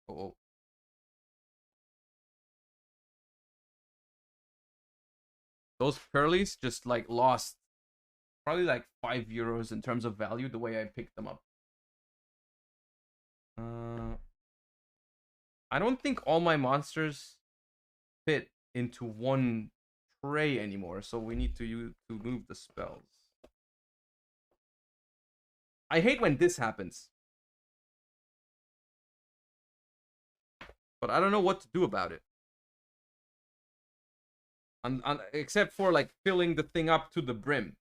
Oh. Those pearlies just like lost probably like €5 in terms of value the way I picked them up. I don't think all my monsters fit into one tray anymore, so we need to move the spells. I hate when this happens. But I don't know what to do about it. Except for like filling the thing up to the brim.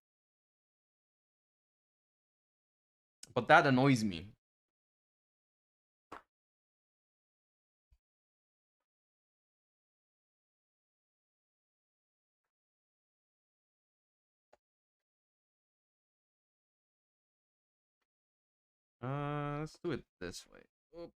But that annoys me. Let's do it this way. Oop.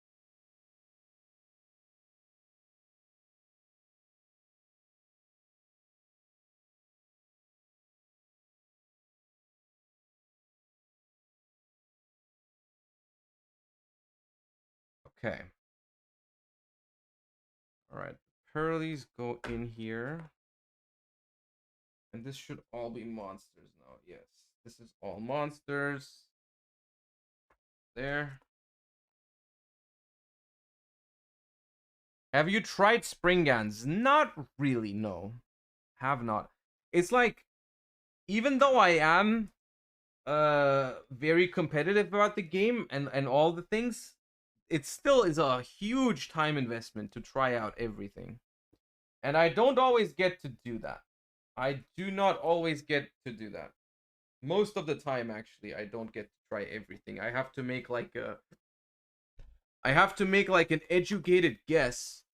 Okay. All right. Pearlies go in here. And this should all be monsters now. Yes. This is all monsters. There. Have you tried Springans? Not really, no. Have not. It's like, even though I am very competitive about the game and all the things, it still is a huge time investment to try out everything. And I don't always get to do that. I do not always get to do that. Most of the time, actually, I don't get to try everything. I have to make like an educated guess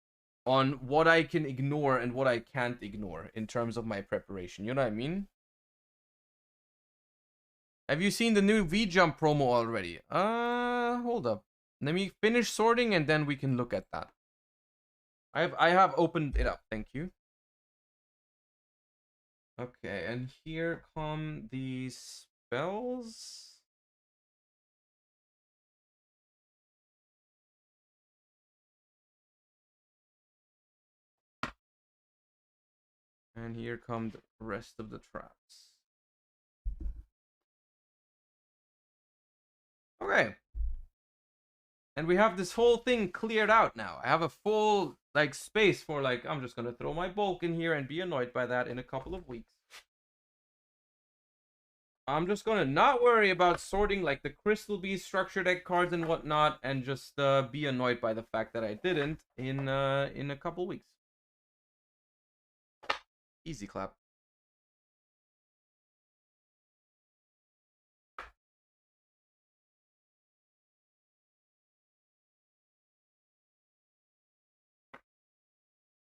on what I can ignore and what I can't ignore in terms of my preparation. You know what I mean? Have you seen the new V-Jump promo already? Hold up. Let me finish sorting and then we can look at that. I have opened it up. Thank you. Okay, and here come the spells. And here come the rest of the traps. Okay. And we have this whole thing cleared out now. I have a full like space for like, I'm just gonna throw my bulk in here and be annoyed by that in a couple of weeks. I'm just gonna not worry about sorting like the Crystal Beast structure deck cards and whatnot, and just be annoyed by the fact that I didn't in a couple weeks. Easy clap.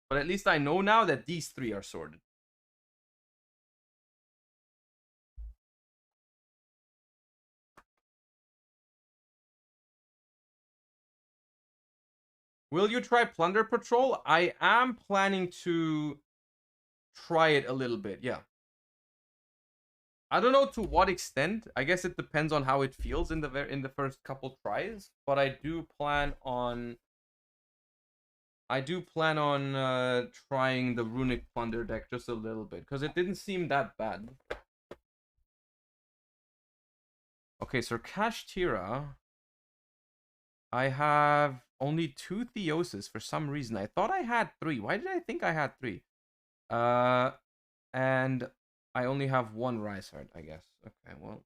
But at least I know now that these three are sorted. Will you try Plunder Patrol? I am planning to try it a little bit, yeah. I don't know to what extent. I guess it depends on how it feels in the first couple tries, but I do plan on trying the Runic Plunder deck just a little bit, because it didn't seem that bad. Okay, so Kashtira, I have only 2 Theosis for some reason. I thought I had 3. Why did I think I had 3? And I only have 1 Rise Heart, I guess. Okay, well.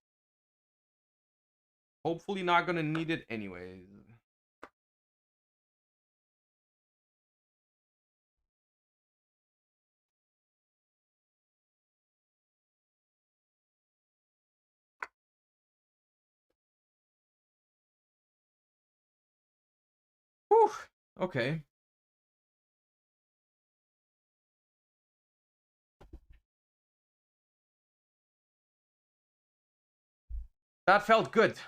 Hopefully not gonna need it anyways. Whew, okay. That felt good.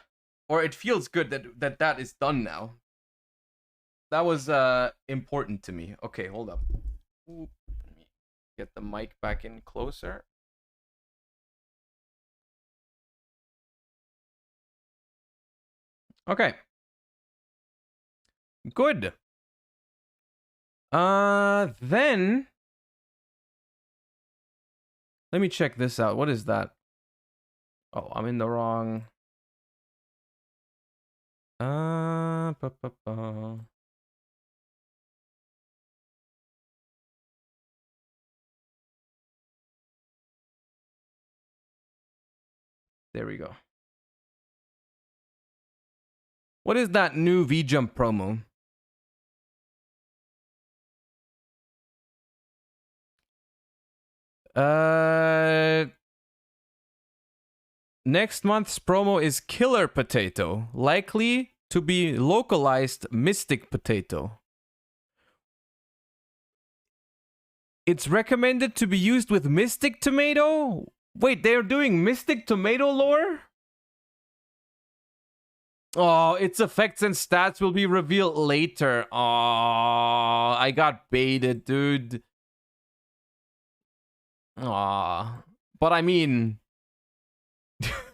Or it feels good that is done now. That was important to me. Okay, hold up. Ooh, let me get the mic back in closer. Okay. Good. Then let me check this out. What is that? Oh, I'm in the wrong. Ba, ba, ba. There we go. What is that new V-Jump promo? Next month's promo is Killer Potato, likely to be localized Mystic Potato. It's recommended to be used with Mystic Tomato? Wait, they're doing Mystic Tomato lore? Oh, its effects and stats will be revealed later. Oh, I got baited, dude. Aw. But I mean...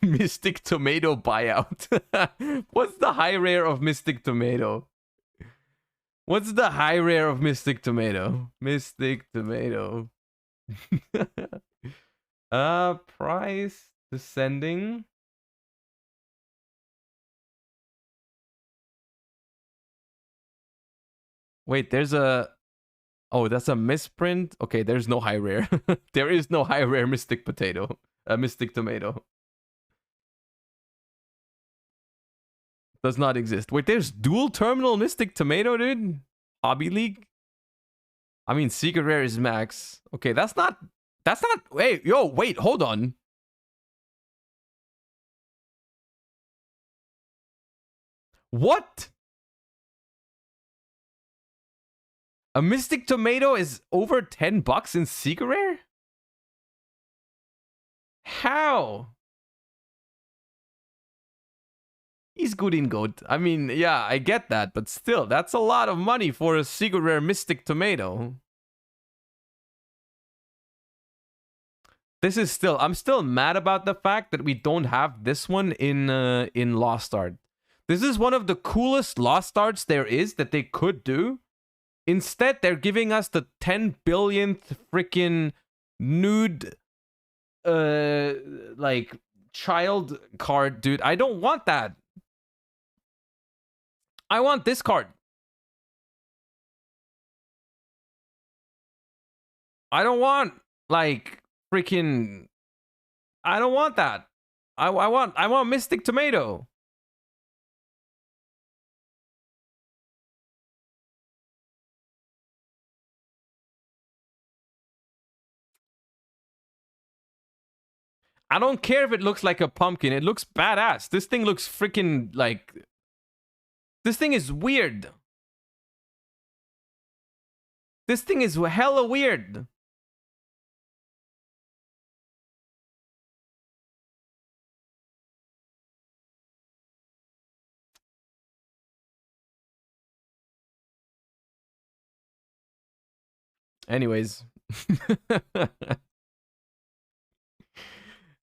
Mystic Tomato buyout. What's the high rare of Mystic Tomato? What's the high rare of Mystic Tomato? Mystic Tomato. Price descending. Wait, there's a... Oh, that's a misprint? Okay, there's no high rare. There is no high rare Mystic Potato. Mystic Tomato. Does not exist. Wait, there's dual terminal Mystic Tomato, dude? Hobby League? I mean, Secret Rare is max. Okay, that's not... Wait, yo, wait, hold on. What? A Mystic Tomato is over $10 in Secret Rare? How? He's good in goat. I mean, yeah, I get that, but still, that's a lot of money for a Secret Rare Mystic Tomato. This is still... I'm still mad about the fact that we don't have this one in Lost Art. This is one of the coolest Lost Arts there is that they could do. Instead, they're giving us the 10 billionth freaking nude, like, child card, dude. I don't want that. I want this card. I don't want, like, freaking... I don't want that. I want Mystic Tomato. I don't care if it looks like a pumpkin. It looks badass. This thing looks freaking like... This thing is weird. This thing is hella weird. Anyways.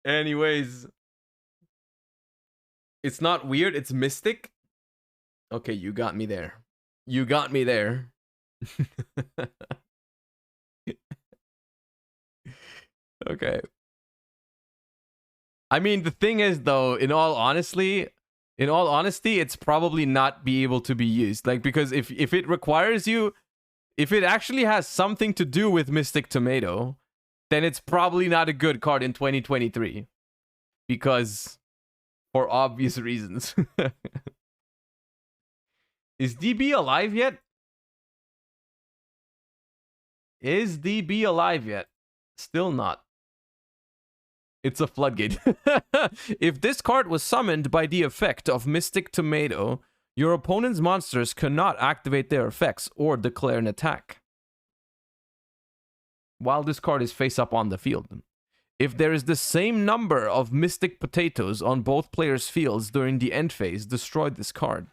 Anyways. It's not weird, it's mystic. Okay, you got me there. You got me there. Okay. I mean, the thing is, though, in all honesty, it's probably not be able to be used. Like, because if it requires you, if it actually has something to do with Mystic Tomato, then it's probably not a good card in 2023. Because, for obvious reasons. Is DB alive yet? Is DB alive yet? Still not. It's a floodgate. If this card was summoned by the effect of Mystic Tomato, your opponent's monsters cannot activate their effects or declare an attack while this card is face up on the field. If there is the same number of Mystic Potatoes on both players' fields during the end phase, destroy this card.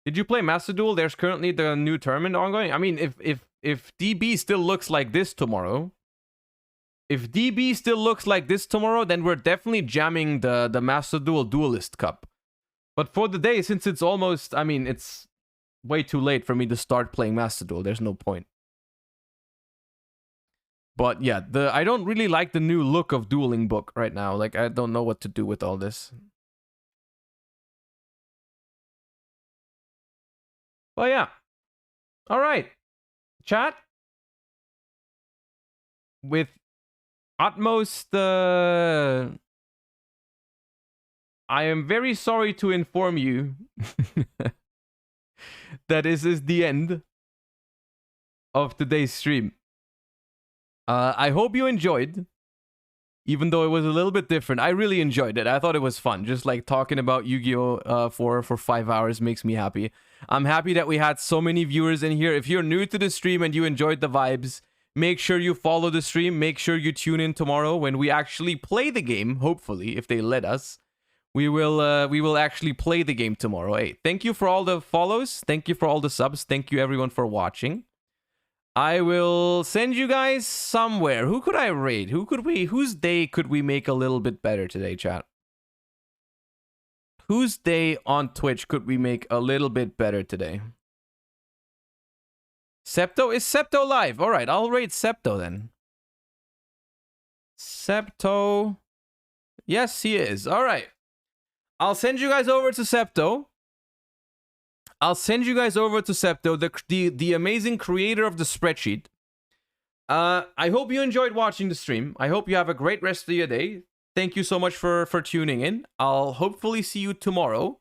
Did you play Master Duel? There's currently the new tournament ongoing. I mean, if DB still looks like this tomorrow, then we're definitely jamming the Master Duel Duelist Cup. But for the day, since it's almost, I mean, it's way too late for me to start playing Master Duel. There's no point. But yeah, I don't really like the new look of Dueling Book right now. Like, I don't know what to do with all this. Well, yeah. All right. Chat. With utmost... I am very sorry to inform you that this is the end of today's stream. I hope you enjoyed. Even though it was a little bit different. I really enjoyed it. I thought it was fun. Just like talking about Yu-Gi-Oh! For 5 hours makes me happy. I'm happy that we had so many viewers in here. If you're new to the stream and you enjoyed the vibes, make sure you follow the stream. Make sure you tune in tomorrow when we actually play the game. Hopefully, if they let us. We will actually play the game tomorrow. Hey, thank you for all the follows. Thank you for all the subs. Thank you everyone for watching. I will send you guys somewhere. Who could I raid? Whose day could we make a little bit better today, chat? Whose day on Twitch could we make a little bit better today? Septo? Is Septo live? All right, I'll raid Septo then. Septo. Yes, he is. All right. I'll send you guys over to Septo. The amazing creator of the spreadsheet. I hope you enjoyed watching the stream. I hope you have a great rest of your day. Thank you so much for tuning in. I'll hopefully see you tomorrow